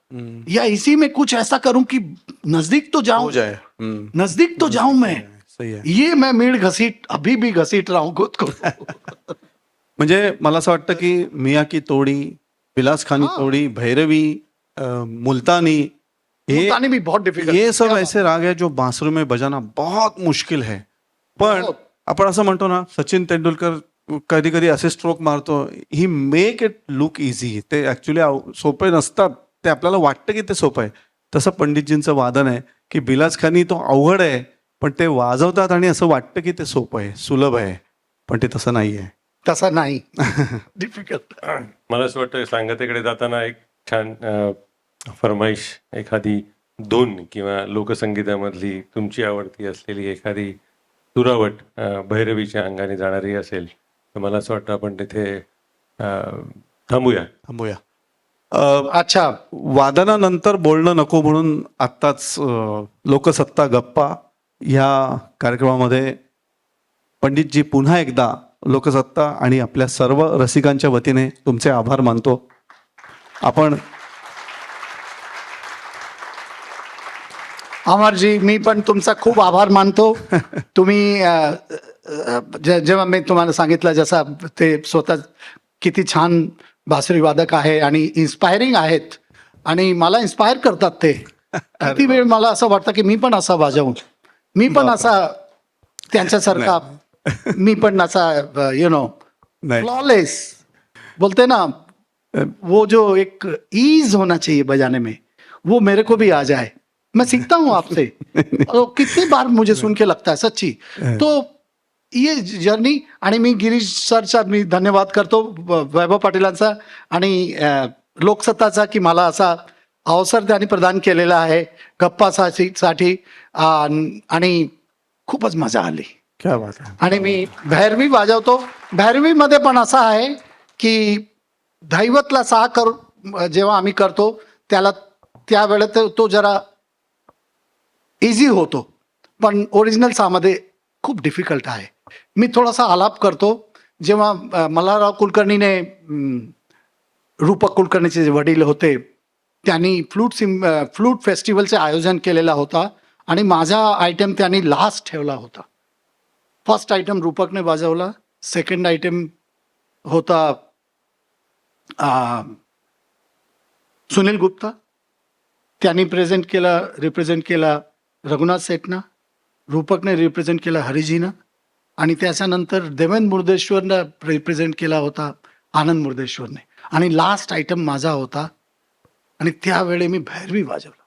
या इसी में कुछ ऐसा करूं कि नजदीक तो जाऊं, हो जाए. नजदीक तो जाऊं मैं। सही आहे. ये मैं मीड अभी भी घसीट रहा हूं खुद को। म्हणजे मला असं वाटतं की मिया की तोडी, बिलासखानी तोडी, भैरवी, मुल्तानी, मुल्तानी भी बहुत डिफिकल्ट, ये सब ऐसे राग है जो बांसुरी में बजाना बहुत मुश्किल है. पण बहुत. आपण असं म्हणतो ना, सचिन तेंडुलकर कधी कधी असे स्ट्रोक मारतो, ही मेक इट लुक इझी. ते ऍक्च्युली सोपे नसतात, ते आपल्याला वाटतं की ते सोपं आहे. तसं पंडितजींचं वादन आहे की बिलासखानी तो अवघड आहे, पण ते वाजवतात आणि असं वाटतं की ते सोपं आहे, सुलभ आहे, पण ते तसं नाही आहे. तसा नाही, डिफिकल्ट. मला असं वाटतं सांगतेकडे जाताना एक छान फरमाईश, एखादी धून किंवा लोकसंगीतामधली तुमची आवडती असलेली एखादी सुरावट भैरवीच्या अंगाने जाणारी असेल तर मला असं वाटतं आपण तिथे थांबूया. थांबूया. अच्छा, वादनानंतर बोलणं नको म्हणून आत्ताच लोकसत्ता गप्पा ह्या कार्यक्रमामध्ये पंडितजी पुन्हा एकदा लोकसत्ता आणि आपल्या सर्व रसिकांच्या वतीने तुमचे आभार मानतो. आपण अमरजी, मी पण तुमचा खूप आभार मानतो. तुम्ही जेव्हा मी तुम्हाला सांगितलं जसं ते स्वतः किती छान बासरी वादक आहे आणि इन्स्पायरिंग आहेत आणि मला इन्स्पायर करतात ते. किती वेळ मला असं वाटतं की मी पण असा वाजवून, मी पण असा त्यांच्यासारखा, मी पण असा यू नो नाही. फ्लॉलेस बोलते ना, वो जो एक ईज होना चाहिए बजाने में, वो मेरे को भी आ जाए. मैं सीखता हूँ आपसे और कितनी बार मुझे सुन के लगता है सच्ची. तो ये जर्नी, आणि मी गिरीश सरचा मी धन्यवाद करतो, वैभव पाटीलांचा आणि लोकसत्ताचा, की मला असा अवसर त्यांनी प्रदान केलेला आहे गप्पासाठी आणि खूपच मजा आली. क्या बात आहे. आणि मी भैरवी वाजवतो. भैरवीमध्ये पण असं आहे की दैवतला सहा जेव्हा आम्ही करतो त्याला त्यावेळेत तो जरा इझी होतो, पण ओरिजिनल सामध्ये खूप डिफिकल्ट आहे. मी थोडासा आलाप करतो. जेव्हा मल्हारराव कुलकर्णीने, रूपक कुलकर्णीचे जे वडील होते, त्यांनी फ्लूट फेस्टिवलचे आयोजन केलेला होता आणि माझा आयटम त्यांनी लास्ट ठेवला होता. फर्स्ट आयटम रूपकने वाजवला, सेकंड आयटम होता सुनील गुप्ता, त्यांनी रिप्रेझेंट केला रघुनाथ सेठना, रूपकने रिप्रेझेंट केला हरिजीना, आणि त्याच्यानंतर देवेंद्र मुर्देश्वरनं रिप्रेझेंट केला होता आनंद मुर्देश्वरने, आणि लास्ट आयटम माझा होता. आणि त्यावेळी मी भैरवी वाजवला.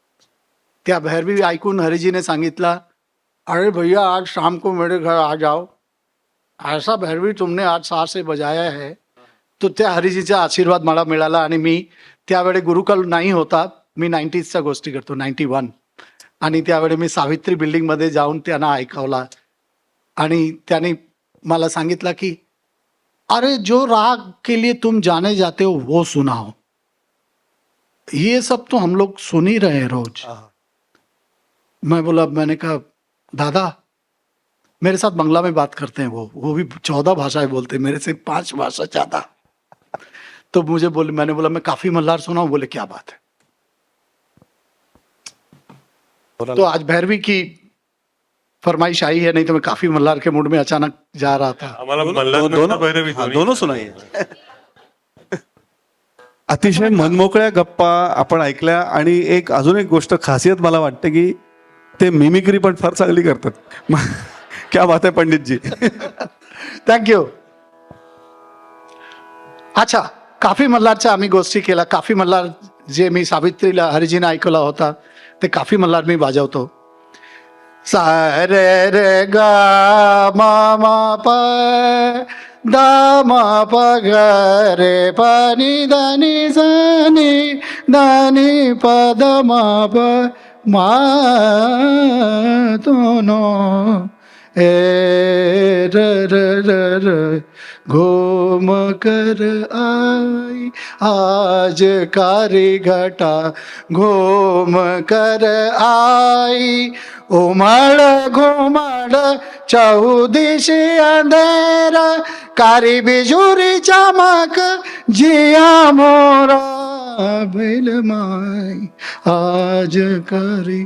त्या भैरवी ऐकून हरिजीने सांगितला, अरे भैया आज शाम को मेरे घर आ जाओ, ऐसा भैरवी तुमने आज 6 से बजाया है. तो त्या हरिजीचा आशीर्वाद मला मिळाला. आणि मी त्यावेळी गुरुकुल नाही होता, मी 90sच्या गोष्टी करतो, 91, आणि त्यावेळी मी सावित्री बिल्डिंगमध्ये जाऊन त्यांना ऐकवला आणि त्याने मला सांगितलं की अरे जो राग के लिए तुम जाने जाते हो वो सुनाओ, ये सब तो हम लोग सुन ही रहे हैं रोज. मैं बोला, मैंने कहा दादा मेरे साथ बंगला में बात करते हैं, वो भी 14 भाषाएं बोलते हैं, मेरे से 5 भाषा ज्यादा. तो मैंने बोला मैं काफी मल्हार सुना हूं. बोले क्या बात है. तो आज भैरवी की फरमाइश आई है, नहीं तो मैं काफी मल्हार के मूड में अचानक जा रहा था. आम्हाला मल्हार भैरवी दोनों सुनाई. अतिशय मनमोकळ्या गप्पा आपण ऐकल्या. आणि एक अजून एक गोष्ट खासियत मला वाटते की ते मिमिक्री पण फार चांगली करतात. क्या बात आहे पंडितजी. थँक्यू. अच्छा, काफी मल्हारच्या आम्ही गोष्टी केल्या. काफी मल्हार जे मी सावित्रीला हरिजीने ऐकला होता ते काफी मल्हार मी वाजवतो. सा रे रे गा मा मा प दा मा प ग रे प नि दा नि सा नि दा नि प द मा प मा तो नो ए र र र र घूम कर आई आज कारी घटा घूम कर आई उमड़ घुमड़ चौदिशी अंधेरा कारी बिजुरी चमक जिया मोरा भैल माई आज कारी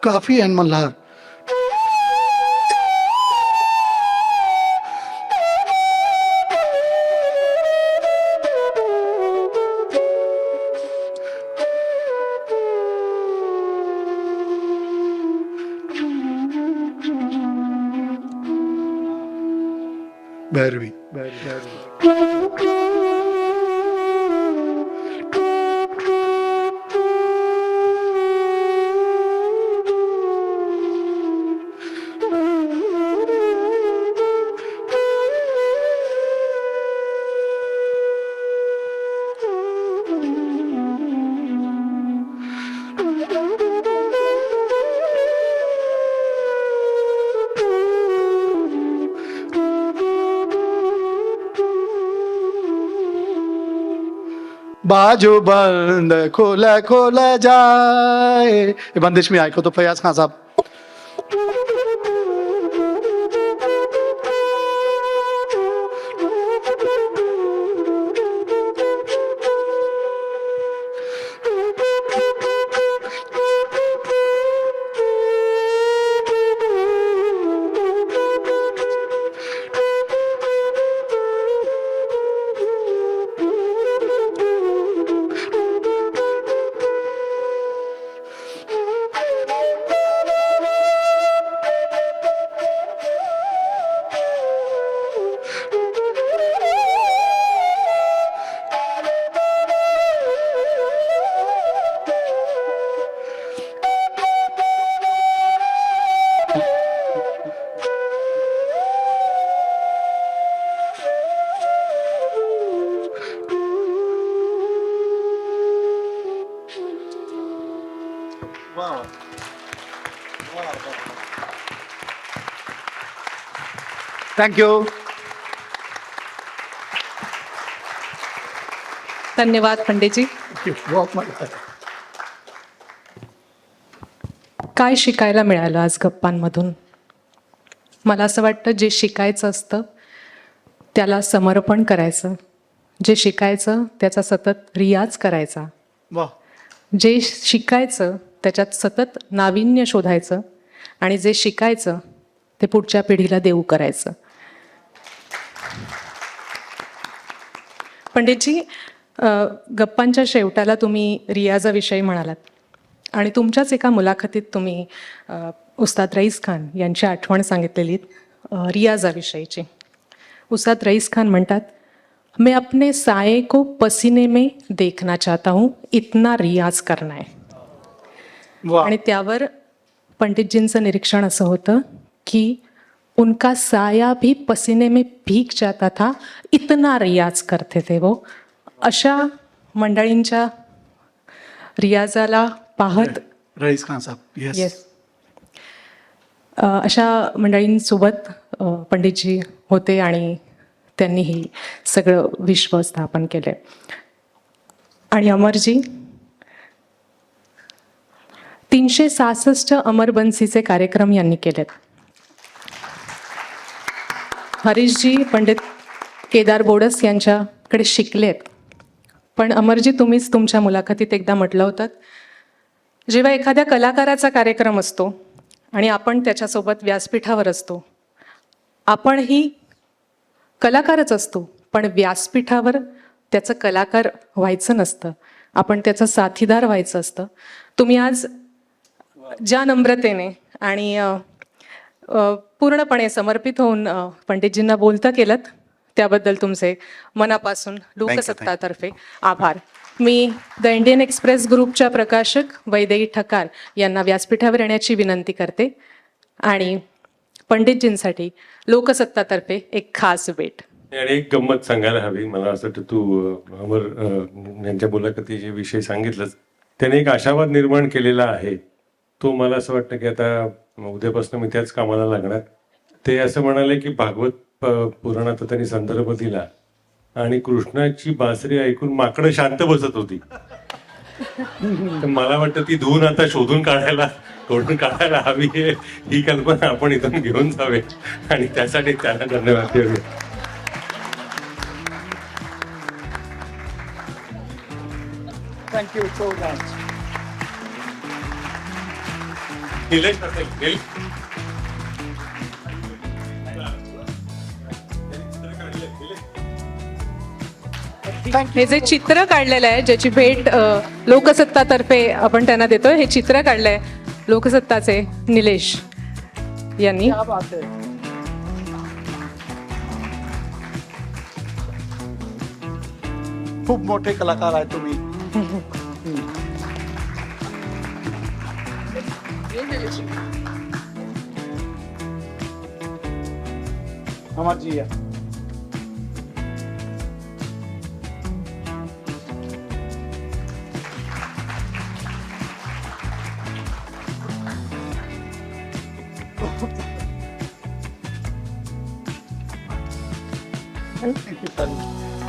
काफी है मल्हार. भैरवी बाजू बंद खोला खोला जाए. हे बंदिश मी ऐकवतो फयाज खान साहेब. थँक्यू. धन्यवाद पंडितजी. काय शिकायला मिळालं आज गप्पांमधून? मला असं वाटतं जे शिकायचं असतं त्याला समर्पण करायचं, जे शिकायचं त्याचा सतत रियाज करायचा, वा. जे शिकायचं त्याच्यात सतत नाविन्य शोधायचं आणि जे शिकायचं ते पुढच्या पिढीला देऊ करायचं. पंडितजी, गप्पांच्या शेवटाला तुम्ही रियाजाविषयी म्हणालात आणि तुमच्याच एका मुलाखतीत तुम्ही उस्ताद रईस खान यांची आठवण सांगितलेली रियाजाविषयीची. उस्ताद रईस खान म्हणतात, मैं अपने साये को पसीने में देखना चाहता हूँ, इतना रियाज करना है. वा. आणि त्यावर पंडितजींचं निरीक्षण असं होतं की उनका साया भी पसीने में भीग जाता था, इतना रियाज करते थे वो. अशा मंडळींच्या रियाजाला पाहत रईस खान साहेब. येस. येस, अशा मंडळींसोबत पंडितजी होते आणि त्यांनी हे सगळं विश्व स्थापन केले. आणि अमरजी 366 अमर बन्सीचे कार्यक्रम यांनी केलेत. हरीशजी पंडित केदार बोडस यांच्याकडे शिकलेत. पण अमरजी, तुम्हीच तुमच्या मुलाखतीत एकदा म्हटलं होतं, जेव्हा एखाद्या कलाकाराचा कार्यक्रम असतो आणि आपण त्याच्यासोबत व्यासपीठावर असतो, आपणही कलाकारच असतो, पण व्यासपीठावर त्याचं कलाकार व्हायचं नसतं, आपण त्याचं साथीदार व्हायचं असतं. तुम्ही आज ज्या नम्रतेने आणि पूर्णपणे समर्पित होऊन पंडितजींना बोलतं केलं, त्याबद्दल तुमचे मनापासून लोकसत्तातर्फे आभार. मी द इंडियन एक्सप्रेस ग्रुपच्या प्रकाशक वैदेही ठकार यांना व्यासपीठावर येण्याची विनंती करते आणि पंडितजींसाठी लोकसत्तातर्फे एक खास भेट. आणि एक गंमत सांगायला हवी. मला असं वाटतं तू अमर यांच्या मुलाखतीचे विषय सांगितलंच, त्याने एक आशावाद निर्माण केलेला आहे. तो मला असं वाटतं की आता उद्यापासून मी त्याच कामाला लागणार. ते असं म्हणाले की भागवत पुराणाचा त्यांनी संदर्भ दिला आणि कृष्णाची बासरी ऐकून माकडं शांत बसत होती. तर मला वाटतं ती धून आता शोधून काढायला हवी आहे. ही कल्पना आपण इथून घेऊन जावे आणि त्यासाठी त्यांना धन्यवाद देऊया. Thank you so much. निलेश असेल, निलेश. हे जे चित्र काढलेलं आहे, ज्याची भेट लोकसत्तातर्फे आपण त्यांना देतोय, हे चित्र काढलंय लोकसत्ताचे निलेश यांनी. क्या बात है. खूप मोठे कलाकार आहे तुम्ही. अमरजी या.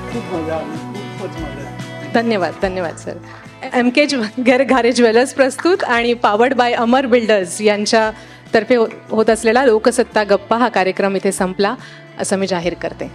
खूप मजा आली, खूपच मजा आली. धन्यवाद सर. MK घारे ज्वेलर्स प्रस्तुत आणि पॉवर्ड बाय अमर बिल्डर्स यांच्या तर्फे होत असलेला लोकसत्ता गप्पा हा कार्यक्रम इथे संपला असं मी जाहीर करते.